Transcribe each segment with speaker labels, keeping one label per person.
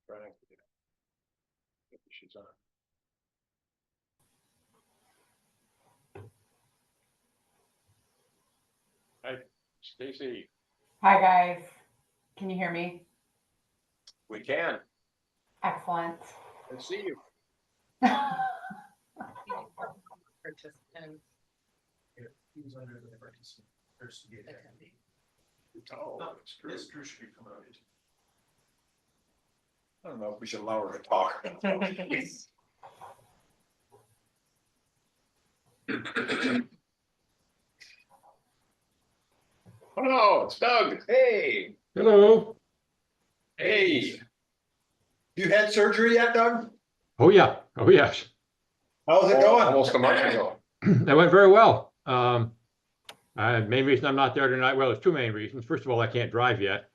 Speaker 1: Right. She's on. Hi, Stacy.
Speaker 2: Hi guys, can you hear me?
Speaker 1: We can.
Speaker 2: Excellent.
Speaker 1: I see you.
Speaker 3: Participants.
Speaker 4: He was under the participant. There's the attendee.
Speaker 1: Oh,
Speaker 4: No,
Speaker 1: it's true.
Speaker 4: Yes, Drew should be promoted.
Speaker 1: I don't know if we should allow her to talk. Oh, it's Doug. Hey.
Speaker 5: Hello.
Speaker 1: Hey.
Speaker 6: You had surgery yet, Doug?
Speaker 5: Oh, yeah. Oh, yes.
Speaker 6: How's it going?
Speaker 1: Almost a month ago.
Speaker 5: That went very well. Main reason I'm not there tonight, well, there's two main reasons. First of all, I can't drive yet.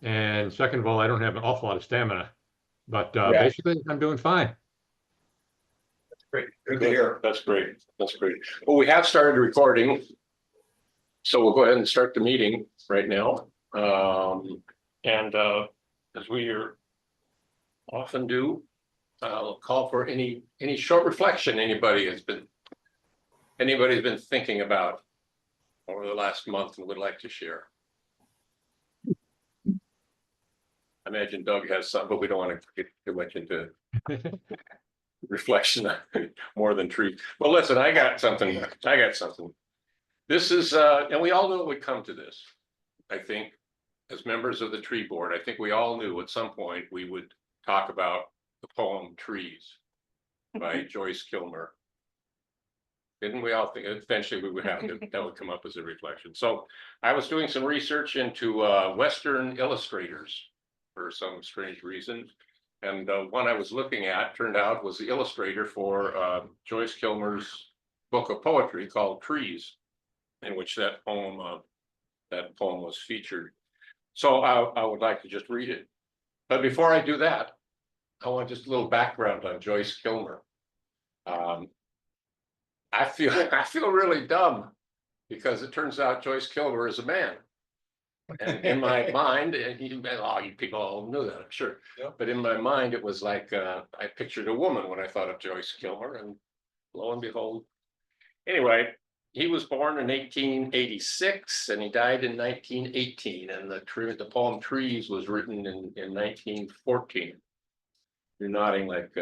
Speaker 5: And second of all, I don't have an awful lot of stamina. But basically, I'm doing fine.
Speaker 6: That's great. Good to hear.
Speaker 1: That's great. That's great. Well, we have started recording. So we'll go ahead and start the meeting right now. As we often do, I'll call for any short reflection anybody's been thinking about over the last month and would like to share. I imagine Doug has some, but we don't want to get too much into reflection more than trees. Well, listen, I got something. This is, and we all knew it would come to this. I think as members of the tree board, I think we all knew at some point we would talk about the poem Trees by Joyce Kilmer. Didn't we all think eventually we would have to, that would come up as a reflection. So I was doing some research into Western illustrators for some strange reason. And one I was looking at turned out was the illustrator for Joyce Kilmer's book of poetry called Trees, in which that poem was featured. So I would like to just read it. But before I do that, I want just a little background on Joyce Kilmer. I feel really dumb because it turns out Joyce Kilmer is a man. And in my mind, and you people all knew that, I'm sure. Yep. But in my mind, it was like I pictured a woman when I thought of Joyce Kilmer, and lo and behold. Anyway, he was born in 1886 and he died in 1918. And the poem Trees was written in 1914. You're nodding like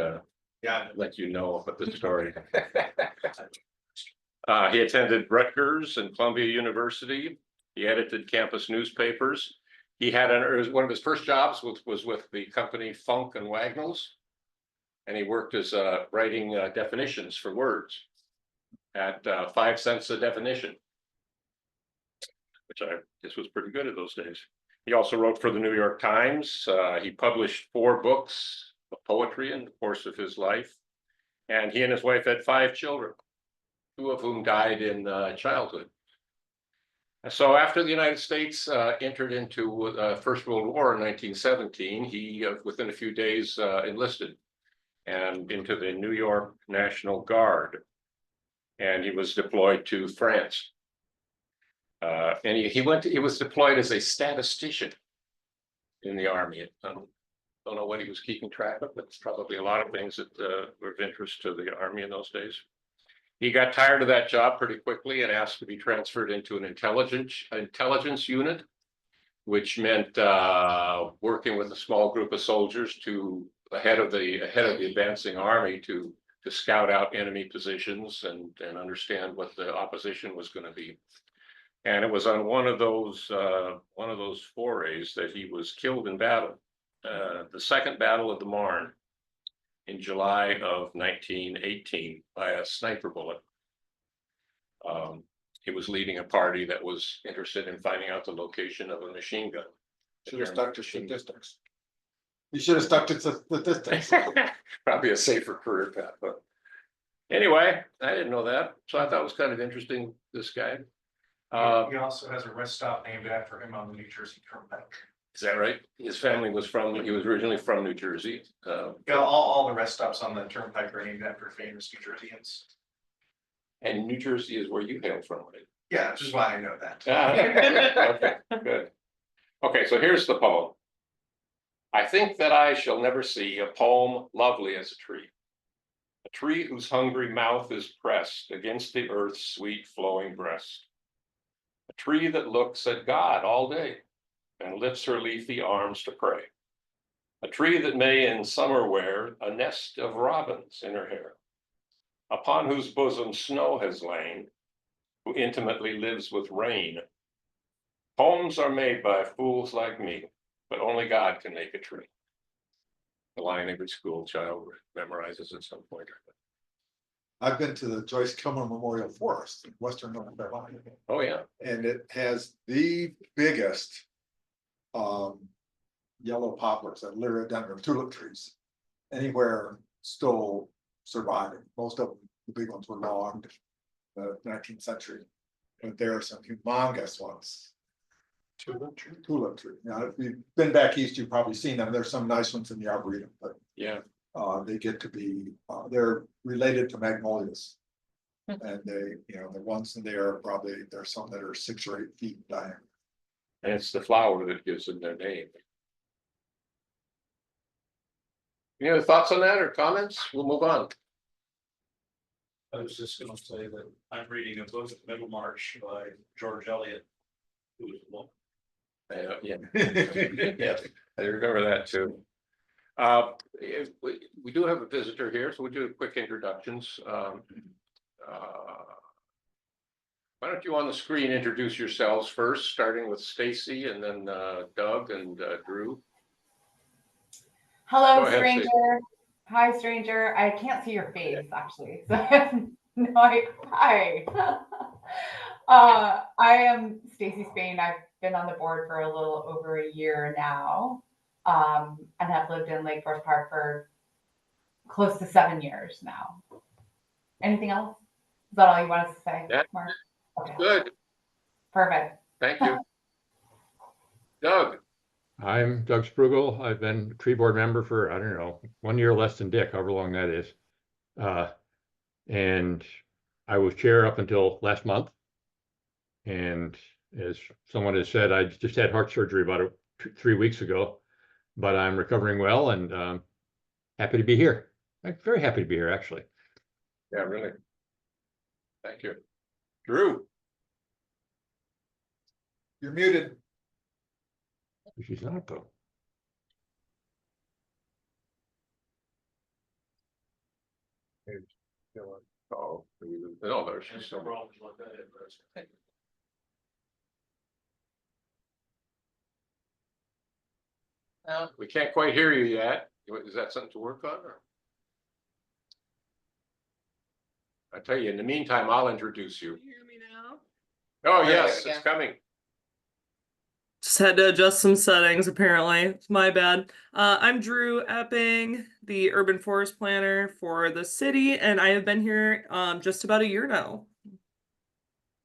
Speaker 1: you know about the story. He attended Rutgers and Columbia University. He edited campus newspapers. He had one of his first jobs was with the company Funk and Wagnalls, and he worked as writing definitions for words at 5 cents a definition, which I guess was pretty good in those days. He also wrote for the New York Times. He published 4 books of poetry in the course of his life, and he and his wife had 5 children, 2 of whom died in childhood. So after the United States entered into First World War in 1917, he within a few days enlisted and into the New York National Guard, and he was deployed to France. And he was deployed as a statistician in the army. I don't know what he was keeping track of, but it's probably a lot of things that were of interest to the army in those days. He got tired of that job pretty quickly and asked to be transferred into an intelligence unit, which meant working with a small group of soldiers ahead of the advancing army to scout out enemy positions and understand what the opposition was going to be. And it was on one of those forays that he was killed in battle, the Second Battle of the Marne, in July of 1918 by a sniper bullet. He was leading a party that was interested in finding out the location of a machine gun.
Speaker 6: Should have stuck to statistics. You should have stuck to statistics.
Speaker 1: Probably a safer career path, but anyway, I didn't know that, so I thought it was kind of interesting. This guy.
Speaker 4: He also has a rest stop named after him on the New Jersey Turnpike.
Speaker 1: Is that right? His family was he was originally from New Jersey.
Speaker 4: Yeah, all the rest stops on the Turnpike are named after famous New Jerseyans.
Speaker 1: And New Jersey is where you hail from, right?
Speaker 4: Yeah, which is why I know that.
Speaker 1: Okay, good. Okay, so here's the poem. I think that I shall never see a poem lovely as a tree whose hungry mouth is pressed against the earth's sweet flowing breast, a tree that looks at God all day and lifts her leafy arms to pray, a tree that may in summer wear a nest of robins in her hair, upon whose bosom snow has lain, who intimately lives with rain. Poems are made by fools like me, but only God can make a tree. The line every school child memorizes at some point.
Speaker 6: I've been to the Joyce Kilmer Memorial Forest in western North Carolina,
Speaker 1: Oh, yeah.
Speaker 6: and it has the biggest. Yellow poplars and liriodendron tulip trees. Anywhere still surviving. Most of them, the big ones were logged the 19th century. But there are some humongous ones. Tulip tree. Now, if you've been back east, you've probably seen them. There's some nice ones in the Arboretum, but
Speaker 1: Yeah.
Speaker 6: they get to be, they're related to magnolias. And they, the ones in there, probably, there's some that are 6 or 8 feet in diameter.
Speaker 1: And it's the flower that gives them their name. Any other thoughts on that or comments? We'll move on.
Speaker 7: I was just gonna say that I'm reading a book, Middlemarch by George Eliot. Who was a monk.
Speaker 1: Yeah. Yes, I remember that too. We do have a visitor here, so we'll do quick introductions. Why don't you on the screen introduce yourselves first, starting with Stacy and then Doug and Drew.
Speaker 2: Hello,
Speaker 1: Go ahead,
Speaker 2: stranger.
Speaker 1: Stacey.
Speaker 2: Hi, stranger. I can't see your face actually. So no, hi. I am Stacy Spain. I've been on the board for a little over a year now, and have lived in Lake Forest Park for close to 7 years now. Anything else? Is that all you wanted to say,
Speaker 1: Yeah.
Speaker 2: Mark? Okay.
Speaker 1: Good,
Speaker 2: Perfect.
Speaker 1: thank you. Doug,
Speaker 5: I'm Doug Sprugel. I've been tree board member for, I don't know, 1 year less than Dick, however long that is. And I was chair up until last month. And as someone has said, I just had heart surgery about 3 weeks ago, but I'm recovering well and happy to be here. I'm very happy to be here, actually.
Speaker 1: yeah, really. Thank you. Drew,
Speaker 6: You're muted.
Speaker 5: She's not though.
Speaker 1: oh, no, there's
Speaker 7: There's
Speaker 1: so
Speaker 7: no problems like that.
Speaker 3: No,
Speaker 1: we can't quite hear you yet. Is that something to work on? Or? I tell you, in the meantime, I'll introduce you.
Speaker 3: can you hear me now?
Speaker 1: Oh,
Speaker 3: There
Speaker 1: yes,
Speaker 3: we
Speaker 1: it's
Speaker 3: go.
Speaker 1: coming.
Speaker 8: Just had to adjust some settings, apparently. It's my bad. I'm Drew Epping, the urban forest planner for the city, and I have been here just about a year now.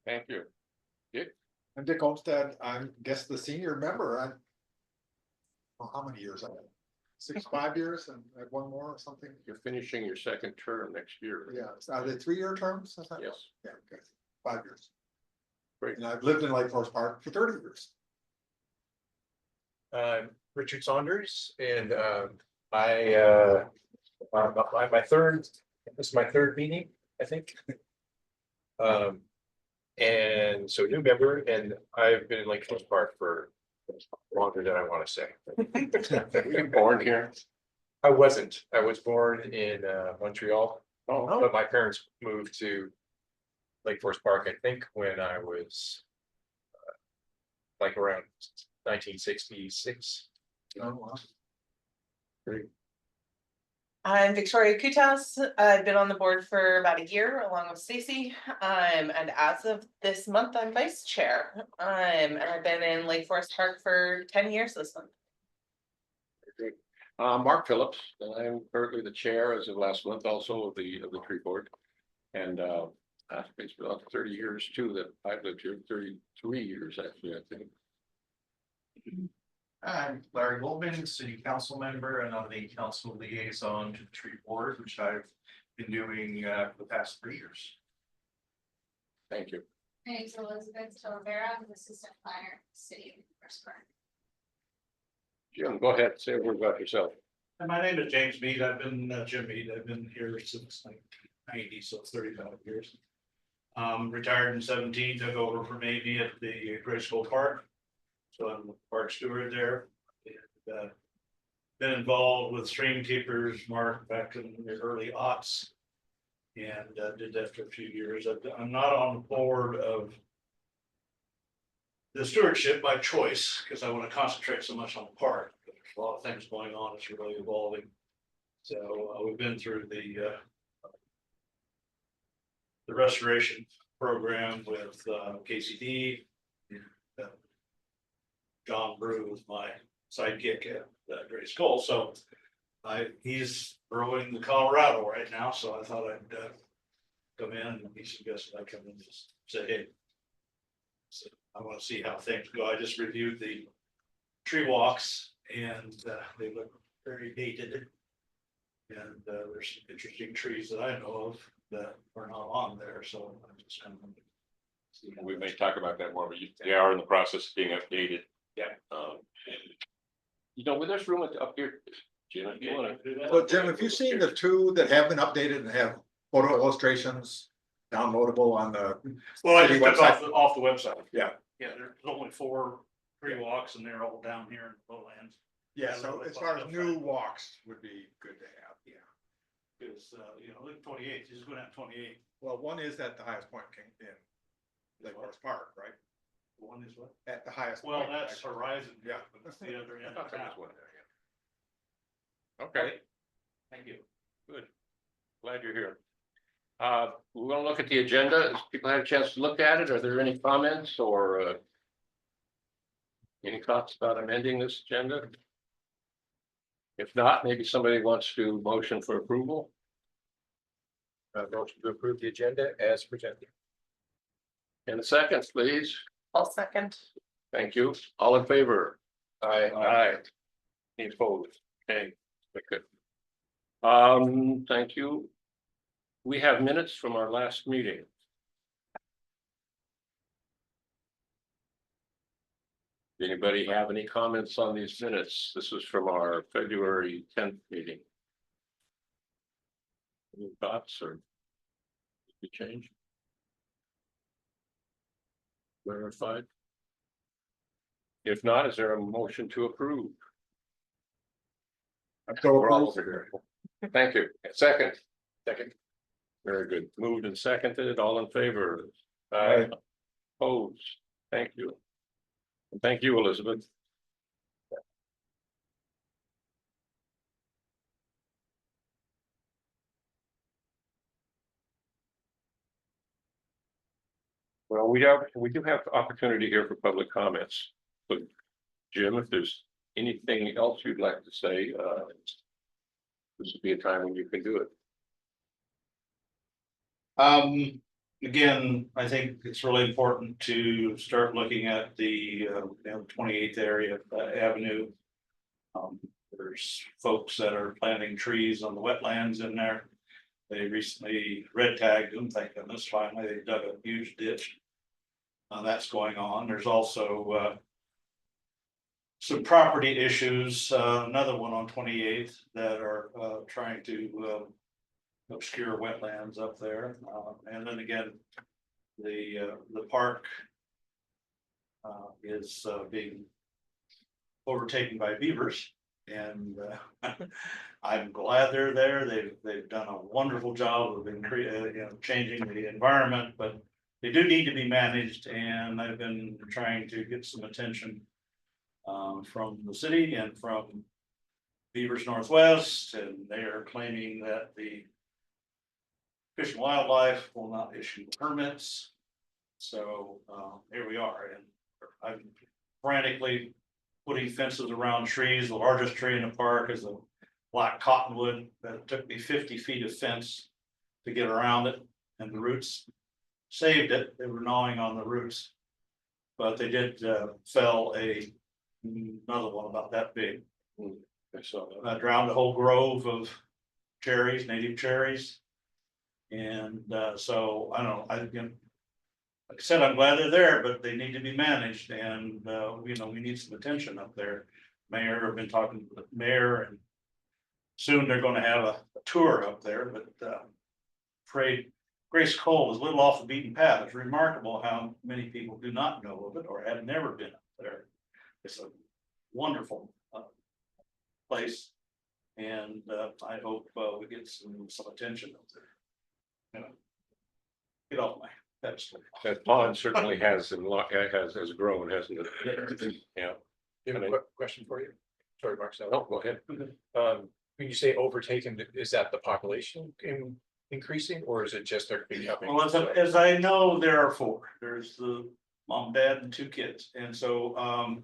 Speaker 1: Thank you.
Speaker 6: I'm Dick Olmsted. I'm guess the senior member. How many years? I had 5 years, and I had 1 more or something.
Speaker 1: You're finishing your second term next year.
Speaker 6: Yeah, are they 3-year terms? Is that-
Speaker 1: Yes.
Speaker 6: Yeah, okay, 5 years.
Speaker 1: Great.
Speaker 6: And I've lived in Lake Forest Park for 30 years.
Speaker 9: Richard Saunders, and this is my third meeting, I think. And so new member, and I've been in Lake Forest Park for longer than I want to say.
Speaker 1: Were you born here?
Speaker 9: I wasn't. I was born in Montreal,
Speaker 1: Oh,
Speaker 9: but my parents moved to Lake Forest Park, I think, when I was like around 1966.
Speaker 6: Oh, wow.
Speaker 3: I'm Victoria Kutas. I've been on the board for about a year along with Stacy. And as of this month, I'm vice chair. And I've been in Lake Forest Park for 10 years this month.
Speaker 1: great. Mark Phillips, and I'm currently the chair as of last month also of the tree board. And it's been about 30 years too that I've lived here, 33 years actually, I think.
Speaker 4: I'm Larry Goldman, city council member, and I'm the council liaison to the tree board, which I've been doing for the past 3 years.
Speaker 1: Thank you.
Speaker 10: My name is Elizabeth Talavera, I'm the assistant planner, city of First Park.
Speaker 1: Jim, go ahead, say a word about yourself.
Speaker 7: And my name is James Mead. I've been Jim Mead. I've been here since 1990, so it's 35 years. Retired in 17, took over from Amy at the Gray School Park. So I'm the park steward there. And, been involved with stream keepers, Mark, back in the early aughts. And did that for a few years. I'm not on the board of the stewardship by choice, because I want to concentrate so much on the park. There's a lot of things going on. It's really evolving. So we've been through the restoration program with KCD. John Brew was my sidekick at Great Skull. So he's rowing the Colorado right now. So I thought I'd come in and he suggested I come in and just say, hey, so I want to see how things go. I just reviewed the tree walks and they look very dated. And there's some interesting trees that I know of that are not on there. So I'm just kind of.
Speaker 1: We may talk about that more, but they are in the process of being updated.
Speaker 7: Yeah.
Speaker 1: You know, with this room up here, Jim, if you wanna.
Speaker 6: So Jim, have you seen the two that have been updated and have photo illustrations downloadable on the?
Speaker 7: Well, I
Speaker 6: city
Speaker 7: just took
Speaker 6: website?
Speaker 7: off the website.
Speaker 6: Yeah.
Speaker 7: Yeah, there's only 4 tree walks and they're all down here in the lowlands.
Speaker 6: Yeah, so as far as new walks would be good to have.
Speaker 7: Yeah. Because, look, 28th, just going down 28th.
Speaker 6: Well, one is at the highest point in Lake Forest Park, right?
Speaker 7: One is what?
Speaker 6: At the highest.
Speaker 7: Well,
Speaker 6: point,
Speaker 7: that's
Speaker 6: actually.
Speaker 7: Horizon.
Speaker 6: Yeah.
Speaker 7: But it's the other end
Speaker 1: I
Speaker 7: of
Speaker 1: thought there
Speaker 7: town.
Speaker 1: was one there, yeah. Okay,
Speaker 7: Thank you.
Speaker 1: good. Glad you're here. We're gonna look at the agenda. Has people had a chance to look at it? Are there any comments or any thoughts about amending this agenda? If not, maybe somebody wants to motion for approval.
Speaker 9: Motion to approve the agenda as presented.
Speaker 1: In a second, please.
Speaker 3: I'll second.
Speaker 1: Thank you. All in favor?
Speaker 9: Aye.
Speaker 1: Aye. Any opposed? Okay, good. Thank you. We have minutes from our last meeting. Anybody have any comments on these minutes? This is from our February 10th meeting. Any thoughts or any change? Verified? If not, is there a motion to approve?
Speaker 6: So
Speaker 1: We're all
Speaker 6: approved.
Speaker 1: over here. Thank you. Second. Second. Very good. Moved and seconded. All in favor?
Speaker 6: Aye.
Speaker 1: Opposed? Thank you. And thank you, Elizabeth. Well, we do have opportunity here for public comments. But Jim, if there's anything else you'd like to say, this would be a time when you can do it.
Speaker 7: Again, I think it's really important to start looking at the 28th area Avenue. There's folks that are planting trees on the wetlands in there. They recently red tagged them, thank goodness, finally they dug a huge ditch. That's going on. There's also some property issues, another one on 28th that are trying to obscure wetlands up there. And then again, the park is being overtaken by beavers. And I'm glad they're there. They've done a wonderful job of changing the environment, but they do need to be managed. And I've been trying to get some attention from the city and from Beavers Northwest, and they are claiming that the Fish and Wildlife will not issue permits. So here we are, and I'm frantically putting fences around trees. The largest tree in the park is a black cottonwood that took me 50 feet of fence to get around it, and the roots saved it. They were gnawing on the roots, but they did fell another one about that big. So drowned a whole grove of cherries, native cherries. And so I don't know, like I said, I'm glad they're there, but they need to be managed, and we need some attention up there. mayor, I've been talking to the mayor, and soon they're gonna have a tour up there, but, afraid Grace Cole is a little off the beaten path. It's remarkable how many people do not know of it or have never been up there. It's a wonderful, place. And, I hope, we get some attention up there. You know, get off my pedestal.
Speaker 1: That pond certainly has has grown, hasn't it? Yeah.
Speaker 9: You have a question for you? Sorry, Marcel.
Speaker 1: No, go ahead.
Speaker 9: When you say overtaken, is that the population increasing, or is it just they're becoming?
Speaker 7: Well, as I know, there are 4. There's the mom, dad, and 2 kids. And so,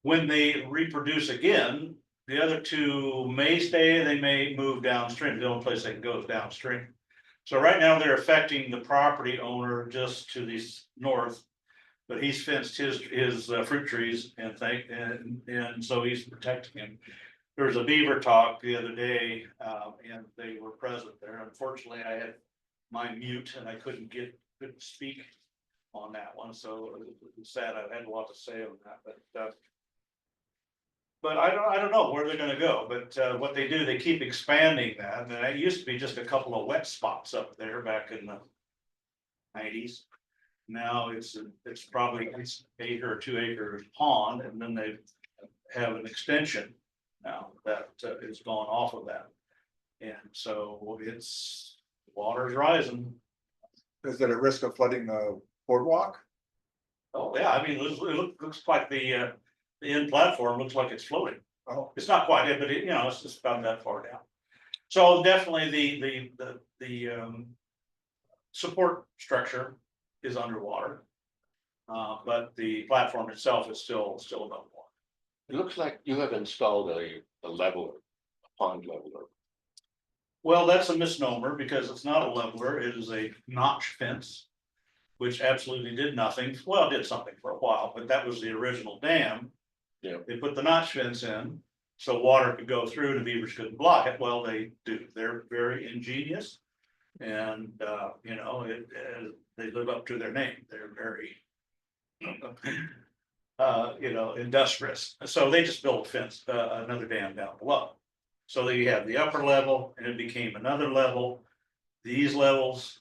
Speaker 7: when they reproduce again, the other 2 may stay, they may move downstream. The only place they can go is downstream. So right now they're affecting the property owner just to the north. But he's fenced his fruit trees and so he's protecting him. There was a beaver talk the other day, and they were present there. Unfortunately, I had my mute and I couldn't speak on that one, so it's sad. I had a lot to say on that, but I don't know where they're gonna go, but, what they do, they keep expanding that, and it used to be just a couple of wet spots up there back in the 90s. Now it's probably 8 or 2 acre pond, and then they have an extension now that is going off of that. And so water's rising.
Speaker 6: Is it at risk of flooding the boardwalk?
Speaker 7: Oh, yeah, I mean, it looks like the end platform looks like it's floating.
Speaker 6: Oh,
Speaker 7: It's not quite it, but it's just about that far down. So definitely the support structure is underwater. But the platform itself is still above water.
Speaker 1: It looks like you have installed a leveler, a pond leveler.
Speaker 7: Well, that's a misnomer because it's not a leveler, it is a notch fence. Which absolutely did nothing, well, it did something for a while, but that was the original dam.
Speaker 1: Yeah.
Speaker 7: They put the notch fence in, so water could go through and the beavers couldn't block it, well, they do, they're very ingenious. And, they live up to their name, they're very. Industrious, so they just built a fence, another dam down below. So they have the upper level and it became another level. These levels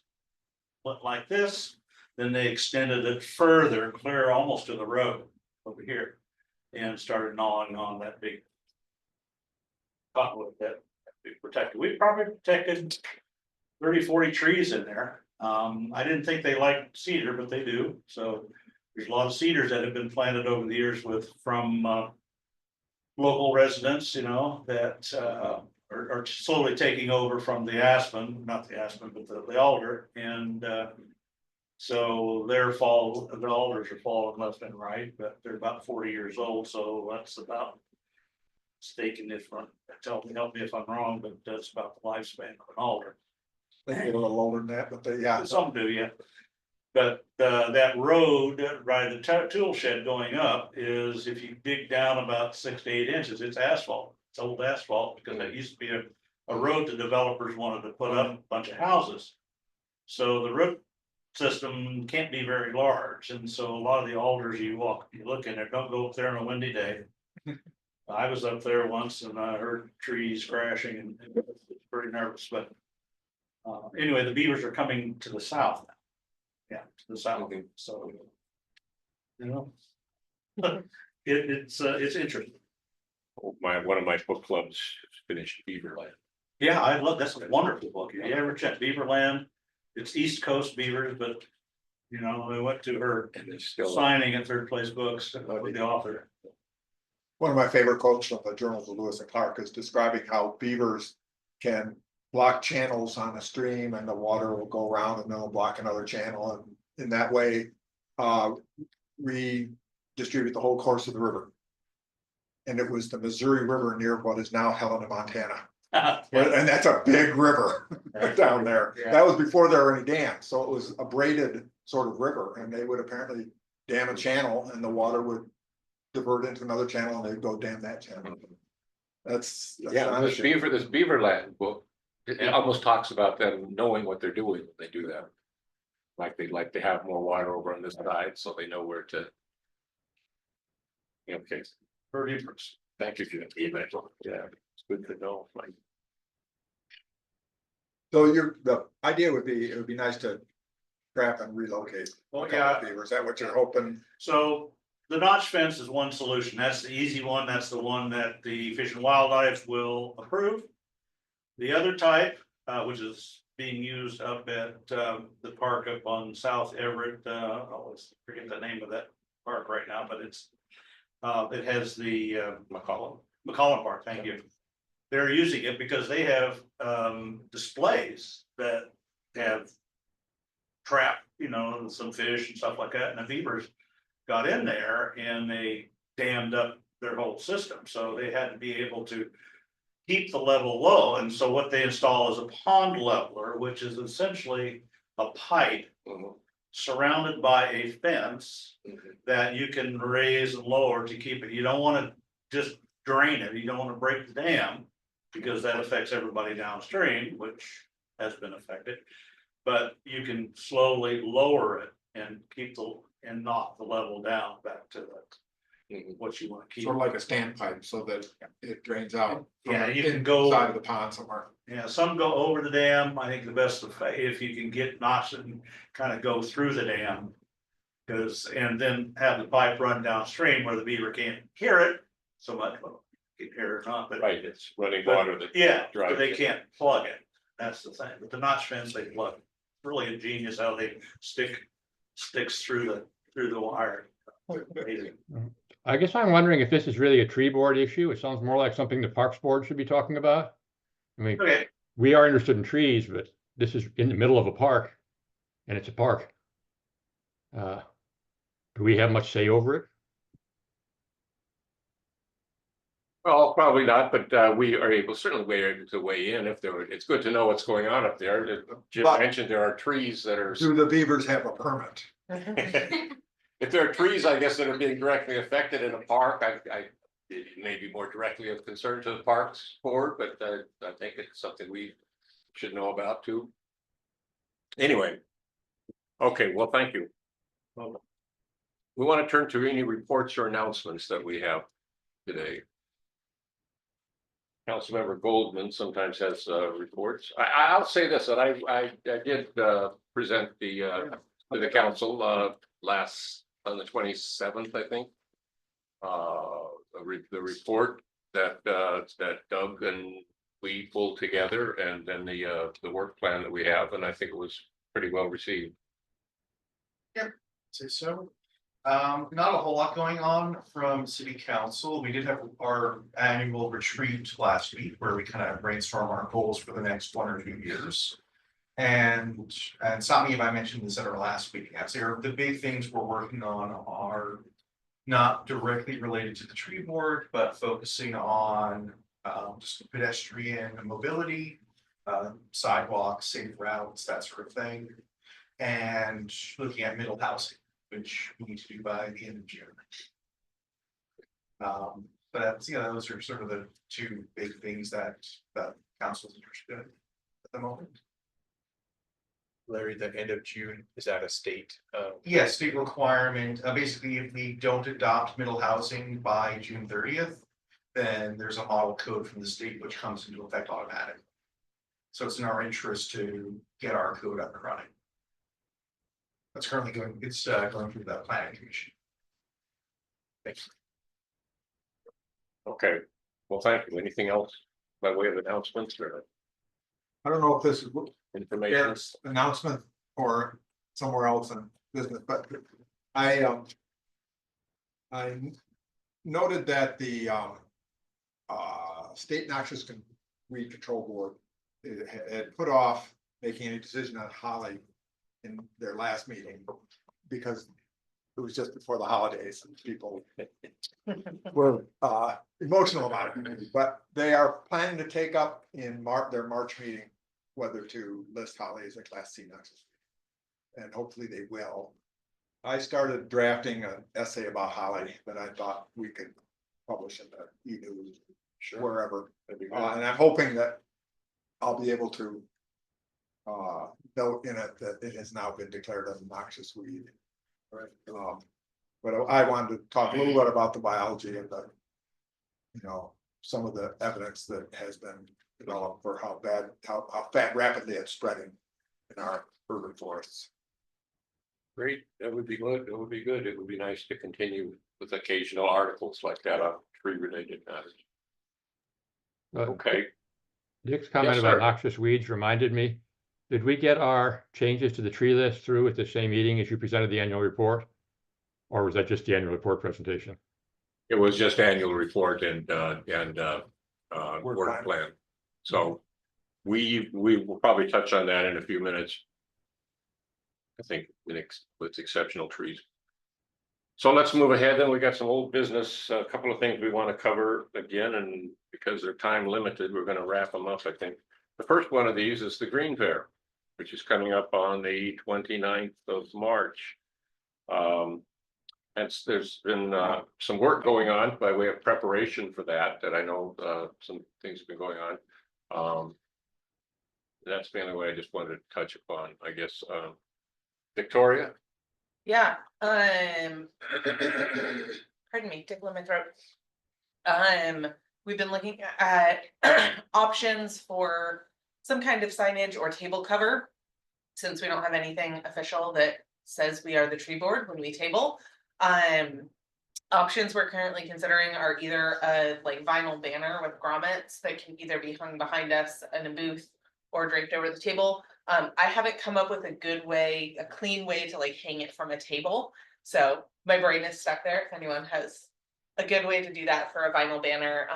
Speaker 7: went like this, then they extended it further, clear almost to the road over here. And started gnawing on that big cottonwood that we protected. We probably protected 30-40 trees in there. I didn't think they liked cedar, but they do, so. There's a lot of cedars that have been planted over the years from local residents, that are slowly taking over from the aspen, not the aspen, but the alder. And so the alders are falling left and right, but they're about 40 years old, so that's about mistaken if help me if I'm wrong, but that's about the lifespan of an alder.
Speaker 6: they get a little older than that, but yeah.
Speaker 7: Some do, yeah. But that road by the tool shed going up is, if you dig down about 6 to 8 inches, it's asphalt. It's old asphalt because it used to be a road the developers wanted to put up a bunch of houses. So the root system can't be very large. And so a lot of the alders you look in there, don't go up there on a windy day. I was up there once and I heard trees crashing and it's pretty nervous, but anyway, the beavers are coming to the south now. Yeah, to the south, so. It's interesting.
Speaker 1: One of my book clubs finished Beaverland.
Speaker 7: Yeah, I love, that's a wonderful book. You ever check Beaverland? It's East Coast beavers, but I went to her
Speaker 1: And it's still.
Speaker 7: signing at Third Place Books with the author.
Speaker 6: One of my favorite quotes from the journals of Lewis and Clark is describing how beavers can block channels on a stream and the water will go around and they'll block another channel, and in that way redistribute the whole course of the river. And it was the Missouri River near what is now Helena, Montana. And that's a big river down there.
Speaker 7: Yeah.
Speaker 6: That was before there were any dams, so it was a braided sort of river, and they would apparently dam a channel and the water would divert into another channel and they'd go dam that channel. That's
Speaker 1: Yeah, this Beaverland book, it almost talks about them knowing what they're doing when they do that. Like they like to have more water over on this side, so they know where to. Okay.
Speaker 7: Bird inference.
Speaker 1: Thank you for that email. Yeah, it's good to know. Like,
Speaker 6: So the idea would be, it would be nice to trap and relocate.
Speaker 7: Well,
Speaker 6: a couple
Speaker 7: yeah.
Speaker 6: of beavers. Is that what you're hoping?
Speaker 7: So the notch fence is one solution. That's the easy one. That's the one that the Fish and Wildlife will approve. The other type, which is being used up at the park up on South Everett, I always forget the name of that park right now, but it's it has the McCollum Park, thank you. They're using it because they have displays that have trap, you know, some fish and stuff like that, and the beavers got in there and they dammed up their whole system, so they had to be able to keep the level low, and so what they install is a pond leveler, which is essentially a pipe surrounded by a fence that you can raise and lower to keep it. You don't want to just drain it, you don't want to break the dam, because that affects everybody downstream, which has been affected. But you can slowly lower it and keep and knock the level down back to what you want to keep.
Speaker 6: Sort of like a standpipe so that it drains out. from
Speaker 7: Yeah,
Speaker 6: the
Speaker 7: you can go-
Speaker 6: Side of the pond somewhere.
Speaker 7: Yeah, some go over the dam. I think the best if you can get notch and kind of go through the dam. And then have the pipe run downstream where the beaver can't hear it so much, well, you can hear it or not, but.
Speaker 1: right, it's running
Speaker 7: But-
Speaker 1: water that.
Speaker 7: Yeah,
Speaker 1: drives
Speaker 7: but they
Speaker 1: it.
Speaker 7: can't plug it. That's the thing. But the notch fence, they plug. Really ingenious how they sticks through the wire. Amazing.
Speaker 5: I guess I'm wondering if this is really a tree board issue. It sounds more like something the Parks Board should be talking about. I mean,
Speaker 7: Okay,
Speaker 5: we are interested in trees, but this is in the middle of a park, and it's a park. Do we have much say over it?
Speaker 1: Well, probably not, but we are certainly able to weigh in if it's good to know what's going on up there. Jim
Speaker 6: But-
Speaker 1: mentioned there are trees that are.
Speaker 6: Do the beavers have a permit?
Speaker 1: If there are trees, I guess, that are being directly affected in a park, it may be more directly of concern to the Parks Board, but I think it's something we should know about too. Anyway. Okay, well, thank you. We want to turn to any reports or announcements that we have today. Councilmember Goldman sometimes has reports. I'll say this, that I did present to the council on the 27th, I think. The report that Doug and we pulled together, and then the work plan that we have, and I think it was pretty well received.
Speaker 4: Say so. Not a whole lot going on from city council. We did have our annual retreat last week where we kind of brainstorm our goals for the next 1 or 2 years. And stop me if I mentioned this at our last meeting. I'd say the big things we're working on are not directly related to the tree board, but focusing on just pedestrian mobility, sidewalks, safe routes, that sort of thing. And looking at middle housing, which we need to do by the end of June. But that's, those are sort of the two big things that council is interested in at the moment.
Speaker 9: Larry, the end of June, is that a state?
Speaker 4: Yes, state requirement. Basically, if we don't adopt middle housing by June 30th, then there's a model code from the state which comes into effect automatically. So it's in our interest to get our code up and running. That's currently going through the planning commission.
Speaker 9: Thanks.
Speaker 1: Okay, well, thank you. Anything else by way of announcements or
Speaker 6: I don't know if this is
Speaker 1: information?
Speaker 6: Eric's announcement or somewhere else in business, but I noted that the state noxious weed control board had put off making any decision on Holly in their last meeting because it was just before the holidays and people were emotional about it. But they are planning to take up in their March meeting whether to list Holly as a Class C noxious weed. And hopefully they will. I started drafting an essay about Holly that I thought we could publish in the e-news, wherever. And I'm hoping that I'll be able to note in it that it has now been declared a noxious weed. Right. But I wanted to talk a little bit about the biology and you know, some of the evidence that has been developed for how bad, how rapidly it's spreading in our urban forests.
Speaker 1: Great, that would be good, that would be good. It would be nice to continue with occasional articles like that on tree related matters. Okay,
Speaker 5: Dick's comment
Speaker 1: Yes,
Speaker 5: about
Speaker 1: sir.
Speaker 5: noxious weeds reminded me, did we get our changes to the tree list through at the same meeting as you presented the annual report? Or was that just the annual report presentation?
Speaker 1: it was just annual report and
Speaker 6: Work
Speaker 1: work
Speaker 6: plan.
Speaker 1: plan. So we will probably touch on that in a few minutes. I think with exceptional trees. So let's move ahead. Then we got some old business, a couple of things we want to cover again, and because they're time limited, we're going to wrap them up, I think. The first one of these is the Green Fair, which is coming up on the 29th of March. And there's been some work going on by way of preparation for that I know some things have been going on. That's the only way I just wanted to touch upon, I guess. Victoria?
Speaker 3: Yeah, pardon me, tickle in my throat. We've been looking at options for some kind of signage or table cover. Since we don't have anything official that says we are the tree board when we table. Options we're currently considering are either a like vinyl banner with grommets that can either be hung behind us in a booth or draped over the table. I haven't come up with a good way, a clean way to like hang it from a table. So my brain is stuck there. If anyone has a good way to do that for a vinyl banner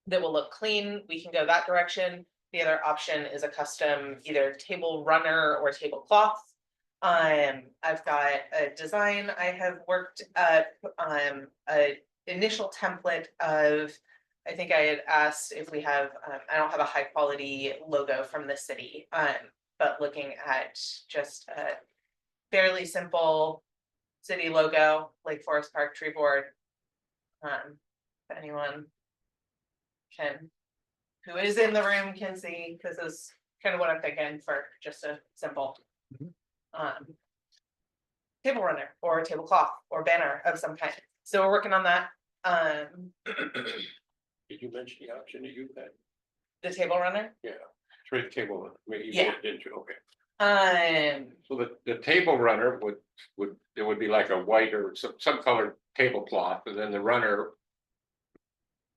Speaker 3: that will look clean, we can go that direction. The other option is a custom either table runner or tablecloth. I've got a design I have worked at, a initial template of, I think I had asked if we have, I don't have a high quality logo from the city, but looking at just a fairly simple city logo, Lake Forest Park Tree Board. If anyone who is in the room can see, this is kind of what I'm thinking for just a simple table runner or tablecloth or banner of some kind. So we're working on that.
Speaker 1: Did you mention the option that you had?
Speaker 3: The table runner.
Speaker 1: Trade table runner. Maybe you
Speaker 3: Yeah.
Speaker 1: didn't you? Okay. So the table runner there would be like a white or some colored tablecloth, and then the runner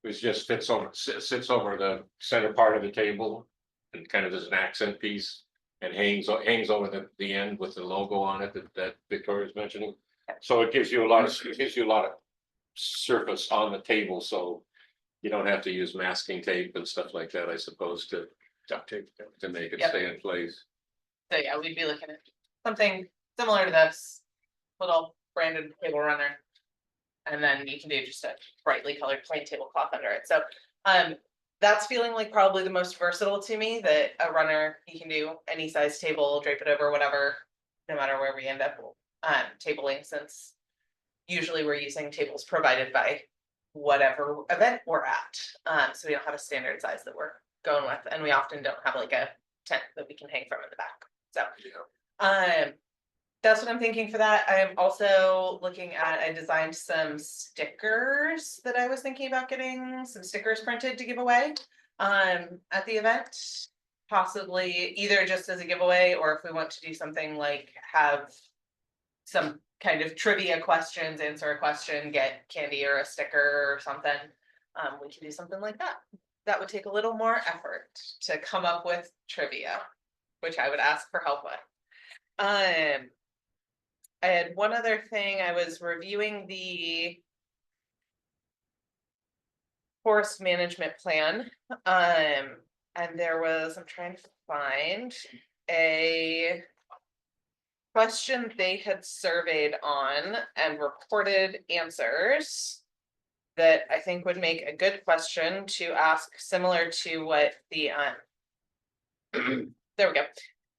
Speaker 1: just sits over the center part of the table and kind of as an accent piece and hangs over the end with the logo on it that Victoria's mentioning. So it gives you a lot of surface on the table, so you don't have to use masking tape and stuff like that, I suppose, to duct tape to make it stay in place.
Speaker 3: So yeah, we'd be looking at something similar to this little branded table runner. And then you can do just a brightly colored plain tablecloth under it. So that's feeling like probably the most versatile to me, that a runner, you can do any size table, drape it over, whatever, no matter where we end up tabling, since usually we're using tables provided by whatever event we're at. So we don't have a standard size that we're going with, and we often don't have like a tent that we can hang from in the back. So that's what I'm thinking for that. I'm also looking at, I designed some stickers that I was thinking about getting some stickers printed to give away at the event. Possibly either just as a giveaway, or if we want to do something like have some kind of trivia questions, answer a question, get candy or a sticker or something. We can do something like that. That would take a little more effort to come up with trivia, which I would ask for help with. I had one other thing. I was reviewing the forest management plan. And there was, I'm trying to find a question they had surveyed on and reported answers that I think would make a good question to ask, similar to what the there we go,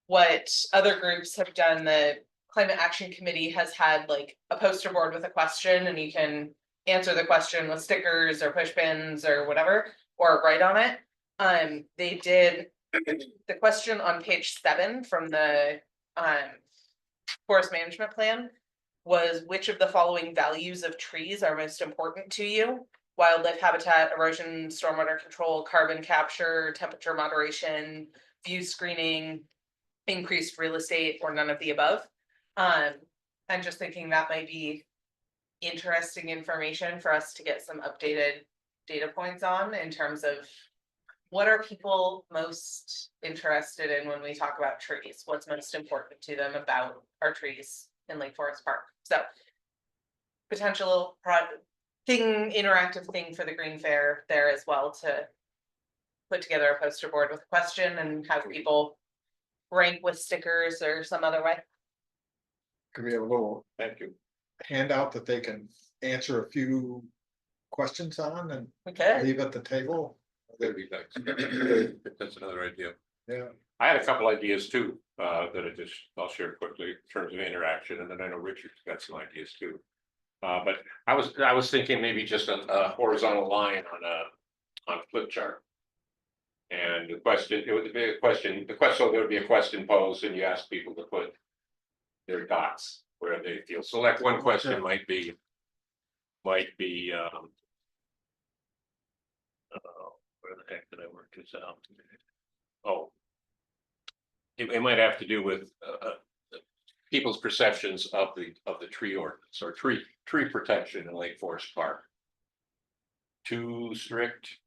Speaker 3: what other groups have done. The Climate Action Committee has had like a poster board with a question, and you can answer the question with stickers or push pins or whatever, or write on it. They did the question on page 7 from the forest management plan was, which of the following values of trees are most important to you? wildlife habitat, erosion, stormwater control, carbon capture, temperature moderation, view screening, increased real estate, or none of the above. I'm just thinking that might be interesting information for us to get some updated data points on in terms of what are people most interested in when we talk about trees? What's most important to them about our trees in Lake Forest Park? So potential interactive thing for the Green Fair there as well, to put together a poster board with a question and have people rank with stickers or some other way.
Speaker 6: Could we have a little
Speaker 1: Thank you.
Speaker 6: handout that they can answer a few questions on and
Speaker 3: Okay.
Speaker 6: leave at the table?
Speaker 1: That'd be nice. That's another idea.
Speaker 6: Yeah,
Speaker 1: I had a couple ideas too, that I'll share quickly in terms of interaction, and then I know Richard's got some ideas too. But I was thinking maybe just a horizontal line on a flip chart. And the question, it would be a question, so there would be a question posed, and you ask people to put their dots where they feel. So like one question might be, where the heck did I work this out? Oh. It might have to do with people's perceptions of the tree ordinance or tree protection in Lake Forest Park. Too strict,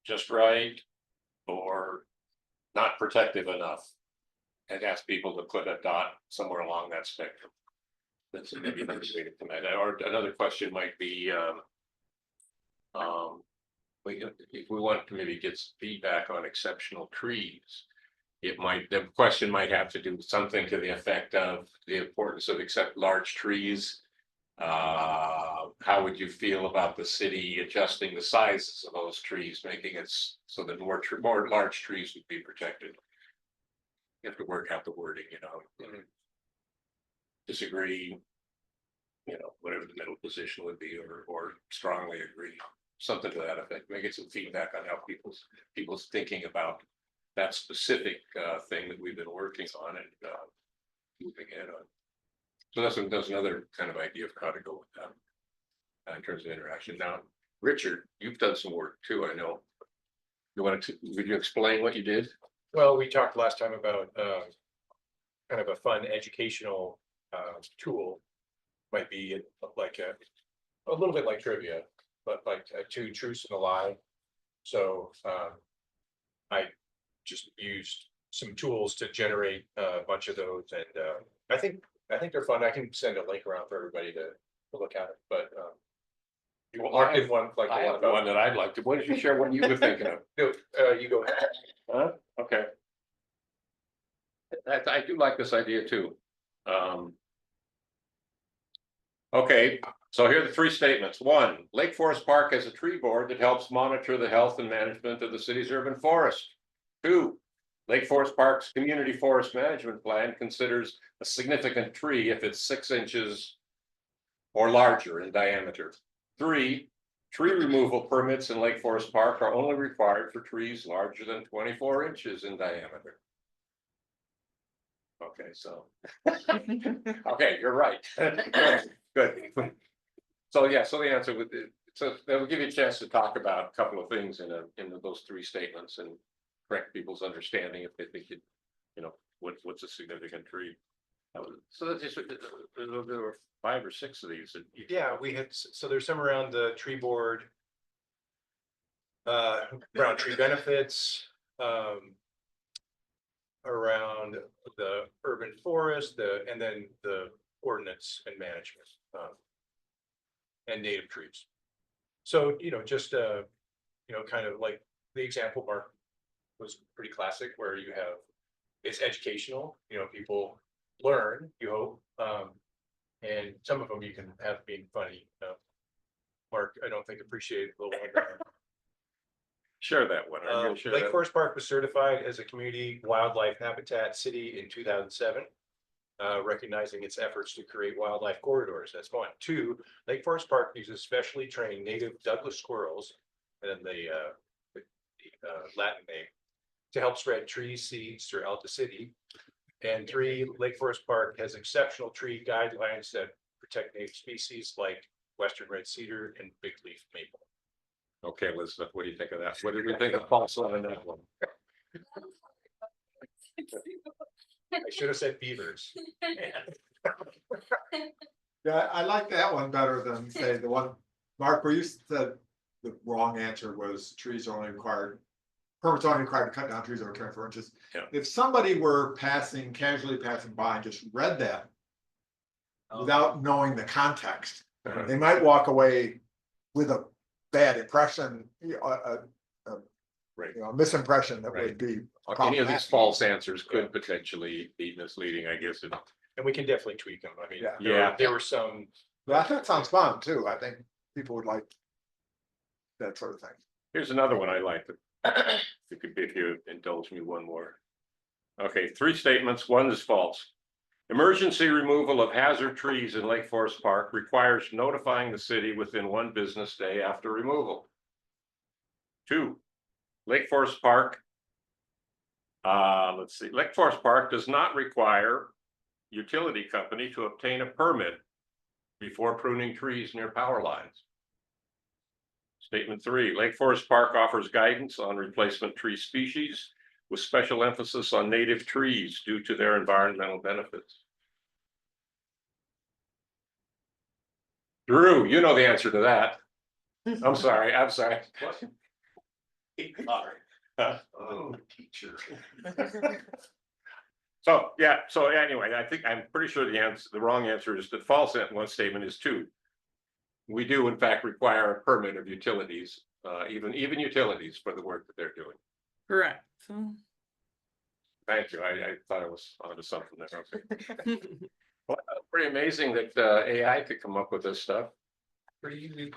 Speaker 1: just right, or not protective enough, and ask people to put a dot somewhere along that spectrum. That's maybe another way to come at it. Or another question might be, if we want to maybe get some feedback on exceptional trees, the question might have to do with something to the effect of the importance of large trees. How would you feel about the city adjusting the sizes of those trees, making it so that more large trees would be protected? You have to work out the wording, disagree, whatever the middle position would be, or strongly agree, something to that effect. Maybe get some feedback on how people's thinking about that specific thing that we've been working on and moving ahead on. So that's another kind of idea of how to go with that in terms of interaction. Now, Richard, you've done some work too, I know. Would you explain what you did?
Speaker 9: Well, we talked last time about kind of a fun educational tool. Might be like a little bit like trivia, but like two truths and a lie. So I just used some tools to generate a bunch of those, and I think they're fun. I can send a link around for everybody to look at it. But Mark did one like
Speaker 1: I have one that I'd like to. Why don't you share what you were thinking of?
Speaker 9: No, you go ahead.
Speaker 1: Huh? Okay. I do like this idea too. Okay, so here are the three statements. 1, Lake Forest Park has a tree board that helps monitor the health and management of the city's urban forest. 2, Lake Forest Park's community forest management plan considers a significant tree if it's 6 inches or larger in diameter. 3, tree removal permits in Lake Forest Park are only required for trees larger than 24 inches in diameter. Okay, so, okay, you're right. Good. So yeah, so the answer would be, so that will give you a chance to talk about a couple of things in those 3 statements and correct people's understanding if they think what's a significant tree. So that's just, there were 5 or 6 of these.
Speaker 9: Yeah, we had, so there's some around the tree board, around tree benefits, around the urban forest, and then the ordinance and management, and native trees. So, just, kind of like the example Mark was pretty classic, where you have, it's educational, people learn, you hope, and some of them you can have being funny. Mark, I don't think appreciated the little one.
Speaker 1: Share that one. Are you gonna share
Speaker 9: Lake
Speaker 1: that?
Speaker 9: Forest Park was certified as a community wildlife habitat city in 2007. Recognizing its efforts to create wildlife corridors. That's 1. 2, Lake Forest Park uses specially trained native Douglas squirrels, and then the Latin name, to help spread tree seeds throughout the city. And 3, Lake Forest Park has exceptional tree guidelines that protect native species like western red cedar and big leaf maple.
Speaker 1: Okay, Elizabeth, what do you think of that? What did we think of false on that one?
Speaker 9: I should have said beavers.
Speaker 6: Yeah, I like that one better than say the one, Mark, where you said the wrong answer was trees are only required. Permits only required to cut down trees over 24 inches.
Speaker 1: Yeah.
Speaker 6: If somebody were casually passing by and just read that without knowing the context,
Speaker 1: Uh-huh.
Speaker 6: they might walk away with a bad impression,
Speaker 1: Right.
Speaker 6: a misimpression that
Speaker 1: Right.
Speaker 6: would be.
Speaker 1: Any of these false answers could potentially be misleading, I guess.
Speaker 9: And we can definitely tweak them. I mean,
Speaker 6: Yeah.
Speaker 9: there were some,
Speaker 6: But I think it sounds fun too. I think people would like that sort of thing.
Speaker 1: Here's another one I like. If you indulge me one more. Okay, 3 statements. One is false. Emergency removal of hazard trees in Lake Forest Park requires notifying the city within 1 business day after removal. 2, Lake Forest Park. Let's see, Lake Forest Park does not require utility company to obtain a permit before pruning trees near power lines. Statement 3, Lake Forest Park offers guidance on replacement tree species with special emphasis on native trees due to their environmental benefits. Drew, you know the answer to that. I'm sorry.
Speaker 4: Oh, teacher.
Speaker 1: So, yeah, so anyway, I'm pretty sure the wrong answer is the false one statement is 2. We do in fact require a permit of utilities, even utilities for the work that they're doing.
Speaker 8: Correct.
Speaker 1: Thank you. I thought I was onto something there. Okay. Well, pretty amazing that AI could come up with this stuff.
Speaker 9: pretty easy.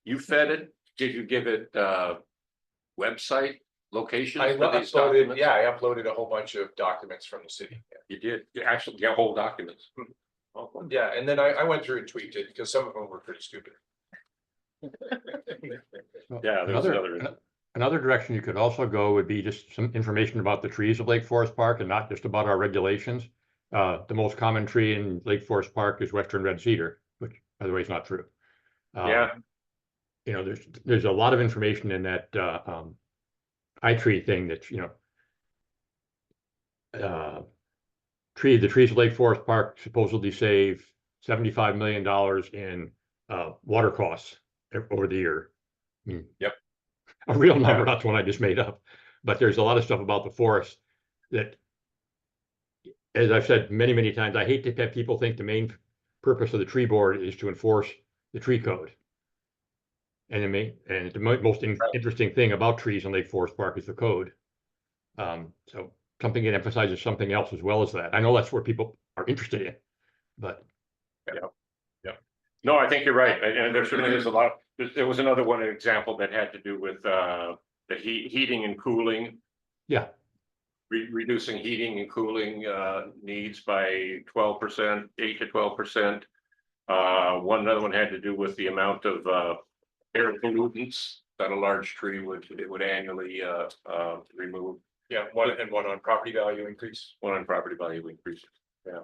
Speaker 1: You fed it? Did you give it website locations
Speaker 9: I
Speaker 1: for these
Speaker 9: uploaded,
Speaker 1: documents?
Speaker 9: yeah, I uploaded a whole bunch of documents from the city.
Speaker 1: You did. You actually get whole documents. Oh,
Speaker 9: Yeah, and then I went through and tweaked it because some of them were pretty stupid.
Speaker 1: Yeah, there's
Speaker 5: Another direction you could also go would be just some information about the trees of Lake Forest Park and not just about our regulations. The most common tree in Lake Forest Park is western red cedar, which by the way is not true.
Speaker 1: Yeah.
Speaker 5: There's a lot of information in that iTree thing that, the trees of Lake Forest Park supposedly save $75 million in water costs over the year. I mean,
Speaker 1: Yep.
Speaker 5: A real number, not the one I just made up. But there's a lot of stuff about the forest that, as I've said many, many times, I hate to have people think the main purpose of the tree board is to enforce the tree code. And the most interesting thing about trees in Lake Forest Park is the code. So something that emphasizes something else as well as that. I know that's where people are interested in, but.
Speaker 1: Yeah. No, I think you're right. And there certainly is a lot. There was another one example that had to do with the heating and cooling.
Speaker 5: Yeah.
Speaker 1: Reducing heating and cooling needs by 12%, 8 to 12%. Another one had to do with the amount of air pollutants that a large tree would annually remove.
Speaker 9: Yeah, one on property value increase.
Speaker 1: One on property value increase. Yeah.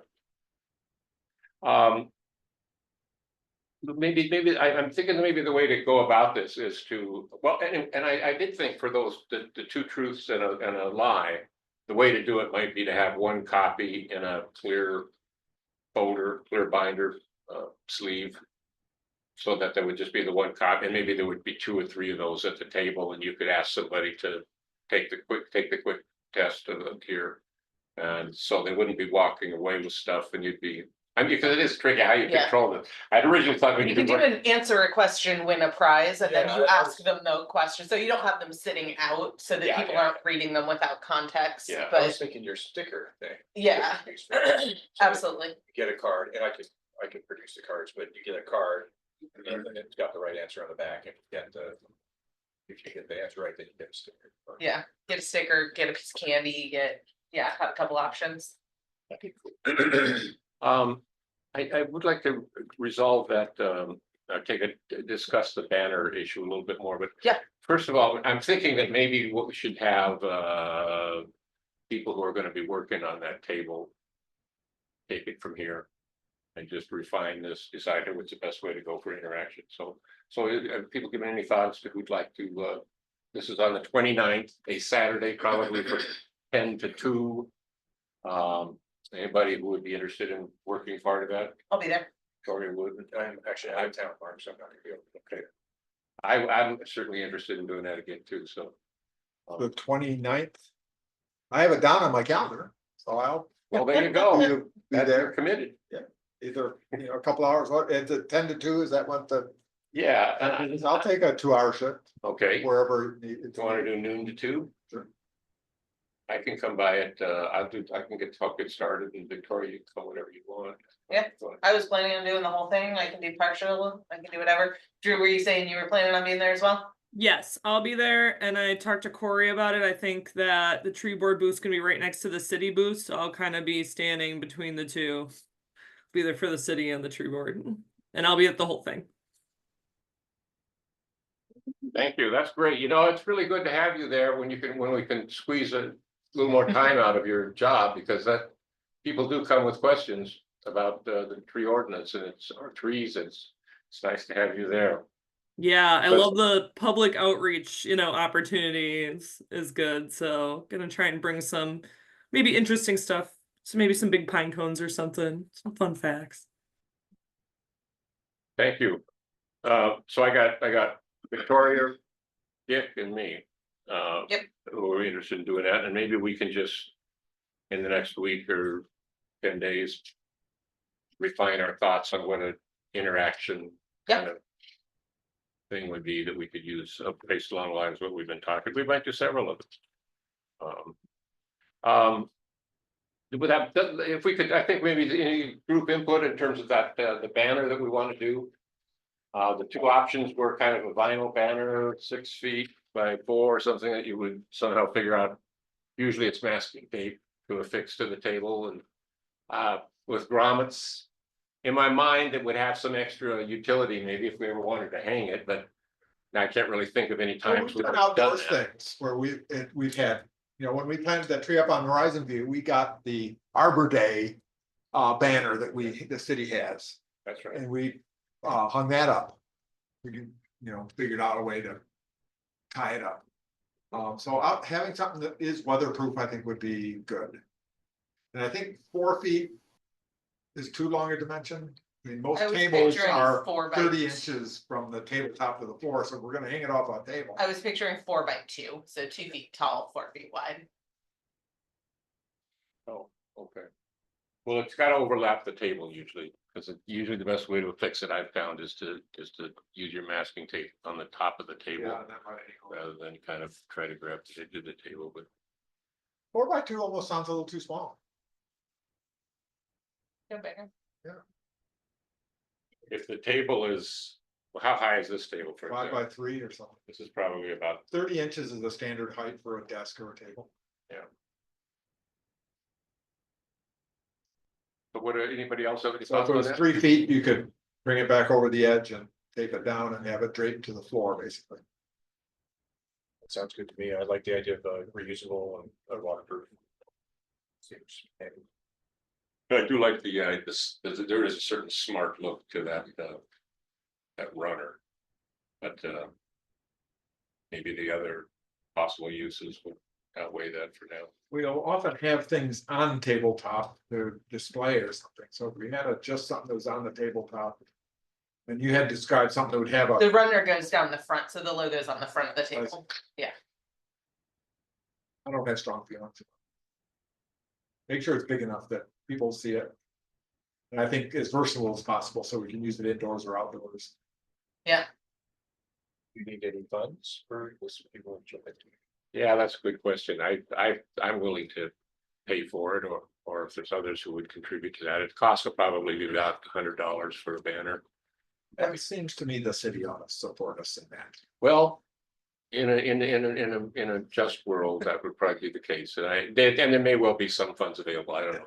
Speaker 1: Maybe I'm thinking maybe the way to go about this is to, well, and I did think for those the 2 truths and a lie, the way to do it might be to have one copy in a clear folder, clear binder sleeve, so that there would just be the one copy, and maybe there would be 2 or 3 of those at the table, and you could ask somebody to take the quick test of here, and so they wouldn't be walking away with stuff, and you'd be. I mean, because it is tricky how you
Speaker 3: Yeah.
Speaker 1: control it. I'd originally thought
Speaker 3: You can do an answer a question, win a prize, and then
Speaker 9: Yeah,
Speaker 3: you
Speaker 9: I
Speaker 3: ask them no questions, so you don't have them sitting out, so that
Speaker 1: Yeah,
Speaker 3: people
Speaker 1: yeah.
Speaker 3: aren't reading them without context,
Speaker 1: Yeah,
Speaker 9: I was
Speaker 3: but
Speaker 9: thinking your sticker thing.
Speaker 3: yeah, absolutely.
Speaker 9: You get a card, and I could produce the cards, but you get a card, and then it's got the right answer on the back, and if you get the answer right, then you get a sticker.
Speaker 3: Yeah, get a sticker, get a piece of candy, have a couple options.
Speaker 1: I would like to resolve that, discuss the banner issue a little bit more, but.
Speaker 3: Yeah.
Speaker 1: First of all, I'm thinking that maybe what we should have, people who are gonna be working on that table. Take it from here. And just refine this, decide what's the best way to go for interaction. So people give me any thoughts to who'd like to, this is on the 29th, a Saturday, probably for 10 to 2. Anybody who would be interested in working part of that,
Speaker 3: I'll be there.
Speaker 1: Victoria would.
Speaker 9: I'm actually out of town, Mark, so I'm not gonna be able to.
Speaker 1: Okay. I'm certainly interested in doing that again too, so.
Speaker 6: The 29th. I have it down on my calendar, so I'll
Speaker 1: Well, there you go.
Speaker 6: be
Speaker 1: You're
Speaker 6: there
Speaker 1: committed.
Speaker 6: either, a couple hours, what, it's a 10 to 2, is that what the?
Speaker 1: Yeah,
Speaker 6: I'll take a 2-hour shift
Speaker 1: okay.
Speaker 6: wherever.
Speaker 1: Do you want to do noon to 2?
Speaker 6: Sure.
Speaker 1: I can come by at, I can help get started, and Victoria, you can come whenever you want.
Speaker 3: Yeah. I was planning on doing the whole thing. I can do partial, I can do whatever. Drew, were you saying you were planning on being there as well?
Speaker 8: Yes, I'll be there, and I talked to Corey about it. I think that the tree board booth's gonna be right next to the city booth, so I'll kind of be standing between the two. Be there for the city and the tree board, and I'll be at the whole thing.
Speaker 1: Thank you, that's great. It's really good to have you there when we can squeeze a little more time out of your job, because people do come with questions about the tree ordinance and our trees. It's nice to have you there.
Speaker 8: Yeah, I
Speaker 1: But-
Speaker 8: love the public outreach, opportunity is good. So gonna try and bring some maybe interesting stuff. So maybe some big pine cones or something, some fun facts.
Speaker 1: Thank you. So I got Victoria, Dick, and me.
Speaker 3: Yep.
Speaker 1: Who are interested in doing that, and maybe we can just, in the next week or 10 days, refine our thoughts on what an interaction
Speaker 3: Yep.
Speaker 1: kind of thing would be that we could use, based along the lines of what we've been talking. We might do several of them. With that, if we could, I think maybe any group input in terms of that, the banner that we want to do. The two options were kind of a vinyl banner, 6 feet by 4, or something that you would somehow figure out. Usually it's masking tape to affix to the table, and with grommets. In my mind, it would have some extra utility, maybe if we ever wanted to hang it, but I can't really think of any times.
Speaker 6: We've done
Speaker 1: done
Speaker 6: outdoors
Speaker 1: that.
Speaker 6: things where we've had, when we planted that tree up on Horizon View, we got the Arbor Day banner that the city has,
Speaker 1: That's right.
Speaker 6: and we hung that up. We figured out a way to tie it up. So having something that is weatherproof, I think would be good. And I think 4 feet is too long a dimension. I mean, most
Speaker 3: I was
Speaker 6: tables
Speaker 3: picturing
Speaker 6: are
Speaker 3: 4 by
Speaker 6: 30 inches from the tabletop to the floor, so we're gonna hang it off a table.
Speaker 3: I was picturing 4 by 2, so 2 feet tall, 4 feet wide.
Speaker 1: Oh, okay. Well, it's got to overlap the table usually, because usually the best way to fix it I've found is to use your masking tape on the top of the table,
Speaker 6: Yeah, that might be-
Speaker 1: rather than kind of try to grab the edge of the table. But
Speaker 6: 4 by 2 almost sounds a little too small.
Speaker 3: Go bigger.
Speaker 1: if the table is, well, how high is this table for
Speaker 6: 5 by
Speaker 1: example?
Speaker 6: 3 or something.
Speaker 1: This is probably about,
Speaker 6: 30 inches is the standard height for a desk or a table.
Speaker 1: but what, anybody else have any
Speaker 6: So if
Speaker 1: thoughts
Speaker 6: it
Speaker 1: on
Speaker 6: was
Speaker 1: that?
Speaker 6: 3 feet, you could bring it back over the edge and tape it down and have it draped to the floor, basically.
Speaker 9: That sounds good to me. I like the idea of reusable and waterproof. Seems handy.
Speaker 1: I do like there is a certain smart look to that runner. But maybe the other possible uses would outweigh that for now.
Speaker 6: We'll often have things on tabletop to display or something, so if we had just something that was on the tabletop. And you had described something that would have
Speaker 3: The
Speaker 6: a,
Speaker 3: runner goes down the front, so the logo's on the front of the table.
Speaker 6: I don't have strong feelings. Make sure it's big enough that people see it. And I think as versatile as possible, so we can use it indoors or outdoors.
Speaker 9: Do you need any funds for this? People enjoy it?
Speaker 1: Yeah, that's a good question. I'm willing to pay for it, or if there's others who would contribute to that. It costs will probably be about $100 for a banner.
Speaker 6: That seems to me the city ought to support us in that.
Speaker 1: Well, in a just world, that would probably be the case, and there may well be some funds available. I don't know.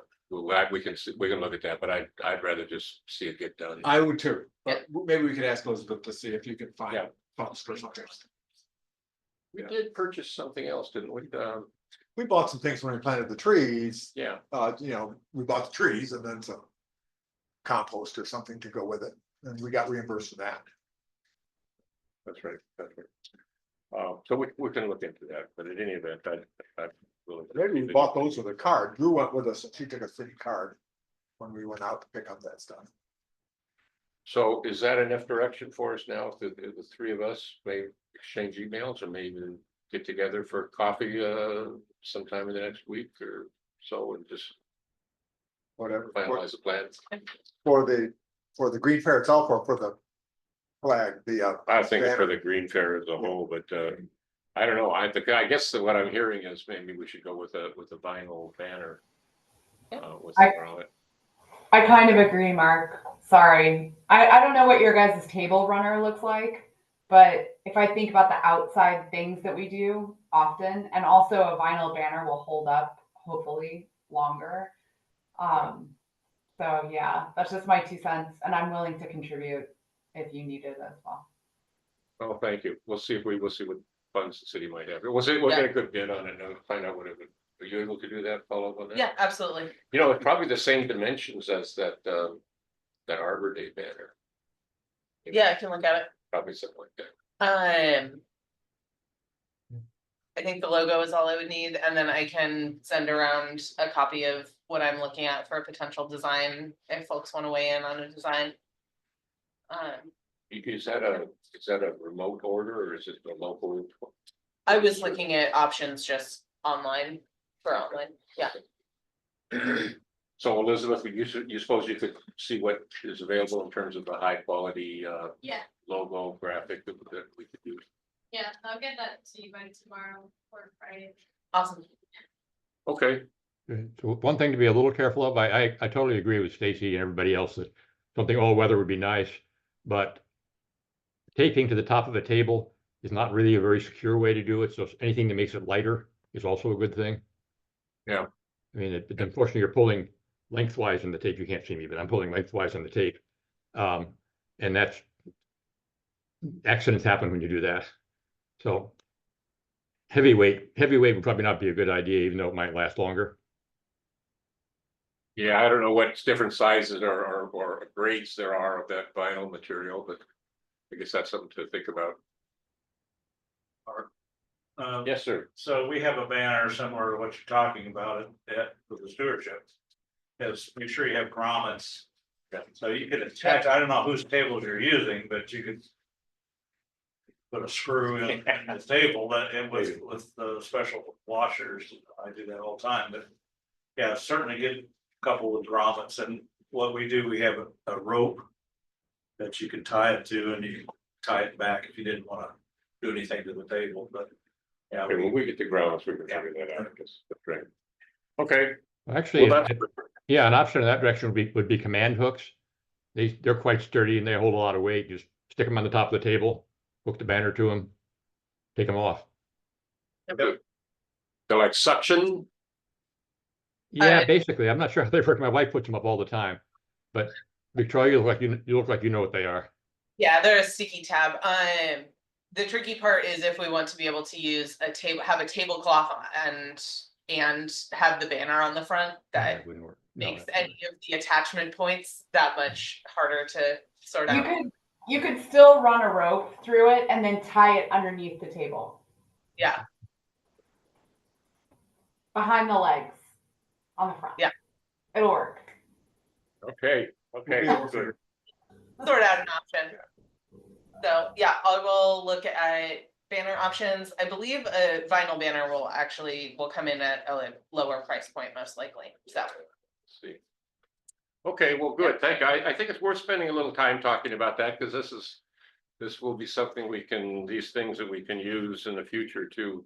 Speaker 1: We can look at that, but I'd rather just see it get done.
Speaker 6: I would too, but maybe we could ask Elizabeth to see if you can find
Speaker 1: Yeah.
Speaker 6: funds for something.
Speaker 1: We did purchase something else, didn't we?
Speaker 6: We bought some things when we planted the trees.
Speaker 1: Yeah,
Speaker 6: We bought the trees and then some. compost or something to go with it, and we got reimbursed for that.
Speaker 1: That's right, that's right. So we can look into that, but in any event, I really.
Speaker 6: Maybe we bought those with a card. Drew went with us and she took a city card when we went out to pick up that stuff.
Speaker 1: So is that enough direction for us now? If the three of us may exchange emails or maybe even get together for coffee sometime in the next week or so and just
Speaker 6: Whatever.
Speaker 1: finalize the plans?
Speaker 6: For the Green Fair itself or for the flag,
Speaker 1: I think it's for
Speaker 6: banner.
Speaker 1: the Green Fair as a whole, but I don't know. I guess that what I'm hearing is maybe we should go with a vinyl banner. With
Speaker 2: I-
Speaker 1: around it.
Speaker 2: I kind of agree, Mark. Sorry. I don't know what your guys' table runner looks like, but if I think about the outside things that we do often, and also a vinyl banner will hold up hopefully longer. So yeah, that's just my 2 cents, and I'm willing to contribute if you need it as well.
Speaker 1: Oh, thank you. We'll see what funds the city might have. We'll get a good bid on it and find out what it would. Are you able to do that? Follow up on that?
Speaker 3: Yeah, absolutely.
Speaker 1: You know, it's probably the same dimensions as that Arbor Day banner.
Speaker 3: Yeah, I can look at it.
Speaker 1: Probably something like that.
Speaker 3: I think the logo is all I would need, and then I can send around a copy of what I'm looking at for a potential design if folks want to weigh in on a design.
Speaker 1: Is that a remote order or is it a local?
Speaker 3: I was looking at options just online for online. Yeah.
Speaker 1: So Elizabeth, you suppose you could see what is available in terms of the high quality
Speaker 10: Yeah,
Speaker 1: logo graphic that we could use?
Speaker 10: yeah, I'll get that to you by tomorrow or Friday.
Speaker 3: Awesome.
Speaker 1: Okay,
Speaker 5: So one thing to be a little careful of, I totally agree with Stacy and everybody else that something all weather would be nice, but taping to the top of a table is not really a very secure way to do it. So anything that makes it lighter is also a good thing.
Speaker 1: Yeah.
Speaker 5: I mean, unfortunately, you're pulling lengthwise on the tape. You can't see me, but I'm pulling lengthwise on the tape. And that's accidents happen when you do that. So heavyweight would probably not be a good idea, even though it might last longer.
Speaker 1: yeah, I don't know what different sizes or grades there are of that vinyl material, but I guess that's something to think about. Yes, sir.
Speaker 7: So we have a banner similar to what you're talking about for the stewardship. Is make sure you have grommets. So you could attach, I don't know whose tables you're using, but you could put a screw in the table that it with the special washers. I do that all the time, but yeah, certainly get a couple of grommets. And what we do, we have a rope that you can tie it to, and you can tie it back if you didn't want to do anything to the table, but yeah.
Speaker 1: Okay, when we get the grounds, we can figure that out, I guess. That's great. Okay.
Speaker 5: Actually,
Speaker 1: Well, that's-
Speaker 5: yeah, an option in that direction would be command hooks. They're quite sturdy and they hold a lot of weight. Just stick them on the top of the table, hook the banner to them, take them off.
Speaker 1: They're like suction.
Speaker 5: Yeah, basically, I'm not sure how they work. My wife puts them up all the time, but Victoria, you look like you know what they are.
Speaker 3: Yeah, they're a sticky tab. The tricky part is if we want to be able to use have a tablecloth and have the banner on the front, that
Speaker 5: wouldn't work. No,
Speaker 3: makes
Speaker 5: that's-
Speaker 3: any of the attachment points that much harder to sort out.
Speaker 2: You could still run a rope through it and then tie it underneath the table,
Speaker 3: Yeah,
Speaker 2: behind the legs, on the front.
Speaker 3: Yeah.
Speaker 2: It'll work.
Speaker 1: Okay, okay,
Speaker 6: Yeah.
Speaker 1: good.
Speaker 3: sort out an option. So yeah, I will look at banner options. I believe a vinyl banner will come in at a lower price point, most likely. So
Speaker 1: Let's see. Okay, well, good, thank you. I think it's worth spending a little time talking about that, because this will be something these things that we can use in the future too.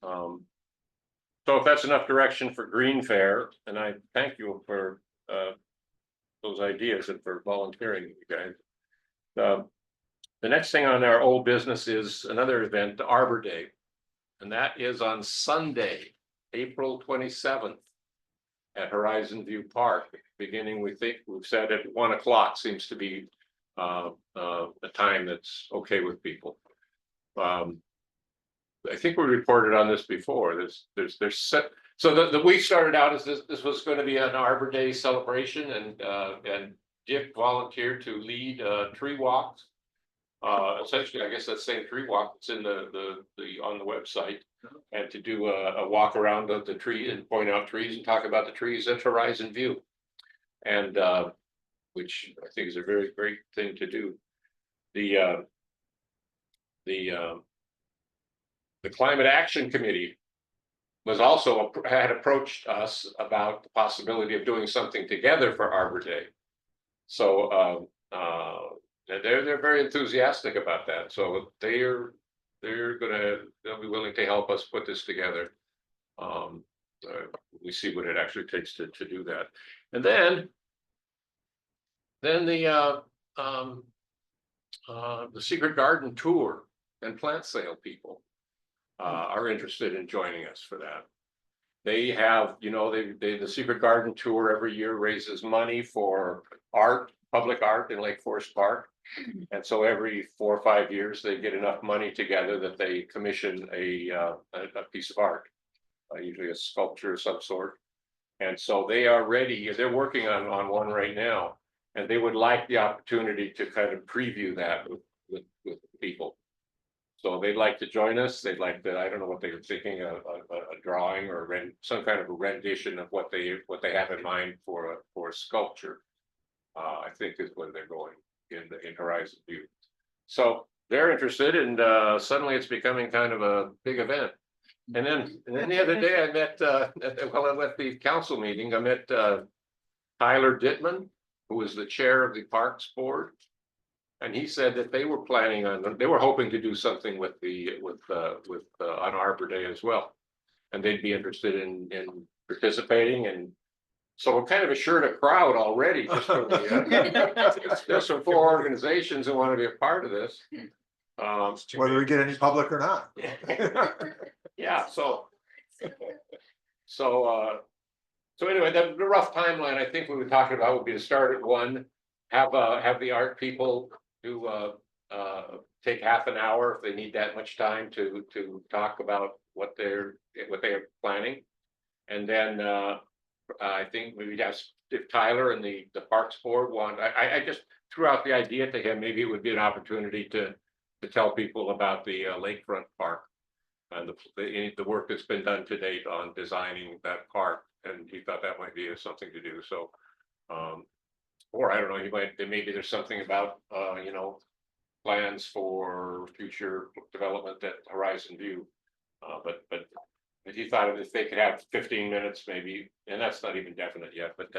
Speaker 1: So if that's enough direction for Green Fair, and I thank you for those ideas and for volunteering, you guys. The next thing on our old business is another event, the Arbor Day. And that is on Sunday, April 27th at Horizon View Park, beginning, we've said at 1 o'clock seems to be a time that's okay with people. I think we reported on this before. There's so the week started out as this was going to be an Arbor Day celebration, and Dick volunteered to lead tree walks. Essentially, I guess that same tree walk that's in the on the website, and to do a walk around the tree and point out trees and talk about the trees at Horizon View. And which I think is a very great thing to do. The Climate Action Committee was also had approached us about the possibility of doing something together for Arbor Day. So they're very enthusiastic about that. So they'll be willing to help us put this together. We see what it actually takes to do that. And then the Secret Garden Tour and plant sale people are interested in joining us for that. They have, the Secret Garden Tour every year raises money for art, public art in Lake Forest Park. And so every 4 or 5 years, they get enough money together that they commission a piece of art, usually a sculpture of some sort. And so they are ready, they're working on one right now. And they would like the opportunity to kind of preview that with people. So they'd like to join us. They'd like to, I don't know what they were thinking, a drawing or some kind of a rendition of what they have in mind for a sculpture. I think is where they're going in Horizon View. So they're interested, and suddenly it's becoming kind of a big event. And then the other day I met, at the council meeting, I met Tyler Dittman, who was the chair of the Parks Board. And he said that they were planning on, they were hoping to do something with on Arbor Day as well. And they'd be interested in participating. And so we're kind of assured a crowd already. Just from there's some 4 organizations that want to be a part of this.
Speaker 6: Whether we get any public or not.
Speaker 1: Yeah, so anyway, the rough timeline I think we were talking about would be to start at 1, have the art people do take half an hour if they need that much time to talk about what they're planning. And then I think maybe that's if Tyler and the Parks Board want, I just threw out the idea to him, maybe it would be an opportunity to tell people about the lakefront park and the work that's been done to date on designing that park. And he thought that might be something to do. So or I don't know, maybe there's something about plans for future development at Horizon View. But he thought if they could have 15 minutes maybe, and that's not even definite yet, but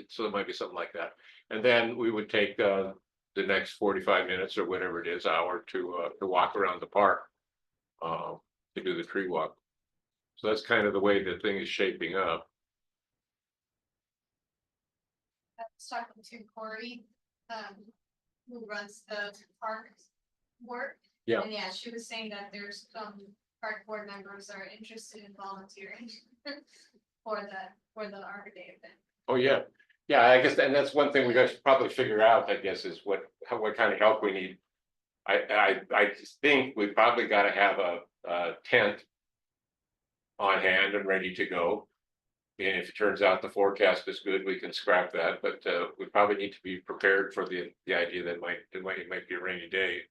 Speaker 1: so it might be something like that. And then we would take the next 45 minutes or whatever it is, hour to walk around the park to do the tree walk. So that's kind of the way the thing is shaping up.
Speaker 10: I was talking to Corey, who runs the park work.
Speaker 1: Yeah.
Speaker 10: And yeah, she was saying that there's some park board members are interested in volunteering for the Arbor Day event.
Speaker 1: Oh, yeah. Yeah, I guess, and that's one thing we guys should probably figure out, I guess, is what kind of help we need. I think we probably got to have a tent on hand and ready to go. And if it turns out the forecast is good, we can scrap that. But we probably need to be prepared for the idea that it might be a rainy day.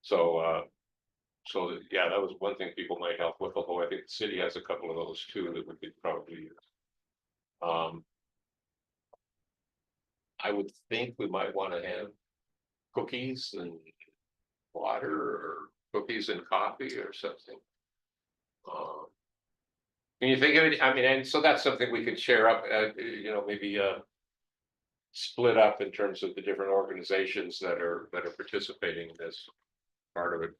Speaker 1: So yeah, that was one thing people might help with. Although I think the city has a couple of those too that we could probably use. I would think we might want to have cookies and water, or cookies and coffee, or something. Can you think of it? I mean, and so that's something we could share up, maybe split up in terms of the different organizations that are participating in this part of it.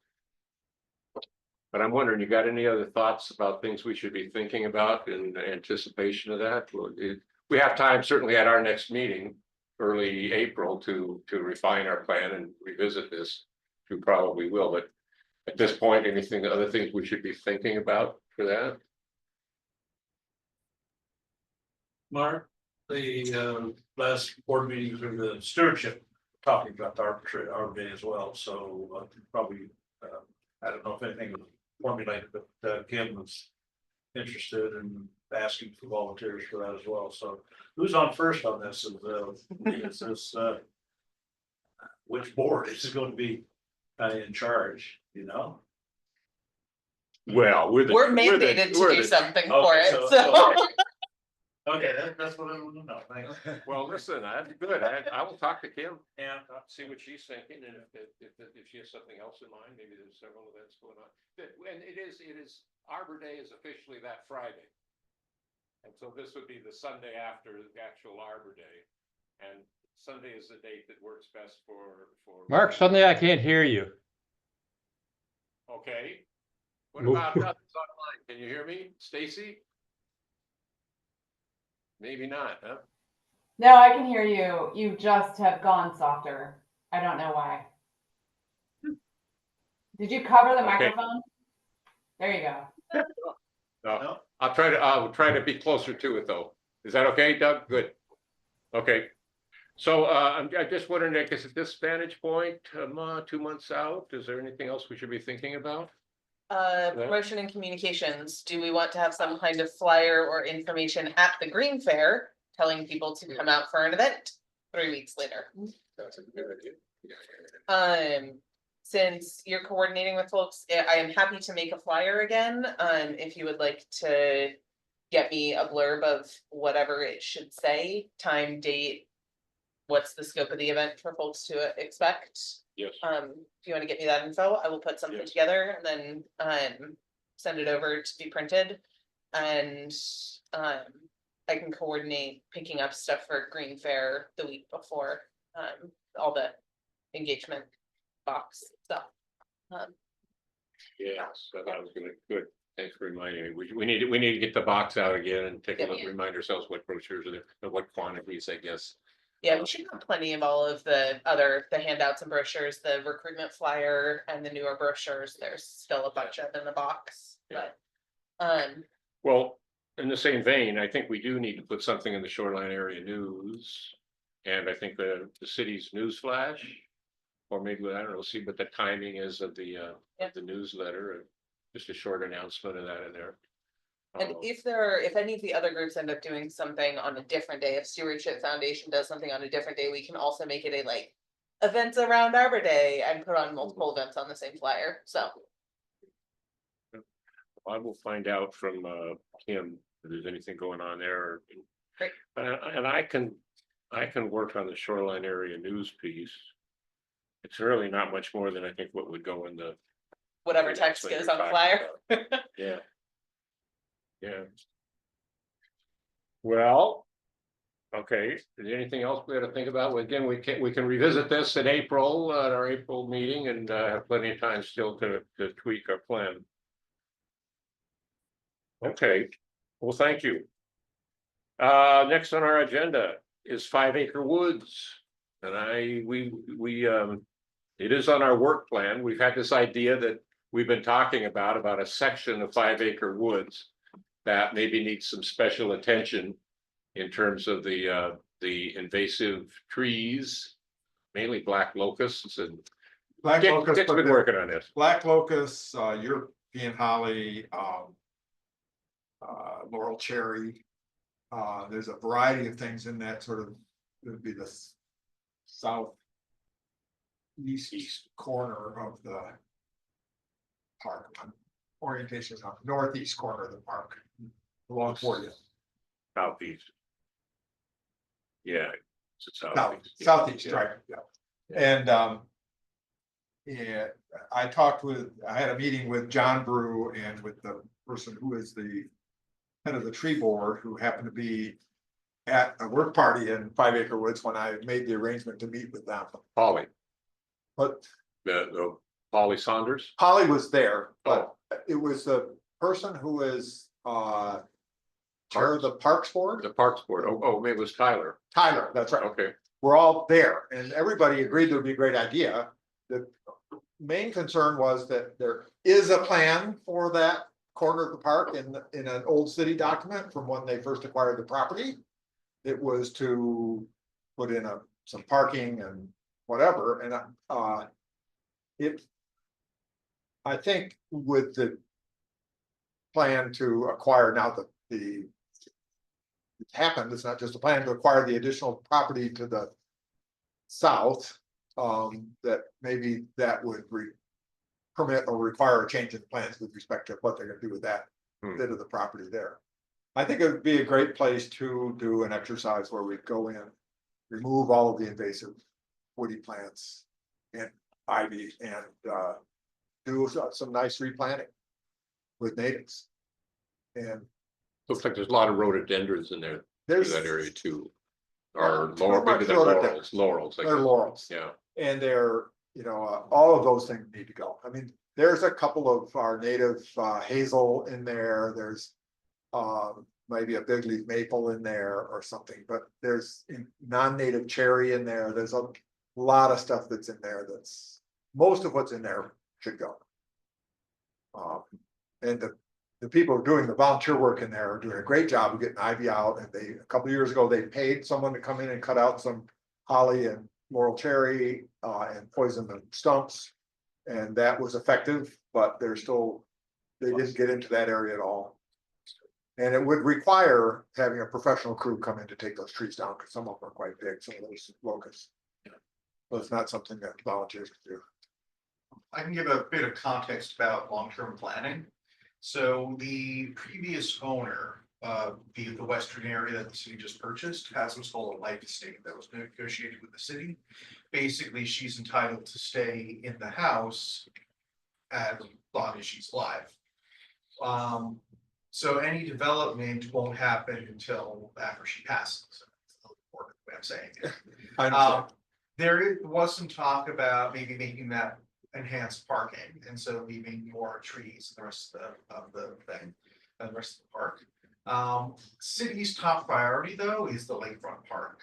Speaker 1: But I'm wondering, you got any other thoughts about things we should be thinking about in anticipation of that? We have time certainly at our next meeting, early April, to refine our plan and revisit this. We probably will, but at this point, other things we should be thinking about for that?
Speaker 7: Mark, the last board meetings of the stewardship, talking about the Arbor Day as well, so probably, I don't know if anything was formulated, but Kim was interested in asking for volunteers for that as well. So who's on first on this? Is this, which board is going to be in charge, you know?
Speaker 1: Well,
Speaker 3: We're mandated to do something for
Speaker 7: Okay,
Speaker 3: it,
Speaker 7: so-
Speaker 3: so.
Speaker 7: Okay, that's what I want to know. Thanks.
Speaker 1: Well, listen, that's good. I will talk to Kim,
Speaker 7: Yeah.
Speaker 1: see what she's thinking, and if she has something else in mind, maybe there's several events going on. And it is Arbor Day is officially that Friday. And so this would be the Sunday after the actual Arbor Day. And Sunday is the date that works best for.
Speaker 5: Mark, suddenly I can't hear you.
Speaker 1: Okay. What
Speaker 5: Move.
Speaker 1: about others online? Can you hear me, Stacy? Maybe not, huh?
Speaker 2: No, I can hear you. You just have gone softer. I don't know why. Did you cover the
Speaker 1: Okay.
Speaker 2: microphone? There you go.
Speaker 1: No, I'll try to be closer to it though. Is that okay, Doug? Good. Okay. So I'm just wondering, I guess at this vantage point, 2 months out, is there anything else we should be thinking about?
Speaker 3: Promotion and communications, do we want to have some kind of flyer or information at the Green Fair telling people to come out for an event 3 weeks later?
Speaker 1: That's a good idea.
Speaker 3: Since you're coordinating with folks, I am happy to make a flyer again, if you would like to get me a blurb of whatever it should say, time, date, what's the scope of the event for folks to expect.
Speaker 1: Yes.
Speaker 3: If you want to get me that info, I will put something
Speaker 1: Yes.
Speaker 3: together and then send it over to be printed. And I can coordinate picking up stuff for Green Fair the week before, all the engagement box stuff.
Speaker 1: Yes, that was gonna, good. Thanks for reminding me. We need to get the box out again and take a look,
Speaker 3: Yeah.
Speaker 1: remind ourselves what brochures are there, and what quantities, I guess.
Speaker 3: Yeah, we should have plenty of all of the handouts and brochures, the recruitment flyer and the newer brochures. There's still a bunch of in the box,
Speaker 1: Yeah.
Speaker 3: but
Speaker 1: Well, in the same vein, I think we do need to put something in the Shoreline Area News. And I think the city's news flash, or maybe, I don't know, see what the timing is of the newsletter, just a short announcement of that in there.
Speaker 3: and if any of the other groups end up doing something on a different day, if Stewardship Foundation does something on a different day, we can also make it a like events around Arbor Day and put on multiple events on the same flyer, so.
Speaker 1: I will find out from Kim if there's anything going on there.
Speaker 3: Great.
Speaker 1: And I can work on the Shoreline Area News piece. It's really not much more than I think what would go in the.
Speaker 3: Whatever text
Speaker 1: Like
Speaker 3: goes
Speaker 1: you're
Speaker 3: on the
Speaker 1: talking
Speaker 3: flyer.
Speaker 1: about. Yeah. Yeah. Well. Okay, is there anything else we got to think about? Well, again, we can revisit this in April, at our April meeting, and have plenty of time still to tweak our plan. Okay, well, thank you. Next on our agenda is 5 Acre Woods. And it is on our work plan. We've had this idea that we've been talking about a section of 5 Acre Woods that maybe needs some special attention in terms of the invasive trees, mainly black locusts, and
Speaker 6: Black locust,
Speaker 1: Dick's
Speaker 6: but
Speaker 1: been
Speaker 6: there-
Speaker 1: working on this.
Speaker 6: black locusts, European holly, laurel cherry. There's a variety of things in that sort of, it would be the southeast corner of the park. Orientation is on northeast corner of the park, along for you.
Speaker 1: Southeast. Yeah. It's
Speaker 6: Southeast,
Speaker 1: Yeah.
Speaker 6: right, yeah. And yeah, I had a meeting with John Brew and with the person who is the head of the tree board, who happened to be at a work party in 5 Acre Woods when I made the arrangement to meet with them.
Speaker 1: Polly,
Speaker 6: But
Speaker 1: the Polly Saunders.
Speaker 6: Holly was there, but it was the person who is chair of the Parks Board,
Speaker 1: The Parks Board. Oh, maybe it was Tyler.
Speaker 6: Tyler, that's right.
Speaker 1: Okay.
Speaker 6: We're all there and everybody agreed it would be a great idea. The main concern was that there is a plan for that corner of the park in an old city document from when they first acquired the property. It was to put in some parking and whatever, and I think with the plan to acquire now the it's happened, it's not just a plan to acquire the additional property to the south. That maybe that would permit or require a change in plans with respect to what they're gonna do with that bit of the property there. I think it would be a great place to do an exercise where we go in, remove all of the invasive woody plants and ivy and do some nice replanting with natives. And
Speaker 1: Looks like there's a lot of rhododendrons in there, in
Speaker 6: there's
Speaker 1: that area too. Or
Speaker 6: Too
Speaker 1: laurel,
Speaker 6: much
Speaker 1: maybe they're
Speaker 6: rhododendron.
Speaker 1: laurels, I
Speaker 6: they're
Speaker 1: guess.
Speaker 6: laurels.
Speaker 1: Yeah,
Speaker 6: And they're, all of those things need to go. I mean, there's a couple of our native hazel in there, there's maybe a big leaf maple in there or something, but there's non-native cherry in there, there's a lot of stuff that's in there most of what's in there should go. And the people who are doing the volunteer work in there are doing a great job of getting ivy out, and a couple of years ago, they paid someone to come in and cut out some holly and laurel cherry and poison the stumps. And that was effective, but they didn't get into that area at all. And it would require having a professional crew come in to take those trees down, because some of them are quite big, some of those locusts. So it's not something that volunteers can do.
Speaker 4: I can give a bit of context about long-term planning. So the previous owner of the western area that the city just purchased has what's called a life estate that was negotiated with the city. Basically, she's entitled to stay in the house as long as she's alive. So any development won't happen until after she passes. That's the important way I'm saying it.
Speaker 6: I understand.
Speaker 4: There was some talk about maybe making that enhanced parking, and so leaving more trees and the rest of the thing, and the rest of the park. City's top priority though is the lakefront park.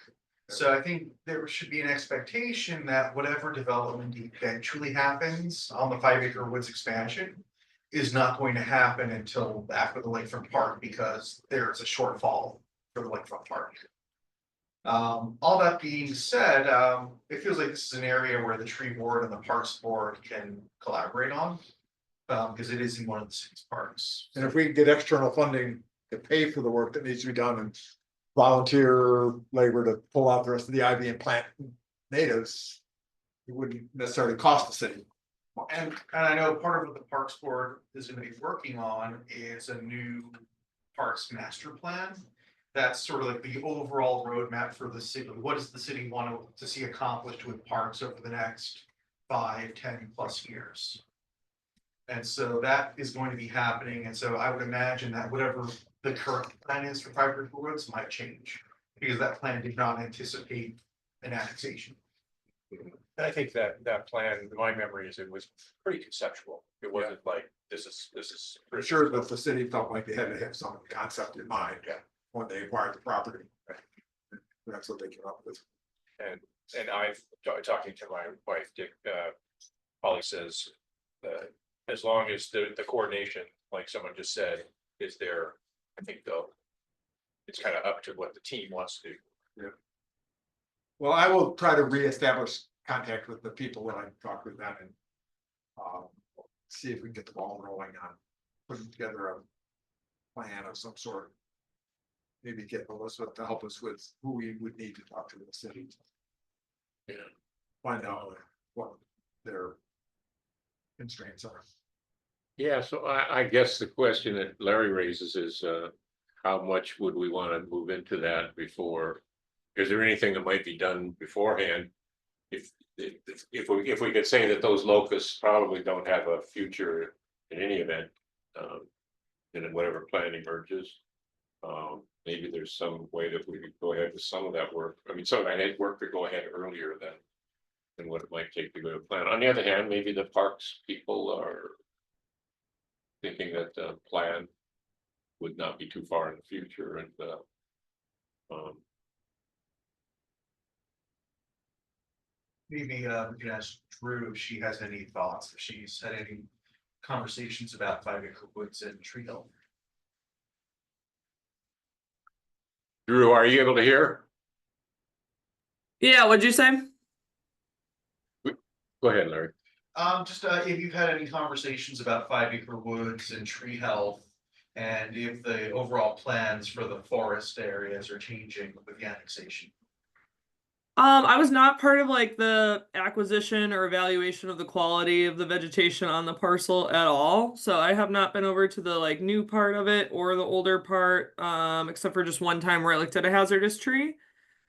Speaker 4: So I think there should be an expectation that whatever development eventually happens on the 5 Acre Woods expansion is not going to happen until after the lakefront park, because there's a shortfall for the lakefront park. All that being said, it feels like this is an area where the tree board and the parks board can collaborate on. Because it is in one of the city's parks.
Speaker 6: And if we can get external funding to pay for the work that needs to be done and volunteer labor to pull out the rest of the ivy and plant natives, it wouldn't necessarily cost the city.
Speaker 4: And I know part of what the Parks Board is gonna be working on is a new parks master plan. That's sort of like the overall roadmap for the city. What does the city want to see accomplished with parks over the next 5, 10 plus years? And so that is going to be happening, and so I would imagine that whatever the current plan is for 5 Acre Woods might change. Because that plan did not anticipate an annexation.
Speaker 9: I think that plan, my memory is it was pretty conceptual. It wasn't like, this is.
Speaker 6: I'm sure that the city felt like they had to have some concept in mind when they acquired the property. That's what they came up with.
Speaker 9: And I've talking to my wife, Dick, Polly says, as long as the coordination, like someone just said, is there, I think though, it's kind of up to what the team wants to do.
Speaker 6: Yeah. Well, I will try to reestablish contact with the people that I talked with them and see if we can get the ball rolling on putting together a plan of some sort. Maybe get Melissa to help us with who we would need to talk to in the city.
Speaker 1: Yeah.
Speaker 6: Find out what their constraints are.
Speaker 1: yeah, so I guess the question that Larry raises is, how much would we want to move into that before? Is there anything that might be done beforehand? If we could say that those locusts probably don't have a future in any event, in whatever plan emerges. Maybe there's some way that we could go ahead with some of that work. I mean, some of that work could go ahead earlier than what it might take to go to plan. On the other hand, maybe the parks people are thinking that the plan would not be too far in the future, and
Speaker 4: Maybe we can ask Drew if she has any thoughts, if she's had any conversations about 5 Acre Woods and Tree Hill.
Speaker 1: Drew, are you able to hear?
Speaker 8: Yeah, what'd you say?
Speaker 1: Go ahead, Larry.
Speaker 4: Just if you've had any conversations about 5 Acre Woods and tree health and if the overall plans for the forest areas are changing with the annexation.
Speaker 8: I was not part of like the acquisition or evaluation of the quality of the vegetation on the parcel at all. So I have not been over to the like new part of it or the older part, except for just one time where I looked at a hazardous tree.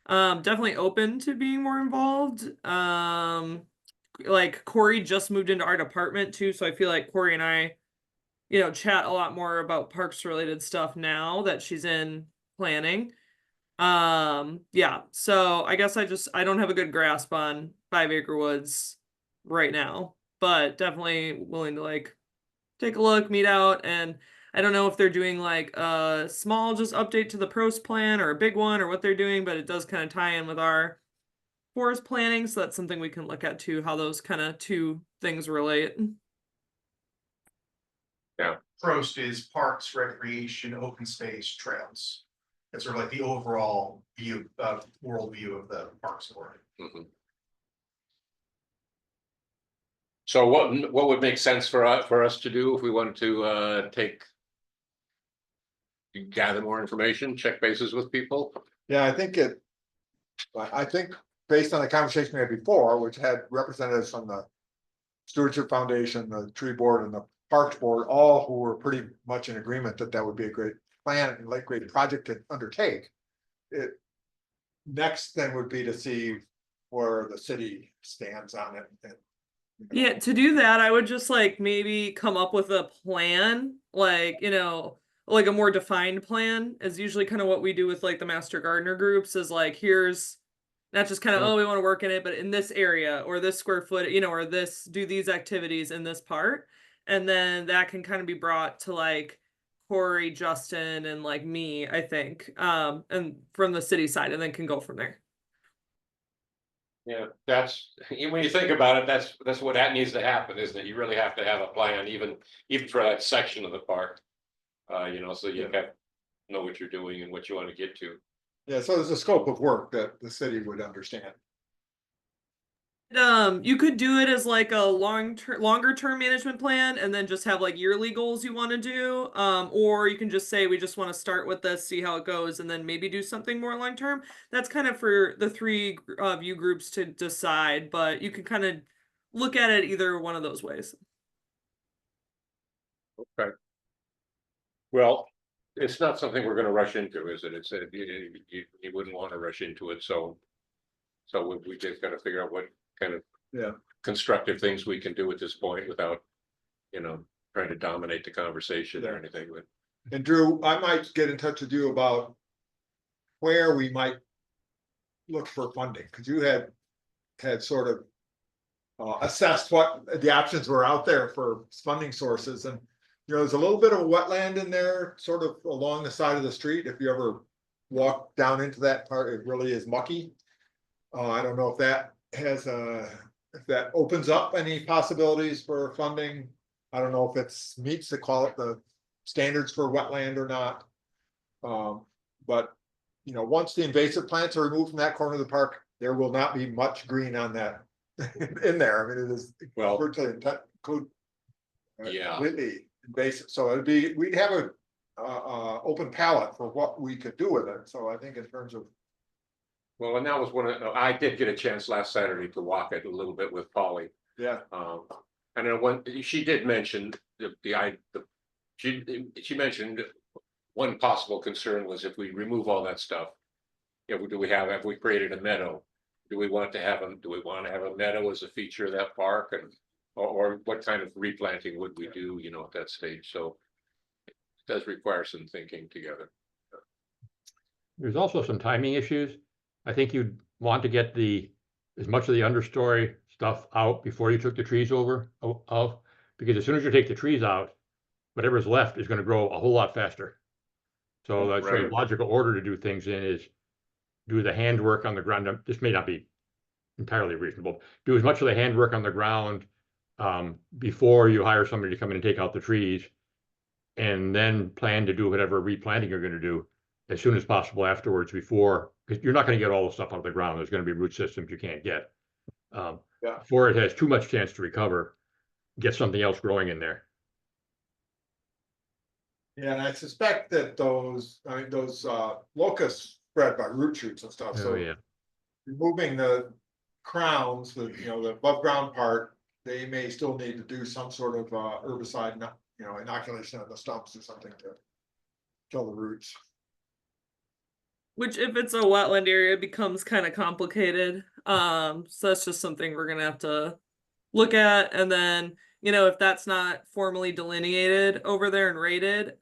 Speaker 8: Definitely open to being more involved. Like Corey just moved into our department too, so I feel like Corey and I, chat a lot more about parks related stuff now that she's in planning. Yeah, so I guess I don't have a good grasp on 5 Acre Woods right now, but definitely willing to like take a look, meet out, and I don't know if they're doing like a small just update to the pros plan or a big one or what they're doing, but it does kind of tie in with our forest planning, so that's something we can look at too, how those kind of two things relate.
Speaker 4: Prost is parks, recreation, open space, trails. It's sort of like the overall view, world view of the parks board.
Speaker 1: Mhm. So what would make sense for us to do if we wanted to gather more information, check bases with people?
Speaker 6: Yeah, I think based on the conversation we had before, which had representatives from the Stewardship Foundation, the Tree Board and the Parks Board, all who were pretty much in agreement that that would be a great plan and like great project to undertake. It next then would be to see where the city stands on it. And,
Speaker 8: Yeah, to do that, I would just like maybe come up with a plan, like, like a more defined plan is usually kind of what we do with like the master gardener groups is like, here's not just kind of,
Speaker 1: Sure.
Speaker 8: oh, we want to work in it, but in this area or this square foot, or this, do these activities in this part. And then that can kind of be brought to like Corey, Justin, and like me, I think, and from the city side, and then can go from there.
Speaker 1: Yeah, that's, when you think about it, that's what that needs to happen, isn't it? You really have to have a plan, even for that section of the park. So you have know what you're doing and what you want to get to.
Speaker 6: yeah, so there's a scope of work that the city would understand.
Speaker 8: You could do it as like a longer term management plan and then just have like yearly goals you want to do. Or you can just say we just want to start with this, see how it goes, and then maybe do something more long term. That's kind of for the three of you groups to decide, but you can kind of look at it either one of those ways.
Speaker 1: Okay. Well, it's not something we're gonna rush into, is it? It's you wouldn't want to rush into it, so we just gotta figure out what kind of constructive things we can do at this point without, trying to dominate the conversation or anything. But
Speaker 6: And Drew, I might get in touch with you about where we might look for funding, because you had sort of assessed what the options were out there for funding sources, and there's a little bit of a wetland in there, sort of along the side of the street. If you ever walk down into that part, it really is mucky. I don't know if that has if that opens up any possibilities for funding. I don't know if it's meets the standards for wetland or not. But once the invasive plants are removed from that corner of the park, there will not be much green on that in there. I mean, it is virtually completely invasive. So we'd have a open palette for what we could do with it. So I think in terms of.
Speaker 1: well, and that was I did get a chance last Saturday to walk it a little bit with Polly.
Speaker 6: Yeah.
Speaker 1: And then when she did mention she mentioned one possible concern was if we remove all that stuff, have we created a meadow? Do we want to have a meadow as a feature of that park, and or what kind of replanting would we do, at that stage? So it does require some thinking together.
Speaker 5: There's also some timing issues. I think you'd want to get as much of the understory stuff out before you took the trees over because as soon as you take the trees out, whatever's left is going to grow a whole lot faster. So that's the logical order to do things in is do the handwork on the ground. This may not be entirely reasonable. Do as much of the handwork on the ground before you hire somebody to come in and take out the trees, and then plan to do whatever replanting you're going to do as soon as possible afterwards, because you're not going to get all the stuff out of the ground. There's going to be root systems you can't get. Before it has too much chance to recover, get something else growing in there.
Speaker 6: Yeah, and I suspect that those locusts spread by root shoots and stuff,
Speaker 5: Oh,
Speaker 6: so.
Speaker 5: yeah.
Speaker 6: Removing the crowns, the above ground part, they may still need to do some sort of herbicide, inoculation of the stumps or something to kill the roots.
Speaker 8: Which if it's a wetland area becomes kind of complicated. So that's just something we're gonna have to look at. And then, if that's not formally delineated over there and rated,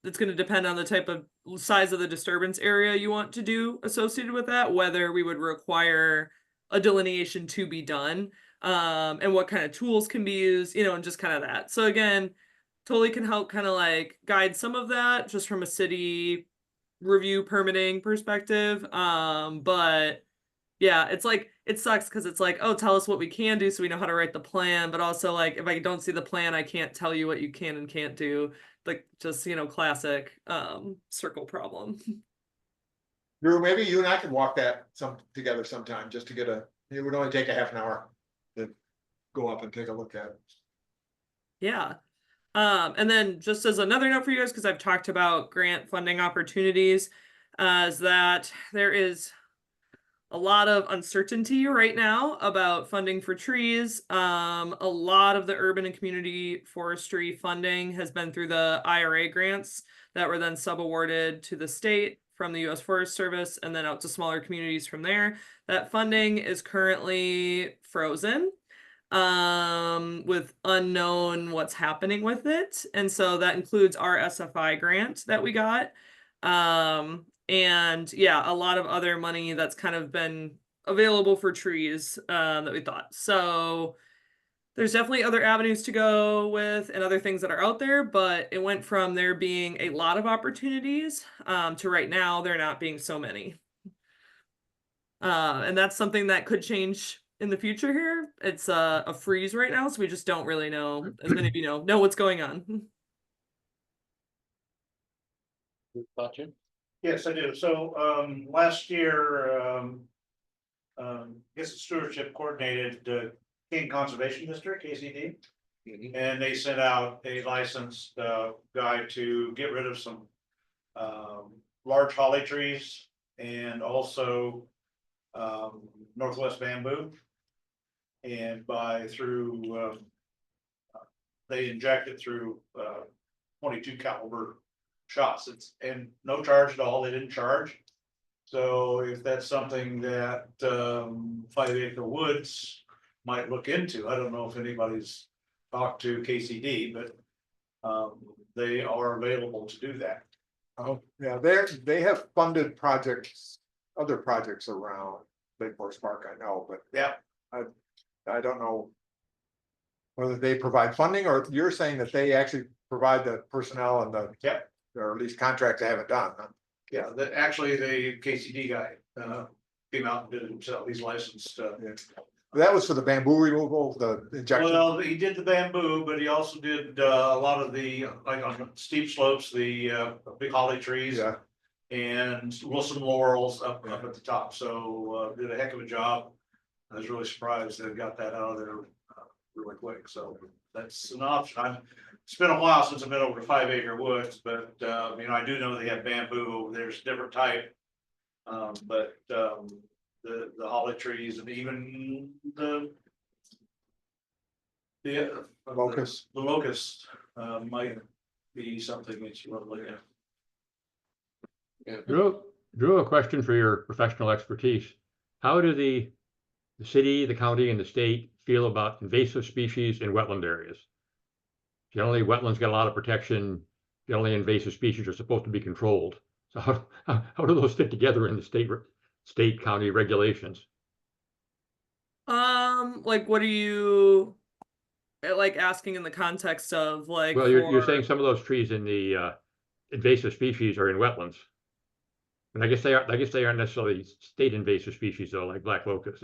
Speaker 8: it's gonna depend on the type of size of the disturbance area you want to do associated with that, whether we would require a delineation to be done, and what kind of tools can be used, and just kind of that. So again, totally can help kind of like guide some of that just from a city review permitting perspective. But yeah, it's like it sucks because it's like, oh, tell us what we can do so we know how to write the plan, but also like if I don't see the plan, I can't tell you what you can and can't do. Like just classic circle problem.
Speaker 6: Drew, maybe you and I could walk that together sometime, just to it would only take a half an hour to go up and take a look at it.
Speaker 8: Yeah. And then just as another note for you guys, because I've talked about grant funding opportunities, is that there is a lot of uncertainty right now about funding for trees. A lot of the urban and community forestry funding has been through the IRA grants that were then subawarded to the state from the U.S. Forest Service and then out to smaller communities from there. That funding is currently frozen, with unknown what's happening with it. And so that includes our SFI grant that we got. And yeah, a lot of other money that's kind of been available for trees, that we thought. So there's definitely other avenues to go with and other things that are out there, but it went from there being a lot of opportunities, to right now there not being so many. And that's something that could change in the future here. It's a freeze right now, so we just don't really know, as many of you know what's going on.
Speaker 7: Yes, I do. So, last year, I guess the stewardship coordinated the King Conservation District, KCD. And they sent out a licensed, guy to get rid of some, large holly trees and also, Northwest bamboo. And they inject it through, 22 caliber shots. And no charge at all. They didn't charge. So if that's something that 5 Acre Woods might look into, I don't know if anybody's talked to KCD, but they are available to do that.
Speaker 6: Oh, yeah, they have funded other projects around Lake Forest Park, I know, but
Speaker 7: Yeah,
Speaker 6: I don't know whether they provide funding, or if you're saying that they actually provide the personnel and or at least contract to have it done. Huh?
Speaker 7: yeah. Actually, the KCD guy came out and did it himself. He's licensed.
Speaker 6: Yeah. That was for the bamboo removal, the injection.
Speaker 7: Well, he did the bamboo, but he also did a lot of the, like on the steep slopes, the big holly trees.
Speaker 6: Yeah.
Speaker 7: And Wilson laurels up at the top. So did a heck of a job. I was really surprised they got that out of there really quick. So that's an option. It's been a while since I've been over to 5 Acre Woods, but I do know they have bamboo. There's different type, but the holly trees and even the
Speaker 6: Locust.
Speaker 7: The locust might be something that you want to look at.
Speaker 5: Drew, a question for your professional expertise. How do the city, the county, and the state feel about invasive species in wetland areas? Generally, wetlands get a lot of protection. Generally, invasive species are supposed to be controlled. So how do those fit together in the state county regulations?
Speaker 8: Like what are you like asking in the context of like?
Speaker 5: Well, you're saying some of those trees in the invasive species are in wetlands. And I guess they aren't necessarily state invasive species though, like black locust.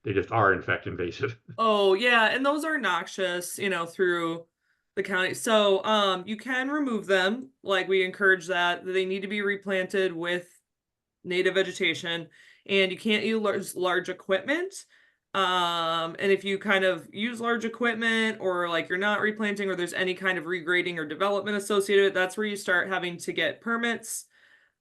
Speaker 5: They just are in fact invasive.
Speaker 8: Oh yeah, and those are noxious, through the county. So you can remove them. Like we encourage that. They need to be replanted with native vegetation, and you can't use large equipment. And if you kind of use large equipment or like you're not replanting or there's any kind of regrading or development associated with it, that's where you start having to get permits.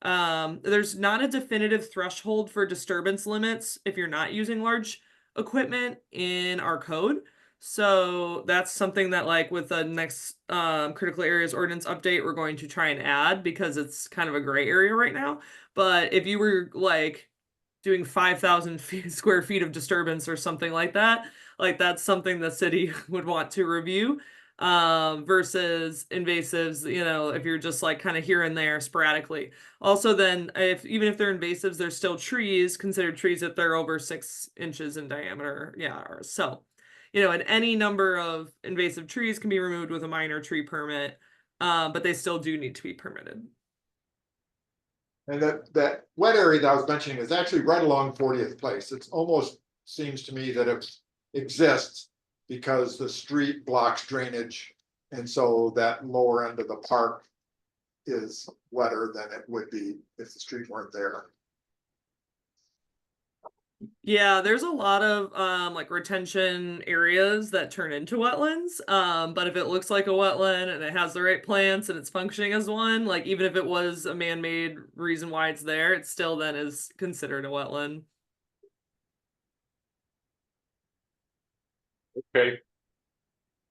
Speaker 8: There's not a definitive threshold for disturbance limits if you're not using large equipment in our code. So that's something that like with the next critical areas ordinance update, we're going to try and add because it's kind of a gray area right now. But if you were like doing 5,000 square feet of disturbance or something like that, like that's something the city would want to review versus invasives, you know, if you're just like kind of here and there sporadically. Also, then if even if they're invasives, they're still trees, considered trees if they're over 6 inches in diameter. Yeah, so you know, and any number of invasive trees can be removed with a minor tree permit, but they still do need to be permitted.
Speaker 6: And that wet area that I was mentioning is actually right along 40th Place. It's almost seems to me that it exists because the street blocks drainage. And so that lower end of the park is wetter than it would be if the street weren't there.
Speaker 8: Yeah, there's a lot of like retention areas that turn into wetlands. But if it looks like a wetland and it has the right plants and it's functioning as one, like even if it was a man-made reason why it's there, it still then is considered a wetland.
Speaker 1: Okay.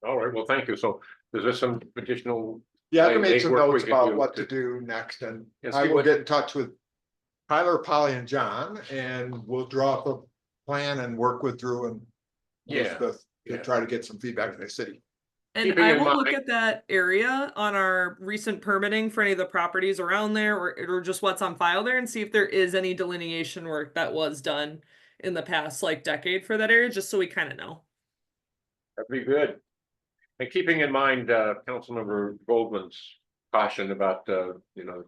Speaker 1: All right, well, thank you. So is there some additional?
Speaker 6: Yeah, I can make some
Speaker 1: legwork we
Speaker 6: notes
Speaker 1: can
Speaker 6: about
Speaker 1: do
Speaker 6: what to do next, and
Speaker 1: Yes,
Speaker 6: I
Speaker 1: see
Speaker 6: will
Speaker 1: what-
Speaker 6: get in touch with Tyler, Polly, and John, and we'll draw up a plan and work with Drew and
Speaker 1: Yeah,
Speaker 6: Elizabeth
Speaker 1: yeah.
Speaker 6: to try to get some feedback from the city.
Speaker 8: And
Speaker 1: Keeping
Speaker 8: I
Speaker 1: in
Speaker 8: will look
Speaker 1: mind-
Speaker 8: at that area on our recent permitting for any of the properties around there or just what's on file there and see if there is any delineation work that was done in the past like decade for that area, just so we kind of know.
Speaker 1: That'd be good. And keeping in mind, Councilmember Goldman's caution about, you know,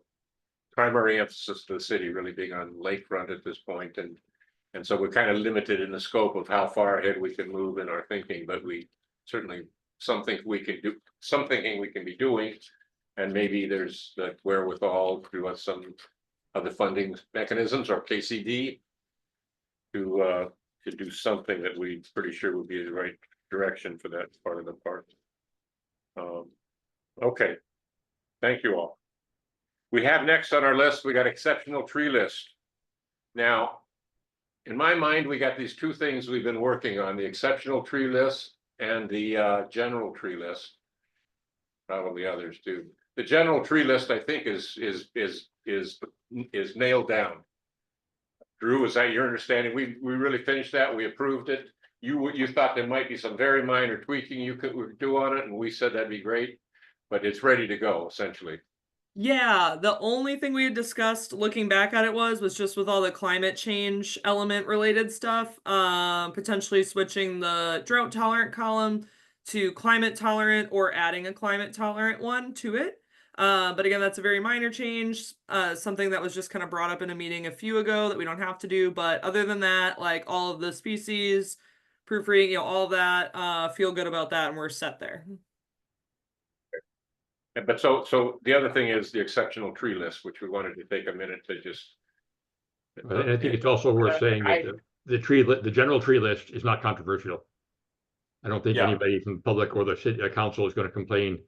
Speaker 1: primary emphasis to the city really being on lakefront at this point, and so we're kind of limited in the scope of how far ahead we can move in our thinking, but we certainly something we can do, some thinking we can be doing, and maybe there's the wherewithal through some other funding mechanisms or KCD to do something that we pretty sure would be the right direction for that part of the park. Okay, thank you all. We have next on our list, we got exceptional tree list. Now, in my mind, we got these two things we've been working on, the exceptional tree list and the general tree list. Probably others too. The general tree list, I think, is nailed down. Drew, is that your understanding? We really finished that, we approved it. You thought there might be some very minor tweaking you could do on it, and we said that'd be great, but it's ready to go, essentially.
Speaker 8: Yeah, the only thing we had discussed looking back at it was just with all the climate change element related stuff, potentially switching the drought tolerant column to climate tolerant or adding a climate tolerant one to it. But again, that's a very minor change, something that was just kind of brought up in a meeting a few ago that we don't have to do. But other than that, like all of the species, proofreading, you know, all of that, feel good about that and we're set there.
Speaker 1: But so the other thing is the exceptional tree list, which we wanted to take a minute to just.
Speaker 5: And I think it's also worth saying that the general tree list is not controversial. I don't think
Speaker 1: Yeah.
Speaker 5: anybody from the public or the city council is going to complain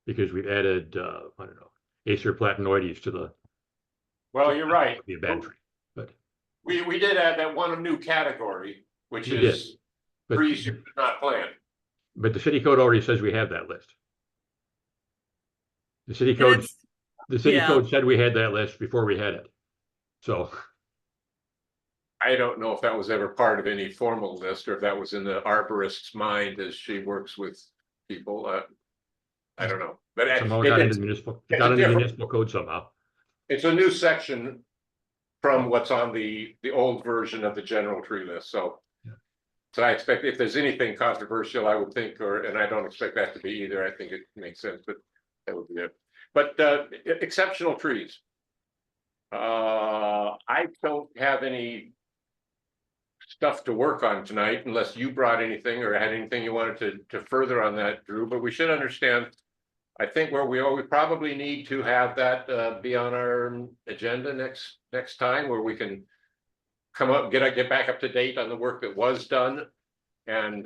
Speaker 5: because we've added, I don't know, Acer platanoides to the.
Speaker 1: Well, you're right.
Speaker 5: Be a bad tree, but
Speaker 1: We did add that one new category, which
Speaker 5: We
Speaker 1: is
Speaker 5: but,
Speaker 1: trees you should not plant.
Speaker 5: but the city code already says we have that list. The city
Speaker 8: And
Speaker 5: code,
Speaker 8: it's-
Speaker 5: the city
Speaker 8: yeah.
Speaker 5: code said we had that list before we had it. So
Speaker 1: I don't know if that was ever part of any formal list or if that was in the arborist's mind as she works with people. I don't know, but
Speaker 5: somehow it got into
Speaker 1: it's
Speaker 5: municipal,
Speaker 1: it's
Speaker 5: it got
Speaker 1: a
Speaker 5: into the
Speaker 1: different-
Speaker 5: municipal code somehow.
Speaker 1: a new section from what's on the old version of the general tree list, so.
Speaker 5: Yeah.
Speaker 1: So I expect if there's anything controversial, I would think, and I don't expect that to be either, I think it makes sense, but that would be it. But exceptional trees. I don't have any stuff to work on tonight unless you brought anything or had anything you wanted to further on that, Drew, but we should understand. I think where we probably need to have that be on our agenda next time where we can come up, get back up to date on the work that was done. And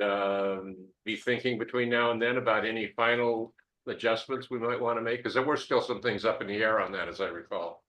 Speaker 1: be thinking between now and then about any final adjustments we might want to make, because there were still some things up in the air on that, as I recall.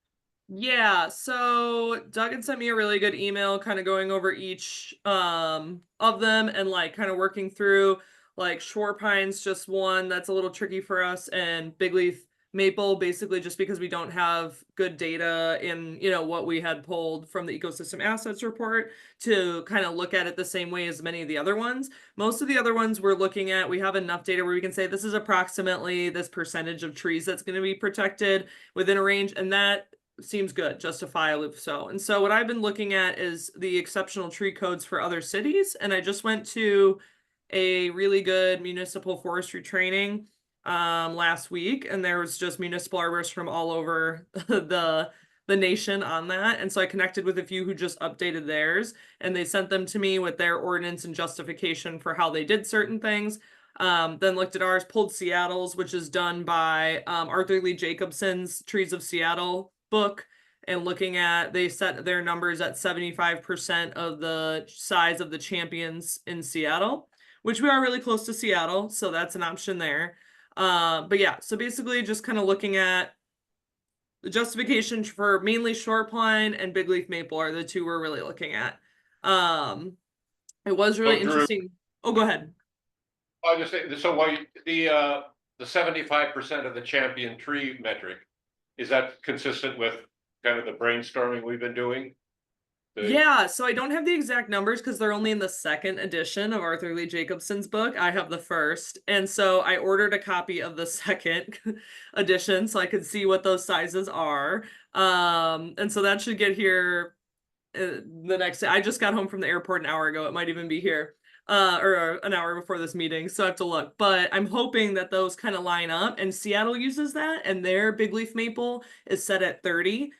Speaker 8: Yeah, so Doug had sent me a really good email kind of going over each of them and like kind of working through like Shore Pine's just one that's a little tricky for us, and Big Leaf Maple basically just because we don't have good data in, you know, what we had pulled from the ecosystem assets report to kind of look at it the same way as many of the other ones. Most of the other ones we're looking at, we have enough data where we can say this is approximately this percentage of trees that's going to be protected within a range, and that seems good, justifiably so. And so what I've been looking at is the exceptional tree codes for other cities, and I just went to a really good municipal forestry training last week, and there was just municipal arborists from all over the nation on that. And so I connected with a few who just updated theirs, and they sent them to me with their ordinance and justification for how they did certain things. Then looked at ours, pulled Seattle's, which is done by Arthur Lee Jacobson's Trees of Seattle book, and looking at, they set their numbers at 75% of the size of the champions in Seattle, which we are really close to Seattle, so that's an option there. But yeah, so basically just kind of looking at the justification for mainly Shore Pine and Big Leaf Maple are the two we're really looking at. It was really
Speaker 1: Drew,
Speaker 8: interesting. Oh, go ahead.
Speaker 1: I'll just say, so while the 75% of the champion tree metric, is that consistent with kind of the brainstorming we've been doing?
Speaker 8: Yeah, so I don't have the exact numbers because they're only in the second edition of Arthur Lee Jacobson's book. I have the first. And so I ordered a copy of the second edition so I could see what those sizes are. And so that should get here the next day. I just got home from the airport an hour ago. It might even be here or an hour before this meeting. So I have to look. But I'm hoping that those kind of line up. And Seattle uses that. And their Big Leaf Maple is set at 30.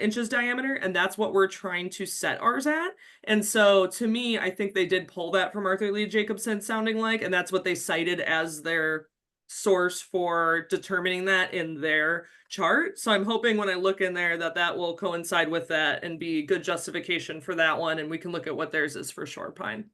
Speaker 8: Inches diameter, and that's what we're trying to set ours at. And so to me, I think they did pull that from Arthur Lee Jacobson sounding like, and that's what they cited as their source for determining that in their chart. So I'm hoping when I look in there that that will coincide with that and be good justification for that one, and we can look at what theirs is for Shore Pine.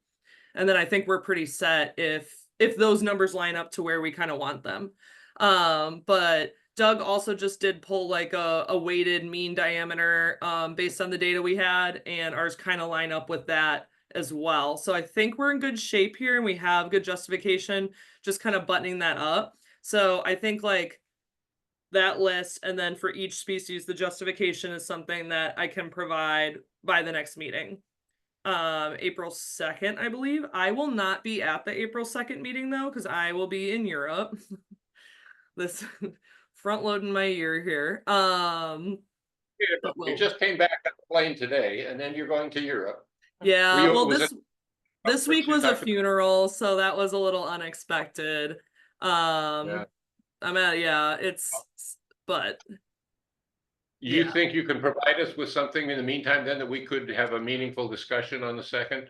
Speaker 8: And then I think we're pretty set if those numbers line up to where we kind of want them. But Doug also just did pull like a weighted mean diameter based on the data we had, and ours kind of line up with that as well. So I think we're in good shape here and we have good justification, just kind of buttoning that up. So I think like that list, and then for each species, the justification is something that I can provide by the next meeting. April 2nd, I believe. I will not be at the April 2nd meeting though, because I will be in Europe. This front loading my year here.
Speaker 1: You just came back on the plane today, and then you're going to Europe.
Speaker 8: Yeah, well, this week was a
Speaker 1: about?
Speaker 8: funeral, so that was a little unexpected.
Speaker 1: Yeah.
Speaker 8: But
Speaker 1: You
Speaker 8: yeah.
Speaker 1: think you can provide us with something in the meantime then that we could have a meaningful discussion on the 2nd?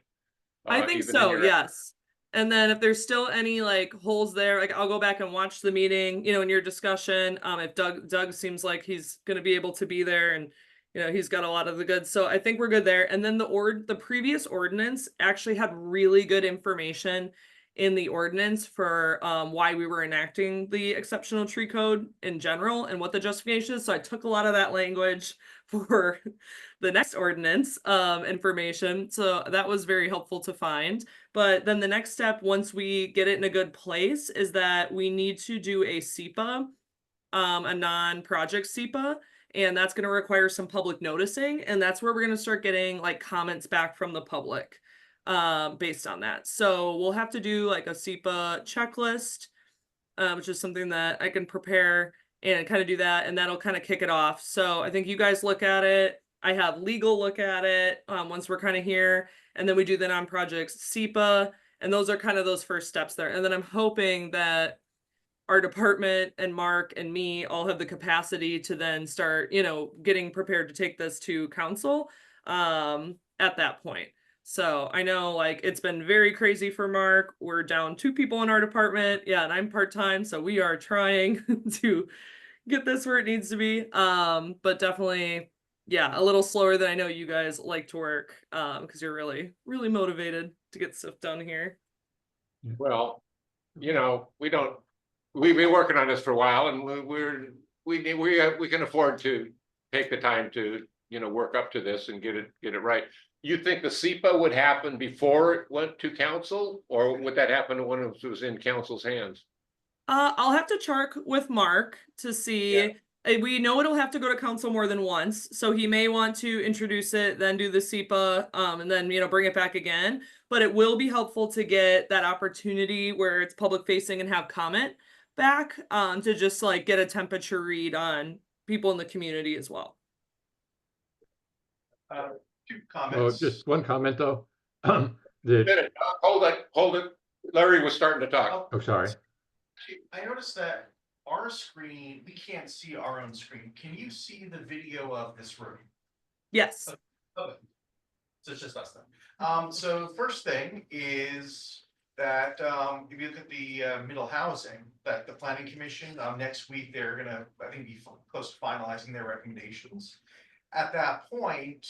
Speaker 8: I think so, yes. And then if there's still any like holes there, like I'll go back and watch the meeting, you know, in your discussion. If Doug seems like he's going to be able to be there, and you know, he's got a lot of the goods. So I think we're good there. And then the previous ordinance actually had really good information in the ordinance for why we were enacting the exceptional tree code in general and what the justification is. So I took a lot of that language for the next ordinance information. So that was very helpful to find. But then the next step, once we get it in a good place, is that we need to do a SEPA, a non-project SEPA, and that's going to require some public noticing. And that's where we're going to start getting like comments back from the public based on that. So we'll have to do like a SEPA checklist, which is something that I can prepare and kind of do that, and that'll kind of kick it off. So I think you guys look at it. I have legal look at it once we're kind of here, and then we do the non-projects SEPA, and those are kind of those first steps there. And then I'm hoping that our department and Mark and me all have the capacity to then start, you know, getting prepared to take this to council at that point. So I know like it's been very crazy for Mark. We're down 2 people in our department. Yeah, and I'm part-time, so we are trying to get this where it needs to be. But definitely yeah, a little slower than I know you guys like to work, because you're really, really motivated to get stuff done here.
Speaker 1: Well, you know, we've been working on this for a while and we can afford to take the time to, you know, work up to this and get it right. You think the SEPA would happen before it went to council, or would that happen when it was in council's hands?
Speaker 8: I'll have to check with Mark to see.
Speaker 1: Yeah.
Speaker 8: We know it'll have to go to council more than once, so he may want to introduce it, then do the SEPA, and then, you know, bring it back again. But it will be helpful to get that opportunity where it's public facing and have comment back, to just like get a temperature read on people in the community as well.
Speaker 4: Two
Speaker 5: Well,
Speaker 4: comments.
Speaker 5: just one comment though. The,
Speaker 1: Minute, hold it. Larry was starting to talk.
Speaker 5: oh, sorry.
Speaker 4: I noticed that our screen, we can't see our own screen. Can you see the video of this room?
Speaker 8: Yes.
Speaker 4: Okay. So it's just us then. So first thing is that, if you look at the, middle housing, that the planning commission, next week, they're gonna, I think, be close to finalizing their recommendations. At that point,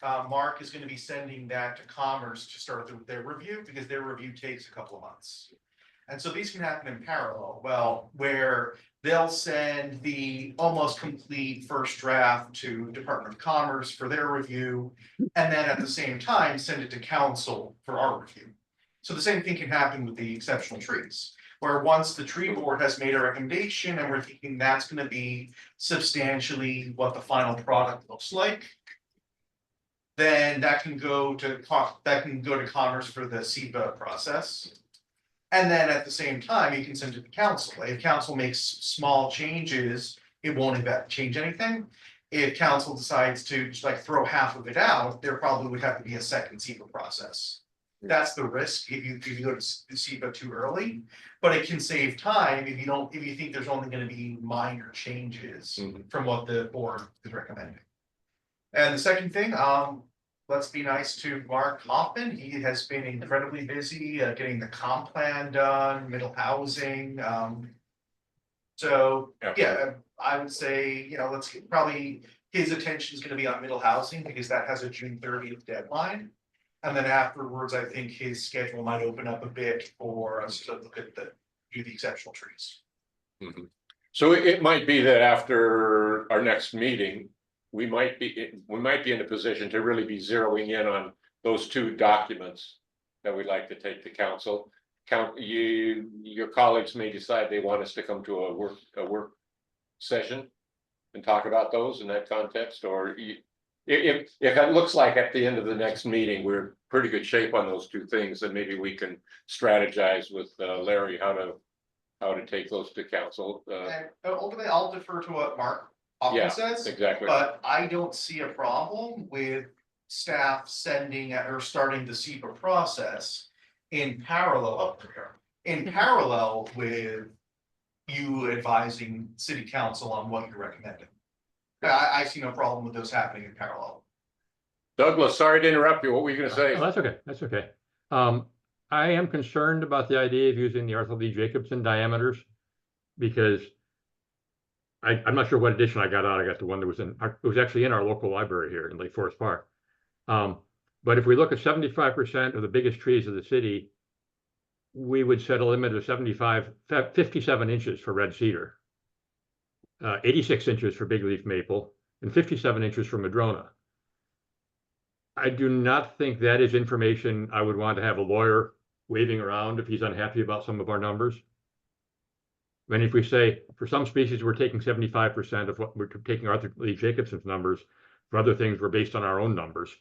Speaker 4: Mark is gonna be sending that to Commerce to start their review, because their review takes a couple of months. And so these can happen in parallel, well, where they'll send the almost complete first draft to Department of Commerce for their review, and then at the same time, send it to council for our review. So the same thing can happen with the exceptional trees, where once the tree board has made a recommendation and we're thinking that's gonna be substantially what the final product looks like, then that can go to Commerce for the SEPA process. And then at the same time, you can send it to council. If council makes small changes, it won't change anything. If council decides to just like throw half of it out, there probably would have to be a second SEPA process. That's the risk if you go to SEPA too early, but it can save time if you think there's only gonna be minor changes from what the board is recommending. And the second thing, let's be nice to Mark Hoffman. He has been incredibly busy getting the comp plan done, middle housing. So yeah, I would say, you know, probably his attention is going to be on middle housing because that has a June 30th deadline. And then afterwards, I think his schedule might open up a bit for us to look at do the exceptional trees.
Speaker 1: So it might be that after our next meeting, we might be in a position to really be zeroing in on those two documents that we'd like to take to council. Your colleagues may decide they want us to come to a work session and talk about those in that context, or if it looks like at the end of the next meeting, we're in pretty good shape on those two things, then maybe we can strategize with Larry how to take those to council.
Speaker 4: And ultimately, I'll defer to what Mark Hoffman says.
Speaker 1: Exactly.
Speaker 4: But I don't see a problem with staff sending or starting the SEPA process in parallel with you advising city council on what you're recommending. I see no problem with those happening in parallel.
Speaker 1: Douglas, sorry to interrupt you. What were you going to say?
Speaker 5: Oh, that's okay. That's okay. I am concerned about the idea of using the Arthur Lee Jacobson diameters because I'm not sure what edition I got out. I got the one that was it was actually in our local library here in Lake Forest Park. But if we look at 75% of the biggest trees of the city, we would set a limit of 57 inches for red cedar, 86 inches for big leaf maple, and 57 inches for madrona. I do not think that is information I would want to have a lawyer waving around if he's unhappy about some of our numbers. I mean, if we say for some species, we're taking 75% of what we're taking Arthur Lee Jacobson's numbers, for other things, we're based on our own numbers.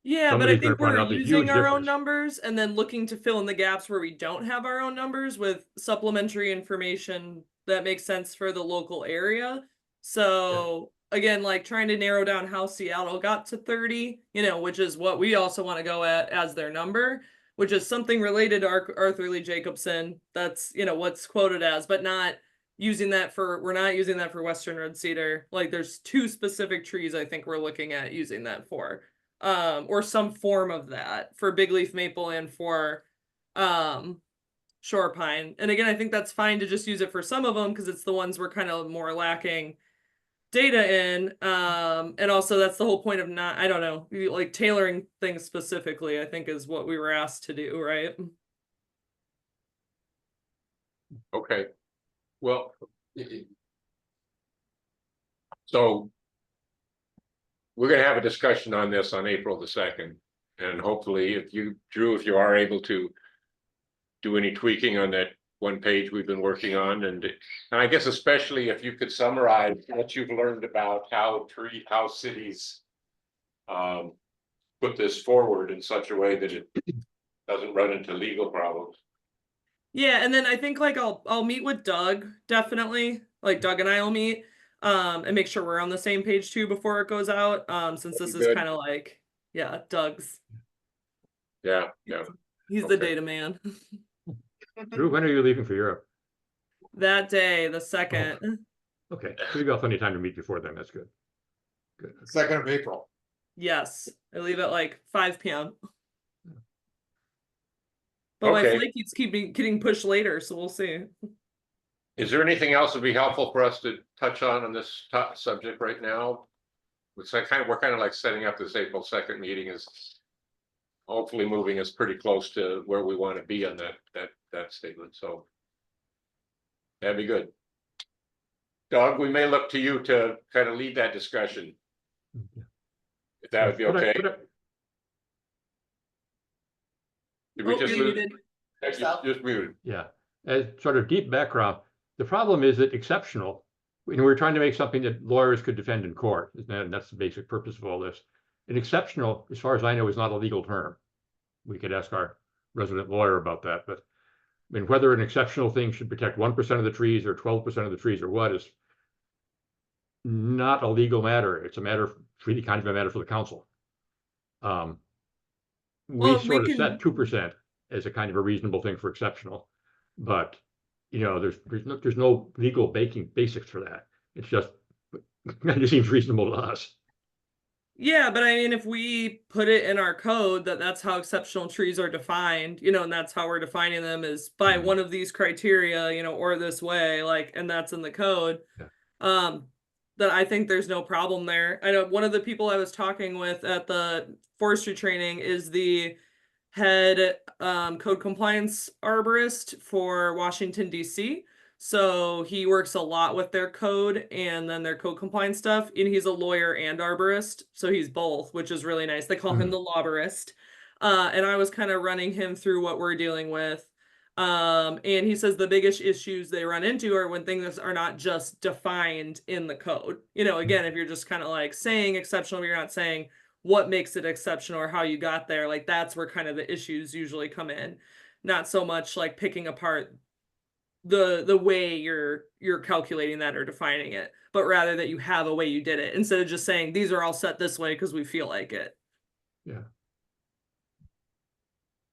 Speaker 8: Yeah, but I
Speaker 5: somebody's gonna
Speaker 8: think
Speaker 5: point
Speaker 8: we're
Speaker 5: out the
Speaker 8: using
Speaker 5: huge
Speaker 8: our own
Speaker 5: difference.
Speaker 8: numbers and then looking to fill in the gaps where we don't have our own numbers with supplementary information that makes sense for the local area. So again, like trying to narrow down how Seattle got to 30, you know, which is what we also want to go at as their number, which is something related to Arthur Lee Jacobson. That's, you know, what's quoted as, but not using that for, we're not using that for Western red cedar. Like there's two specific trees I think we're looking at using that for. Or some form of that for big leaf maple and for shore pine. And again, I think that's fine to just use it for some of them because it's the ones we're kind of more lacking data in. And also that's the whole point of not, I don't know, like tailoring things specifically, I think is what we were asked to do, right?
Speaker 1: Okay, well. So. We're gonna have a discussion on this on April the 2nd, and hopefully if you, Drew, if you are able to. Do any tweaking on that one page we've been working on, and I guess especially if you could summarize what you've learned about how cities. Put this forward in such a way that it doesn't run into legal problems.
Speaker 8: Yeah, and then I think like I'll meet with Doug, definitely. Like Doug and I will meet and make sure we're on the same page too before it goes out. Since this is
Speaker 1: Good.
Speaker 8: kind of like, yeah, Doug's.
Speaker 1: Yeah.
Speaker 8: He's the
Speaker 1: Okay.
Speaker 8: data man.
Speaker 5: Drew, when are you leaving for Europe?
Speaker 8: That day, the 2nd.
Speaker 5: Okay, so you got plenty of time to meet before then, that's good. Good.
Speaker 6: 2nd of April.
Speaker 8: Yes, I leave at like 5 p.m. But my
Speaker 1: Okay.
Speaker 8: flight keeps getting pushed later, so we'll see.
Speaker 1: Is there anything else that'd be helpful for us to touch on this subject right now? It's like we're kind of like setting up this April 2nd meeting is hopefully moving us pretty close to where we want to be on that statement. So that'd be good. Doug, we may look to you to kind of lead that discussion. If that would be okay. Did we
Speaker 8: Oh,
Speaker 1: just
Speaker 8: you're
Speaker 1: lose?
Speaker 8: muted.
Speaker 1: Just muted.
Speaker 5: Yeah, as sort of deep background, the problem is that exceptional, we're trying to make something that lawyers could defend in court, and that's the basic purpose of all this. An exceptional, as far as I know, is not a legal term. We could ask our resident lawyer about that, but I mean, whether an exceptional thing should protect 1% of the trees or 12% of the trees or what is not a legal matter. It's a matter, really kind of a matter for the council. We sort of set 2% as a kind of a reasonable thing for exceptional, but there's no legal basics for that. It's just it seems reasonable to us.
Speaker 8: Yeah, but I mean, if we put it in our code that's how exceptional trees are defined, and that's how we're defining them is by one of these criteria, or this way, like, and that's in the code.
Speaker 5: Yeah.
Speaker 8: That I think there's no problem there. I know one of the people I was talking with at the forestry training is the head code compliance arborist for Washington, D.C. So he works a lot with their code and then their code compliance stuff. And he's a lawyer and arborist. So he's both, which is really nice. They call him the lobbyist. And I was kind of running him through what we're dealing with. And he says the biggest issues they run into are when things are not just defined in the code. Again, if you're just kind of like saying exceptional, but you're not saying what makes it exceptional or how you got there, like that's where kind of the issues usually come in. Not so much like picking apart the way you're calculating that or defining it, but rather that you have a way you did it instead of just saying these are all set this way because we feel like it.
Speaker 5: Yeah.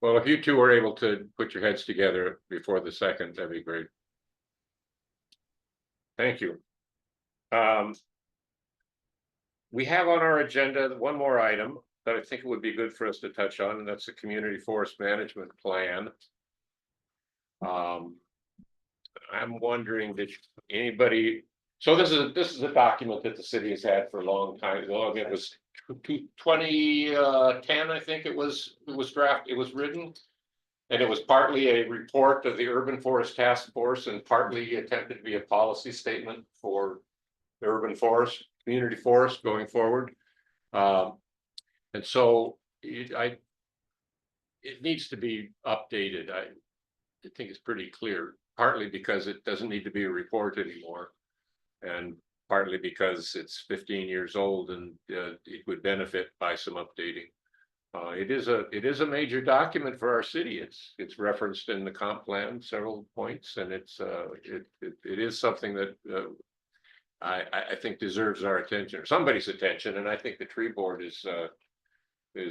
Speaker 1: Well, if you two are able to put your heads together before the 2nd, that'd be great. Thank you. We have on our agenda one more item that I think it would be good for us to touch on, and that's the community forest management plan. I'm wondering, did anybody? So this is a document that the city has had for a long time. It was 2010, I think it was written, and it was partly a report of the Urban Forest Task Force and partly attempted to be a policy statement for the urban forest, community forest going forward. And so it needs to be updated. I think it's pretty clear, partly because it doesn't need to be a report anymore, and partly because it's 15 years old and it would benefit by some updating. It is a major document for our city. It's referenced in the comp plan several points, and it is something that I think deserves our attention, or somebody's attention, and I think the tree board is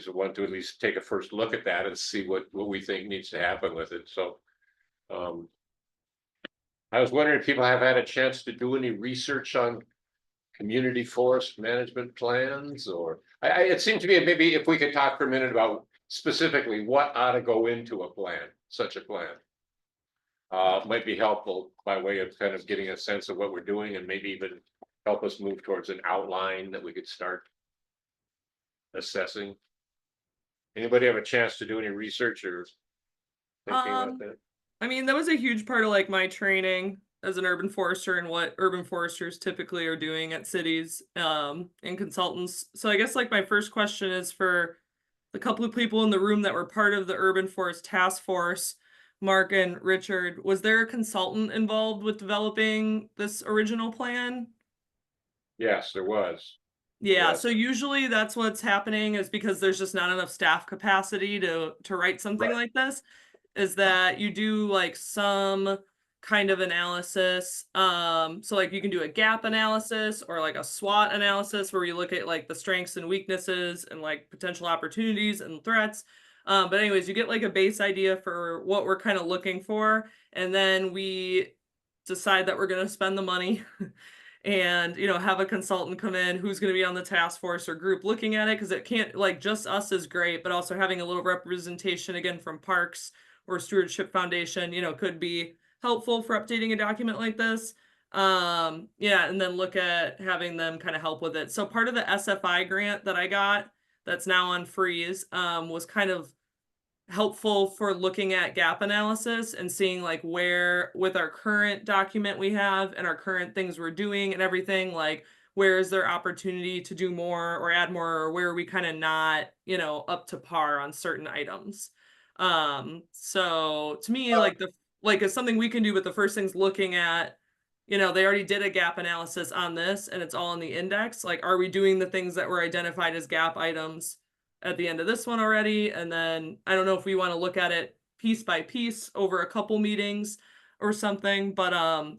Speaker 1: one to at least take a first look at that and see what we think needs to happen with it. So I was wondering if people have had a chance to do any research on community forest management plans, or it seemed to me maybe if we could talk for a minute about specifically what ought to go into a plan, such a plan. Might be helpful by way of kind of getting a sense of what we're doing and maybe even help us move towards an outline that we could start assessing. Anybody have a chance to do any research or thinking about that?
Speaker 8: I mean, that was a huge part of like my training as an urban forester and what urban foresters typically are doing at cities and consultants. So I guess like my first question is for the couple of people in the room that were part of the urban forest task force, Mark and Richard. Was there a consultant involved with developing this original plan?
Speaker 1: Yes, there was.
Speaker 8: Yeah,
Speaker 1: Yes.
Speaker 8: so usually that's what's happening is because there's just not enough staff capacity to write something
Speaker 1: Right.
Speaker 8: like this, is that you do like some kind of analysis. So like you can do a gap analysis or like a SWOT analysis where you look at like the strengths and weaknesses and like potential opportunities and threats. But anyways, you get like a base idea for what we're kind of looking for, and then we decide that we're going to spend the money and have a consultant come in who's going to be on the task force or group looking at it, because it can't like just us is great, but also having a little representation again from parks or stewardship foundation could be helpful for updating a document like this. Yeah, and then look at having them kind of help with it. So part of the SFI grant that I got that's now on freeze was kind of helpful for looking at gap analysis and seeing like where with our current document we have and our current things we're doing and everything, like where is there opportunity to do more or add more, or where are we kind of not up to par on certain items. So to me, like it's something we can do, but the first thing's looking at they already did a gap analysis on this and it's all in the index. Like, are we doing the things that were identified as gap items at the end of this one already? And then I don't know if we want to look at it piece by piece over a couple meetings or something, but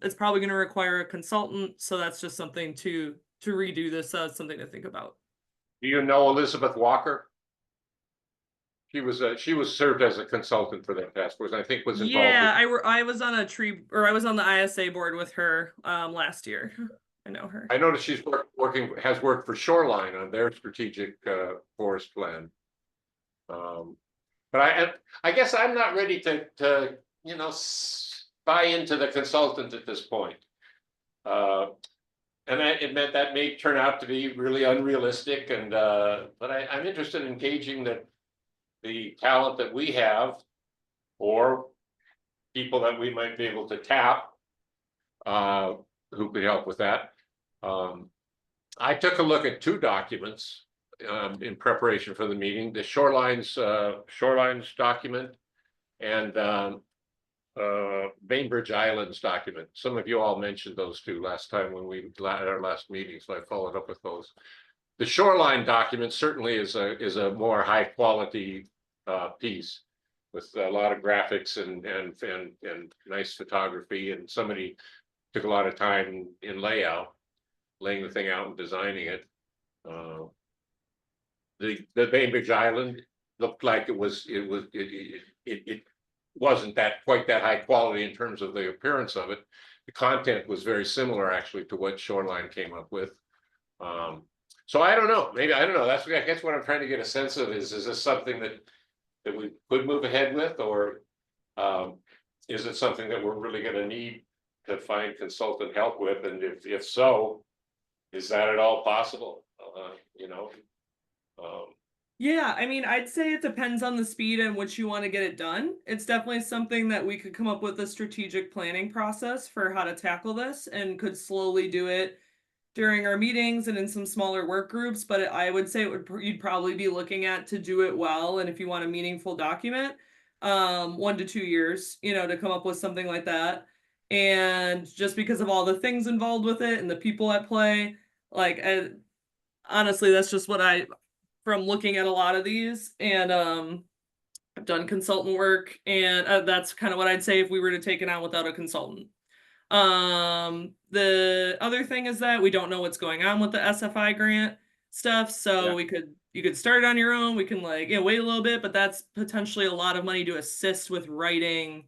Speaker 8: it's probably going to require a consultant. So that's just something to redo this. Something to think about.
Speaker 1: Do you know Elizabeth Walker? She was served as a consultant for that task force. I think was involved.
Speaker 8: Yeah, I was on I was on the ISA board with her last year. I know her.
Speaker 1: I noticed she's has worked for Shoreline on their strategic forest plan. But I guess I'm not ready to buy into the consultant at this point. And it meant that may turn out to be really unrealistic, and but I'm interested in gauging the talent that we have, or people that we might be able to tap, who could help with that. I took a look at two documents in preparation for the meeting: the shorelines document and Bainbridge Islands document. Some of you all mentioned those two last time when we at our last meeting, so I followed up with those. The shoreline document certainly is a more high quality piece with a lot of graphics and nice photography, and somebody took a lot of time in laying the thing out and designing it. The Bainbridge Island looked like it wasn't quite that high quality in terms of the appearance of it. The content was very similar actually to what Shoreline came up with. So I don't know, maybe, I don't know, that's I guess what I'm trying to get a sense of is this something that we could move ahead with, or is it something that we're really going to need to find consultant help with? And if so, is that at all possible?
Speaker 8: Yeah, I mean, I'd say it depends on the speed in which you want to get it done. It's definitely something that we could come up with a strategic planning process for how to tackle this, and could slowly do it during our meetings and in some smaller work groups. But I would say you'd probably be looking at, to do it well, and if you want a meaningful document, 1 to 2 years, to come up with something like that. And just because of all the things involved with it and the people at play, like honestly, that's just what from looking at a lot of these, and I've done consultant work, and that's kind of what I'd say if we were to take it on without a consultant. The other thing is that we don't know what's going on with the SFI grant stuff, so you could start it on your own. We can wait a little bit, but that's potentially a lot of money to assist with writing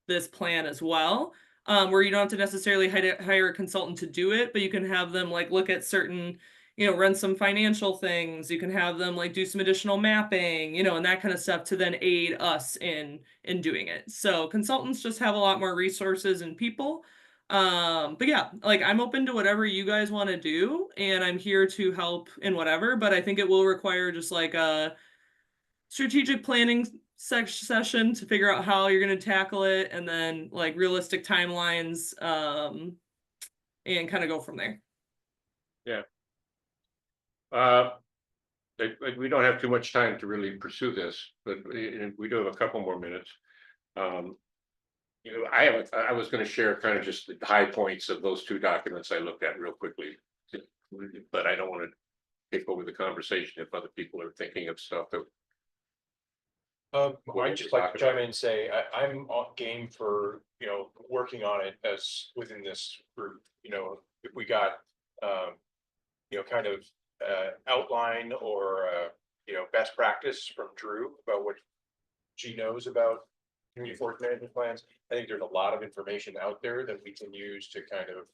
Speaker 8: this plan as well, where you don't have to necessarily hire a consultant to do it, but you can have them look at certain, run some financial things. You can have them do some additional mapping, and that kind of stuff to then aid us in doing it. So consultants just have a lot more resources and people. But yeah, like I'm open to whatever you guys want to do, and I'm here to help in whatever, but I think it will require just like a strategic planning session to figure out how you're going to tackle it, and then like realistic timelines, and kind of go from there.
Speaker 1: We don't have too much time to really pursue this, but we do have a couple more minutes. You know, I was going to share kind of just the high points of those two documents I looked at real quickly, but I don't want to take over the conversation if other people are thinking of stuff that.
Speaker 9: I'd just like to chime in and say, I'm on game for, you know, working on it as within this group, you know, if we got, you know, kind of, outline or, you know, best practice from Drew about what she knows about community forest management plans. I think there's a lot of information out there that we can use to kind of,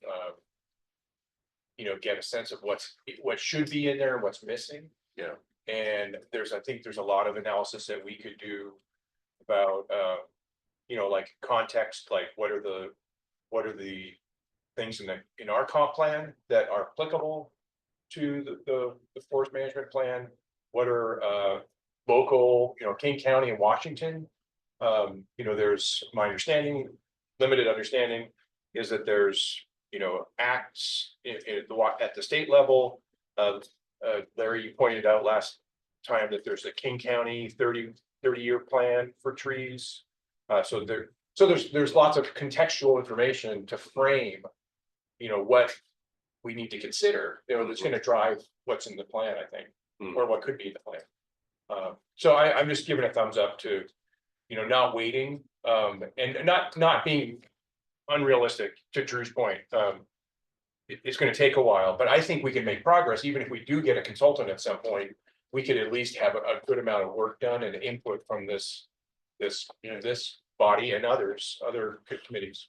Speaker 9: you know, get a sense of what should be in there and what's missing.
Speaker 1: Yeah.
Speaker 9: And I think there's a lot of analysis that we could do about, you know, like context, like what are the things in our comp plan that are applicable to the forest management plan? What are local, you know, King County and Washington? You know, there's my limited understanding is that there's, you know, acts at the state level. Larry, you pointed out last time that there's a King County 30-year plan for trees. So there's lots of contextual information to frame, you know, what we need to consider, you know, that's going to drive what's in the plan, I think, or what could be the plan. So I'm just giving a thumbs up to, you know, not waiting, and not being unrealistic, to Drew's point. It's going to take a while, but I think we can make progress. Even if we do get a consultant at some point, we could at least have a good amount of work done and input from this body and other committees.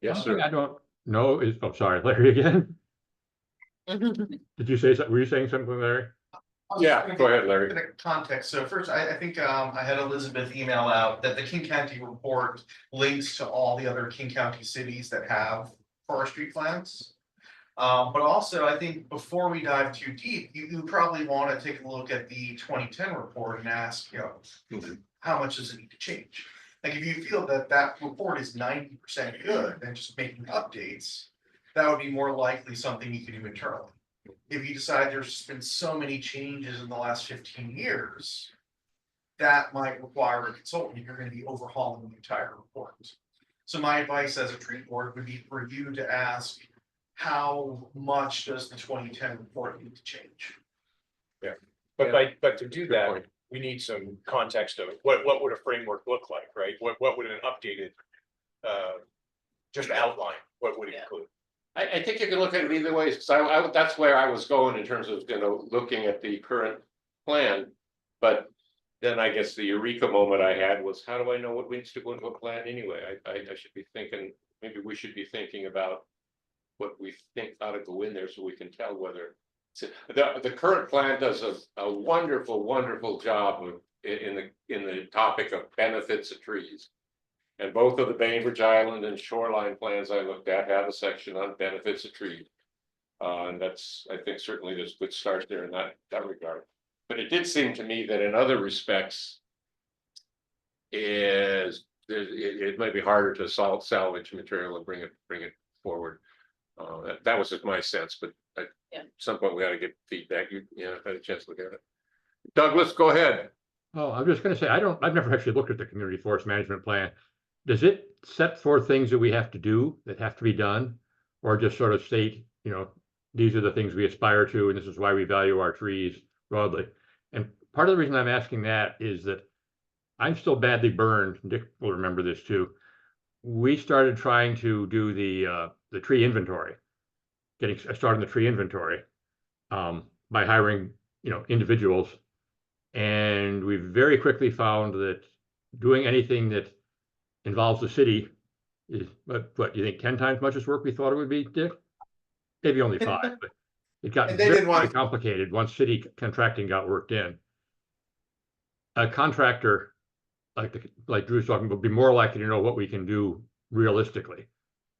Speaker 1: Yes, sir.
Speaker 5: I don't know is, oh, sorry, Larry again. Did you say something? Were you saying something, Larry?
Speaker 1: Yeah, go ahead, Larry.
Speaker 4: For the context, so first, I think I had Elizabeth email out that the King County report links to all the other King County cities that have forestry plans. But also, I think before we dive too deep, you probably want to take a look at the 2010 report and ask, you know, how much does it need to change? Like, if you feel that that report is 90% good and just making updates, that would be more likely something you can do internally. If you decide there's been so many changes in the last 15 years, that might require a consultant if you're going to be overhauling the entire report. So my advice as a tree board would be for you to ask, how much does the 2010 report need to change?
Speaker 9: Yeah, but to do that, we need some context of what would a framework look like, right? What would an updated just outline, what would it include?
Speaker 1: I think you can look at it either way, because that's where I was going in terms of, you know, looking at the current plan. But then I guess the eureka moment I had was, how do I know what needs to go into a plan anyway? I should be thinking, maybe we should be thinking about what we think ought to go in there so we can tell whether the current plan does a wonderful job in the topic of benefits of trees. And both of the Bainbridge Island and shoreline plans I looked at have a section on benefits of trees. And that's, I think, certainly there's a good start there in that regard. But it did seem to me that in other respects, it might be harder to salvage material and bring it forward. That was just my sense, but at some point we ought to get feedback. You had a chance to look at it. Douglas, go ahead.
Speaker 5: Oh, I'm just going to say, I've never actually looked at the community forest management plan. Does it set forth things that we have to do that have to be done, or just sort of state, you know, these are the things we aspire to, and this is why we value our trees broadly? And part of the reason I'm asking that is that I'm still badly burned. Dick will remember this too. We started trying to do the tree inventory, getting started the tree inventory, by hiring, you know, individuals, and we very quickly found that doing anything that involves the city is, what you think, 10 times much as work we thought it would be, Dick? Maybe only 5, but it got very complicated once city contracting got worked in. A contractor like Drew's talking about would be more likely to know what we can do realistically.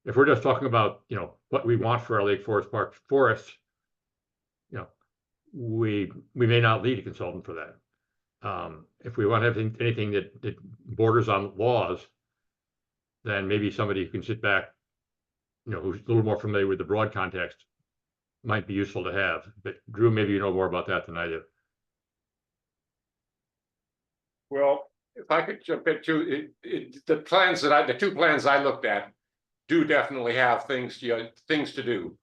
Speaker 5: if we're just talking about, what we want for our Lake Forest Park forest, we may not need a consultant for that. If we want to have anything that borders on laws, then maybe somebody who can sit back, who's a little more familiar with the broad context might be useful to have. But Drew, maybe you know more about that than I do.
Speaker 1: Well, if I could jump into the two plans I looked at do definitely have things to do.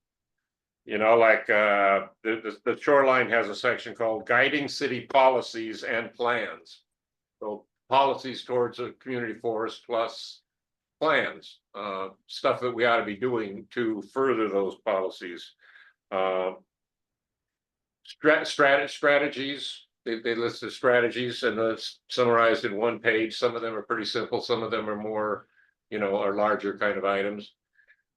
Speaker 1: Like the shoreline has a section called guiding city policies and plans. So policies towards a community forest plus plans, stuff that we ought to be doing to further those policies. Strategies, they list the strategies and it's summarized in one page. Some of them are pretty simple, some of them are more, are larger kind of items.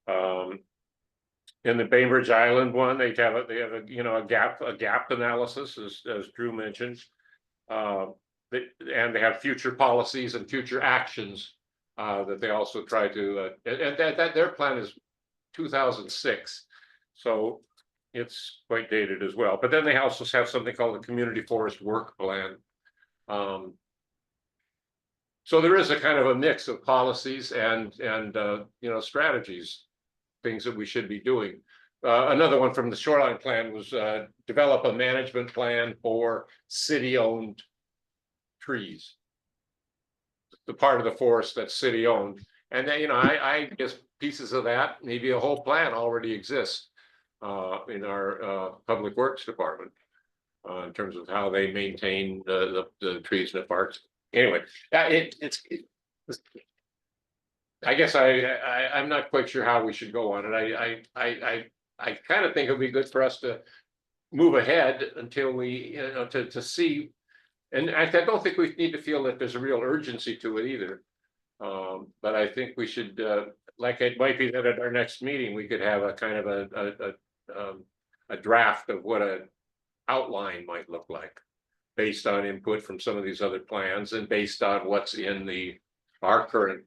Speaker 1: In the Bainbridge Island one, they have a gap analysis, as Drew mentioned. And they have future policies and future actions that they also try to, and that their plan is 2006, so it's quite dated as well. But then they also have something called the Community Forest Work Plan. So there is a kind of a mix of policies and strategies, things that we should be doing. Another one from the shoreline plan was develop a management plan for city-owned trees, the part of the forest that's city-owned. And then, I guess pieces of that, maybe a whole plan already exists in our public works department in terms of how they maintain the trees in the parks. Anyway, I guess I'm not quite sure how we should go on it. I kind of think it'd be good for us to move ahead until we, to see. And I don't think we need to feel that there's a real urgency to it either. But I think we should, like it might be that at our next meeting, we could have a kind of a draft of what an outline might look like based on input from some of these other plans and based on what's in our current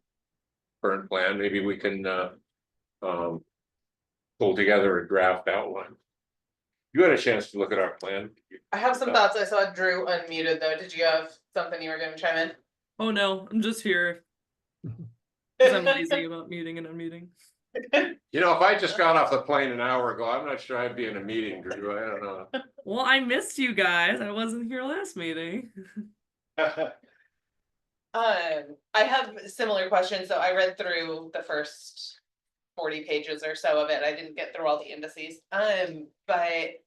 Speaker 1: plan. Maybe we can pull together a draft outline. You had a chance to look at our plan.
Speaker 3: I have some thoughts. I saw Drew unmuted though. Did you have something you were going to chime in?
Speaker 8: Oh no, I'm just here. 'Cause I'm lazy about muting and unmuting.
Speaker 1: If I just got off the plane an hour ago, I'm not sure I'd be in a meeting, Drew. I don't know.
Speaker 8: Well, I missed you guys. I wasn't here last meeting.
Speaker 3: I have similar questions. So I read through the first 40 pages or so of it. I didn't get through all the indices. But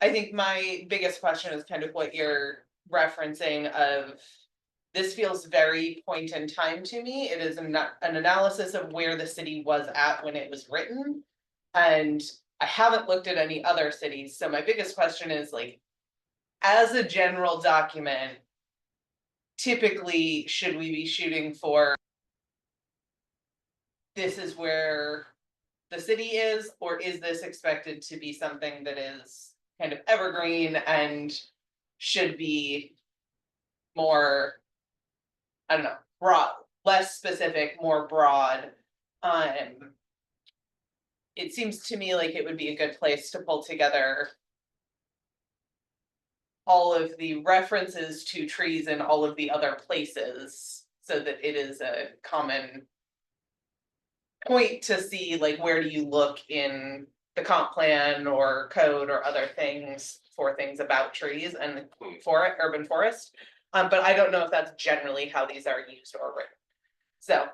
Speaker 3: I think my biggest question is kind of what you're referencing of this feels very point in time to me. It is an analysis of where the city was at when it was written. And I haven't looked at any other cities. So my biggest question is like, as a general document, typically, should we be shooting for this is where the city is, or is this expected to be something that is kind of evergreen and should be more, I don't know, broad, less specific, more broad? It seems to me like it would be a good place to pull together all of the references to trees in all of the other places so that it is a common point to see, like, where do you look in the comp plan or code or other things for things about trees and for urban forest. But I don't know if that's generally how these are used or written. So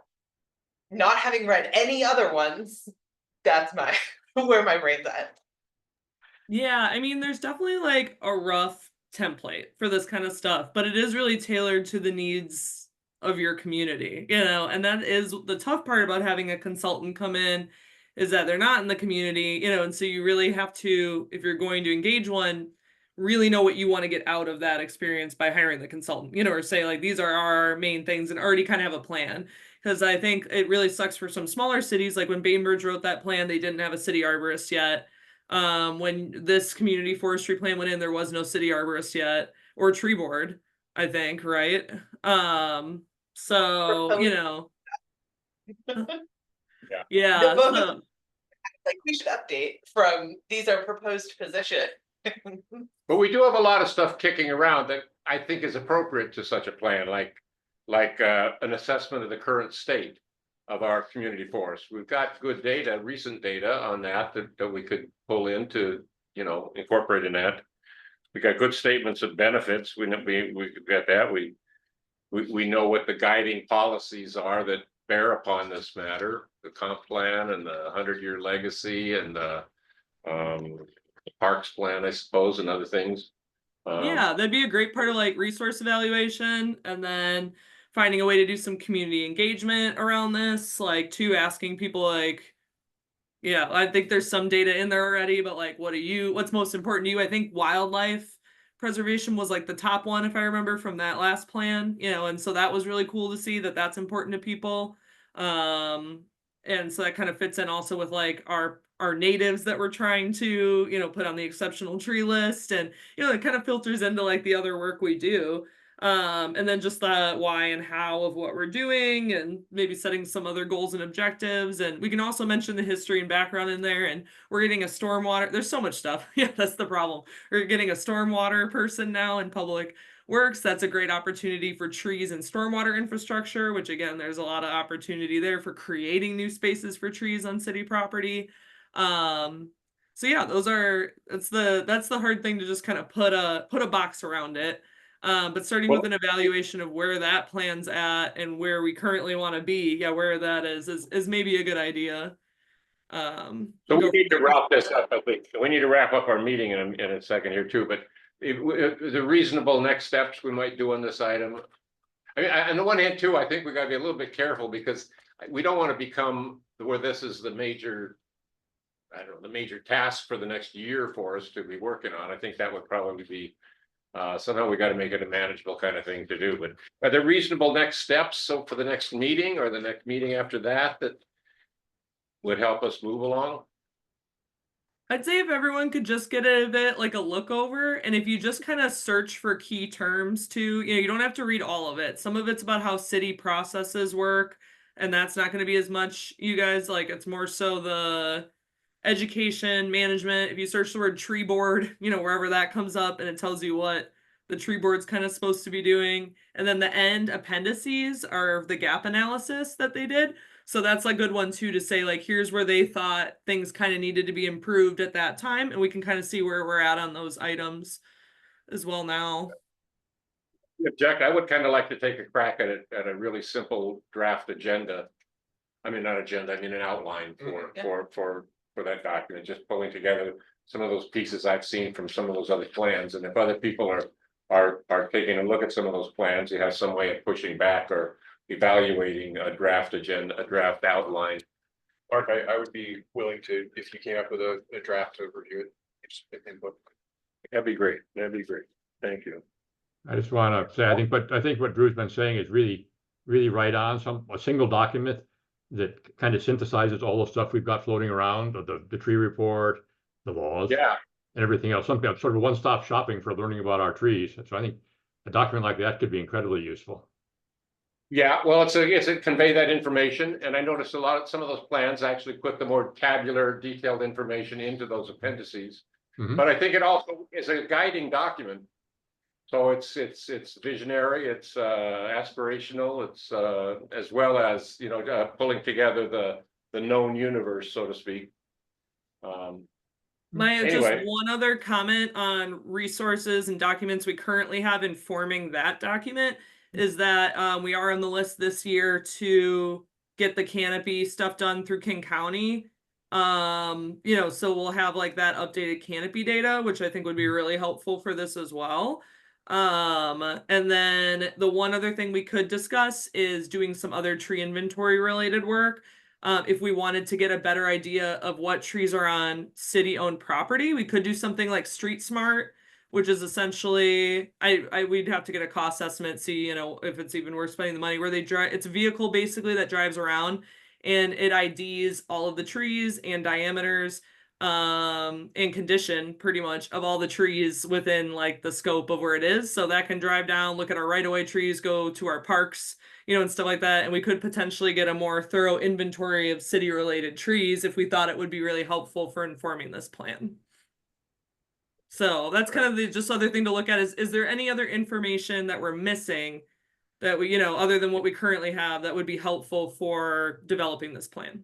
Speaker 3: not having read any other ones, that's where my brain's at.
Speaker 8: Yeah, I mean, there's definitely like a rough template for this kind of stuff, but it is really tailored to the needs of your community, and that is the tough part about having a consultant come in, is that they're not in the community, and so you really have to, if you're going to engage one, really know what you want to get out of that experience by hiring the consultant, or say like, these are our main things, and already kind of have a plan. Because I think it really sucks for some smaller cities, like when Bainbridge wrote that plan, they didn't have a city arborist yet. When this community forestry plan went in, there was no city arborist yet, or tree board, I think, right? So, Yeah,
Speaker 3: The both of
Speaker 8: so-
Speaker 3: like we should update from these are proposed position.
Speaker 1: But we do have a lot of stuff kicking around that I think is appropriate to such a plan, like an assessment of the current state of our community forest. We've got good data, recent data on that we could pull into, incorporate in that. We got good statements of benefits. We got that. We know what the guiding policies are that bear upon this matter, the comp plan and the 100-year legacy and the parks plan, I suppose, and other things.
Speaker 8: yeah, that'd be a great part of like resource evaluation, and then finding a way to do some community engagement around this, like too, asking people like, yeah, I think there's some data in there already, but like, what's most important to you? I think wildlife preservation was like the top one, if I remember from that last plan, and so that was really cool to see that that's important to people. And so that kind of fits in also with like our natives that we're trying to, put on the exceptional tree list, and, it kind of filters into like the other work we do. And then just the why and how of what we're doing, and maybe setting some other goals and objectives. And we can also mention the history and background in there. And we're getting a stormwater. There's so much stuff. Yeah, that's the problem. We're getting a stormwater person now in public works. That's a great opportunity for trees and stormwater infrastructure, which again, there's a lot of opportunity there for creating new spaces for trees on city property. So yeah, that's the hard thing to just kind of put a box around it. But starting with an evaluation of where that plan's at and where we currently want to be, where that is maybe a good idea.
Speaker 1: So we need to wrap this up. I think we need to wrap up our meeting in a second here too. But the reasonable next steps we might do on this item. I mean, on the one hand too, I think we got to be a little bit careful because we don't want to become where this is the major. I don't know, the major task for the next year for us to be working on. I think that would probably be. Somehow we got to make it a manageable kind of thing to do, but are there reasonable next steps? So for the next meeting or the next meeting after that would help us move along?
Speaker 8: I'd say if everyone could just get a bit like a look over, and if you just kind of search for key terms too, you don't have to read all of it. Some of it's about how city processes work, and that's not going to be as much you guys like. It's more so the education management. If you search the word tree board, wherever that comes up, and it tells you what the tree board's kind of supposed to be doing. And then the end appendices are the gap analysis that they did. So that's a good one too, to say like, here's where they thought things kind of needed to be improved at that time. And we can kind of see where we're at on those items as well now.
Speaker 1: Yeah, Jack, I would kind of like to take a crack at a really simple draft agenda. I mean, not agenda, I mean an outline for that document, just pulling together some of those pieces I've seen from some of those other plans. And if other people are taking a look at some of those plans, you have some way of pushing back or evaluating a draft agenda, a draft outline.
Speaker 9: Mark, I would be willing to, if you came up with a draft, to review it. Input.
Speaker 1: That'd be great. That'd be great. Thank you.
Speaker 5: I just want to say, I think what Drew's been saying is really, really right on. A single document that kind of synthesizes all the stuff we've got floating around, the tree report, the laws,
Speaker 1: Yeah,
Speaker 5: and everything else. Something sort of one-stop shopping for learning about our trees. So I think a document like that could be incredibly useful.
Speaker 1: yeah. Well, it's a convey that information, and I noticed some of those plans actually put the more tabular, detailed information into those appendices.
Speaker 5: Mhm.
Speaker 1: But I think it also is a guiding document. So it's visionary, it's aspirational, it's as well as pulling together the known universe, so to speak.
Speaker 8: Maya,
Speaker 1: Anyway.
Speaker 8: just one other comment on resources and documents we currently have informing that document is that we are on the list this year to get the canopy stuff done through King County. So we'll have like that updated canopy data, which I think would be really helpful for this as well. And then the one other thing we could discuss is doing some other tree inventory related work. If we wanted to get a better idea of what trees are on city-owned property, we could do something like Street Smart, which is essentially, we'd have to get a cost estimate, see, if it's even worth spending the money, where they drive, it's a vehicle basically that drives around and it IDs all of the trees and diameters, and condition pretty much of all the trees within like the scope of where it is. So that can drive down, look at our right-of-way trees, go to our parks, and stuff like that. And we could potentially get a more thorough inventory of city related trees if we thought it would be really helpful for informing this plan. So that's kind of the just other thing to look at is there any other information that we're missing that we, other than what we currently have that would be helpful for developing this plan?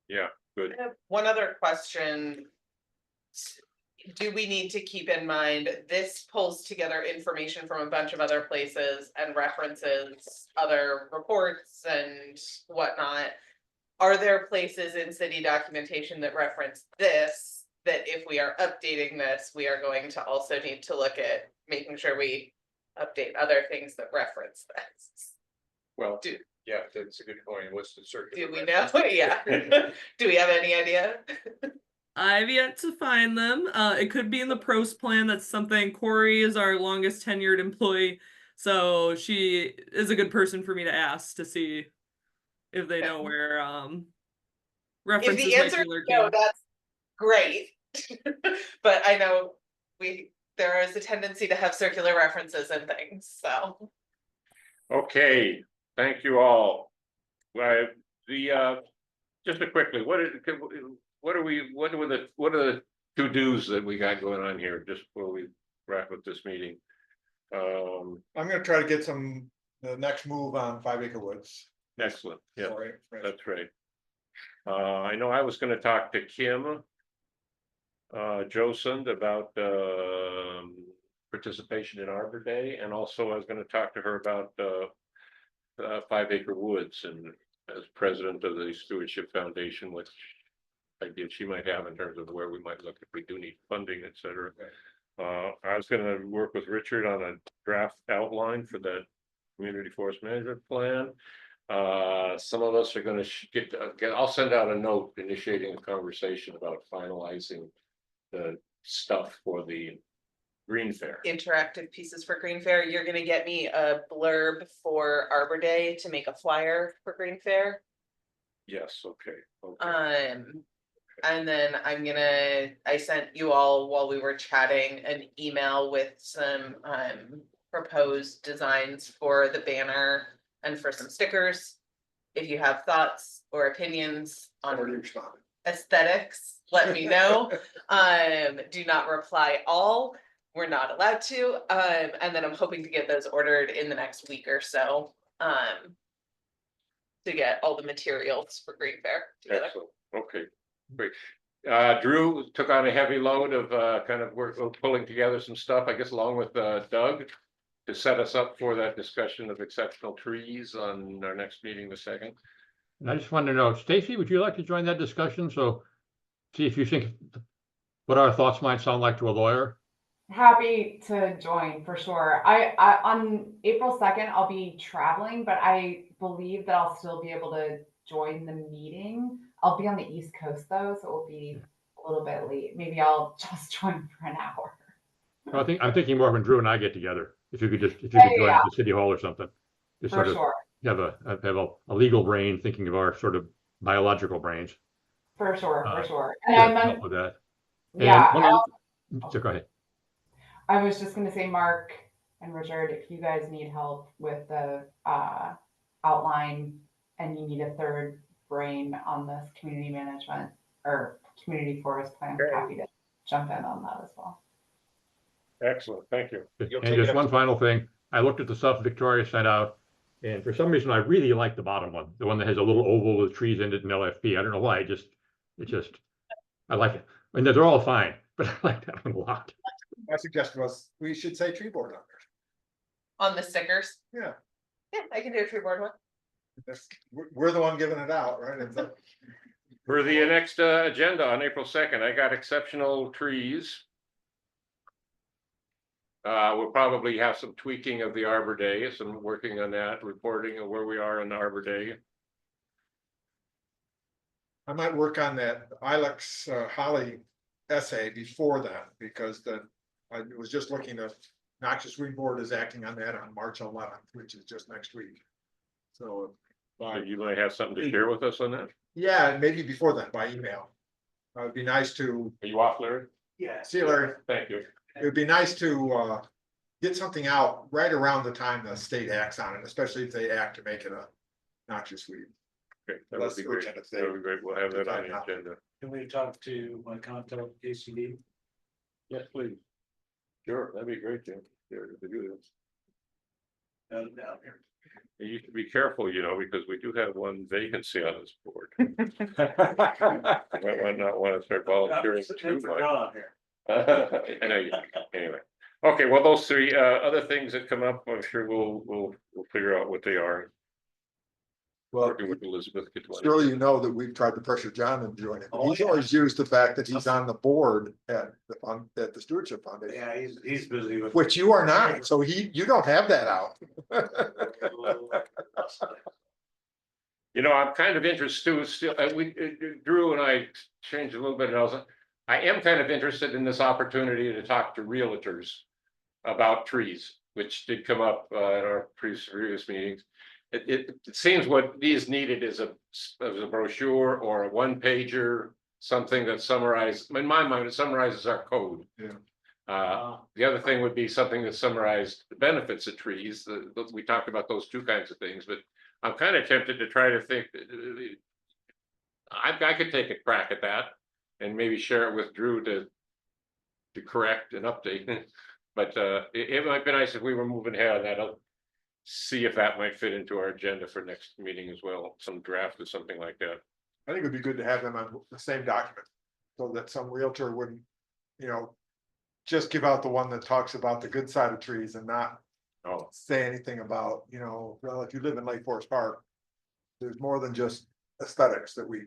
Speaker 1: Yeah, good.
Speaker 3: I have one other question. Do we need to keep in mind, this pulls together information from a bunch of other places and references other reports and whatnot? Are there places in city documentation that reference this, that if we are updating this, we are going to also need to look at making sure we update other things that reference this?
Speaker 1: Well,
Speaker 9: Yeah, that's a good point. What's the circuit?
Speaker 3: Do we know? Yeah. Do we have any idea?
Speaker 8: I've yet to find them. It could be in the pros plan. That's something. Corey is our longest tenured employee, so she is a good person for me to ask to see if they know where
Speaker 3: If
Speaker 8: references
Speaker 3: the
Speaker 8: might
Speaker 3: answer
Speaker 8: be
Speaker 3: is
Speaker 8: lurking.
Speaker 3: no, that's great. But I know there is a tendency to have circular references and things, so.
Speaker 1: okay, thank you all. Well, just a quickly, what are the to-dos that we got going on here, just before we wrap up this meeting?
Speaker 6: I'm gonna try to get the next move on 5 Acre Woods.
Speaker 1: Excellent, yeah,
Speaker 6: Sorry,
Speaker 1: that's right. I know I was gonna talk to Kim Josund about participation in Arbor Day, and also I was gonna talk to her about 5 Acre Woods, and as president of the Stewardship Foundation, which idea she might have in terms of where we might look if we do need funding, et cetera. I was gonna work with Richard on a draft outline for the community forest management plan. Some of us are gonna I'll send out a note initiating a conversation about finalizing the stuff for the Green Fair.
Speaker 3: Interactive pieces for Green Fair. You're gonna get me a blurb for Arbor Day to make a flyer for Green Fair.
Speaker 1: Yes, okay.
Speaker 3: And then I sent you all, while we were chatting, an email with some proposed designs for the banner and for some stickers. If you have thoughts or opinions
Speaker 6: Already
Speaker 3: on
Speaker 6: responded.
Speaker 3: aesthetics, let me know. Do not reply all. We're not allowed to. And then I'm hoping to get those ordered in the next week or so. To get all the materials for Green Fair together.
Speaker 1: Excellent, okay, great. Drew took on a heavy load of kind of work pulling together some stuff, I guess, along with Doug, to set us up for that discussion of exceptional trees on our next meeting, the 2nd.
Speaker 5: And I just wanted to know, Stacy, would you like to join that discussion? So see if you think what our thoughts might sound like to a lawyer.
Speaker 2: Happy to join for sure. I on April 2nd, I'll be traveling, but I believe that I'll still be able to join the meeting. I'll be on the East Coast though, so it will be a little bit late. Maybe I'll just join for an hour.
Speaker 5: Well, I'm thinking more when Drew and I get together. If you could join
Speaker 2: Yeah.
Speaker 5: at the city hall or something. Just
Speaker 2: For
Speaker 5: sort of
Speaker 2: sure.
Speaker 5: have a legal brain thinking of our sort of biological brains.
Speaker 2: For sure.
Speaker 5: To
Speaker 2: And
Speaker 5: help with that.
Speaker 2: yeah,
Speaker 5: So go ahead.
Speaker 2: I was just going to say, Mark and Richard, if you guys need help with the outline and you need a third brain on this community management or community forest plan, happy to jump in on that as well.
Speaker 1: Excellent, thank you.
Speaker 5: And just one final thing, I looked at the stuff Victoria sent out, and for some reason I really like the bottom one, the one that has a little oval with trees in it and LFP. I don't know why, I like it. I mean, they're all fine, but I like that one a lot.
Speaker 6: My suggestion was we should say tree board on
Speaker 3: On the stickers?
Speaker 6: there.
Speaker 3: Yeah, I can do a tree board one.
Speaker 6: Yeah, we're the one giving it out, right? It's like,
Speaker 1: For the next agenda on April 2nd, I got exceptional trees. We'll probably have some tweaking of the Arbor Day, some working on that, reporting of where we are on the Arbor Day.
Speaker 6: I might work on that Ilex Holly essay before that, because I was just looking at Noxious Weed Board is acting on that on March 11th, which is just next week. So
Speaker 1: So you might have something to share with us on that?
Speaker 6: yeah, maybe before that by email. It would be nice to
Speaker 1: Are you off, Larry?
Speaker 6: see Larry.
Speaker 1: Thank you.
Speaker 6: It would be nice to get something out right around the time the state acts on it, especially if they act to make it a noxious weed.
Speaker 1: Okay, that would
Speaker 6: That's
Speaker 1: be
Speaker 6: the
Speaker 1: great.
Speaker 6: agenda
Speaker 1: That would be great. We'll have that on the agenda.
Speaker 7: Can we talk to my contact KCD?
Speaker 1: Yes, please. Sure, that'd be great, Jim. There to do this.
Speaker 7: Down here.
Speaker 1: You should be careful, you know, because we do have one vacancy on this board. Might not want to start volunteering too much.
Speaker 7: John here.
Speaker 1: I know you, anyway. Okay, well, those three, other things that come up, I'm sure we'll figure out what they are.
Speaker 6: Well,
Speaker 1: Working with Elizabeth. get to
Speaker 6: surely you know that we've tried to pressure John into joining.
Speaker 7: Oh,
Speaker 6: He's
Speaker 7: yeah.
Speaker 6: always used the fact that he's on the board at the Stewardship Foundation.
Speaker 7: Yeah, he's busy with.
Speaker 6: Which you are not, so you don't have that out.
Speaker 1: You know, I'm kind of interested, still, Drew and I changed a little bit, and I am kind of interested in this opportunity to talk to realtors about trees, which did come up at our previous meetings. It seems what is needed is a brochure or a one pager, something that summarizes, in my mind, it summarizes our code.
Speaker 6: Yeah.
Speaker 1: The other thing would be something that summarized the benefits of trees. We talked about those two kinds of things, but I'm kind of tempted to try to think. I could take a crack at that and maybe share it with Drew to correct and update. But it might be nice if we were moving ahead on that. I'll see if that might fit into our agenda for next meeting as well, some draft or something like that.
Speaker 6: I think it'd be good to have them on the same document, so that some realtor wouldn't, just give out the one that talks about the good side of trees and not
Speaker 1: Oh,
Speaker 6: say anything about, well, if you live in Lake Forest Park, there's more than just aesthetics that we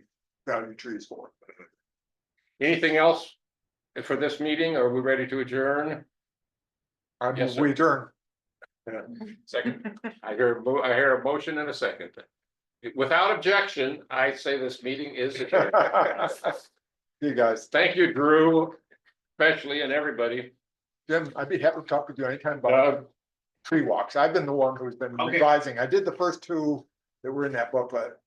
Speaker 6: value trees for.
Speaker 1: anything else for this meeting? Are we ready to adjourn? Yes, sir.
Speaker 6: We adjourn.
Speaker 1: Second, I hear a motion and a second. Without objection, I say this meeting is adjourned.
Speaker 6: You guys,
Speaker 1: Thank you, Drew, especially, and everybody.
Speaker 6: Jim, I'd be happy to talk with you anytime about tree walks. I've been the one who's been
Speaker 7: Okay.
Speaker 6: revising. I did the first two that were in that booklet.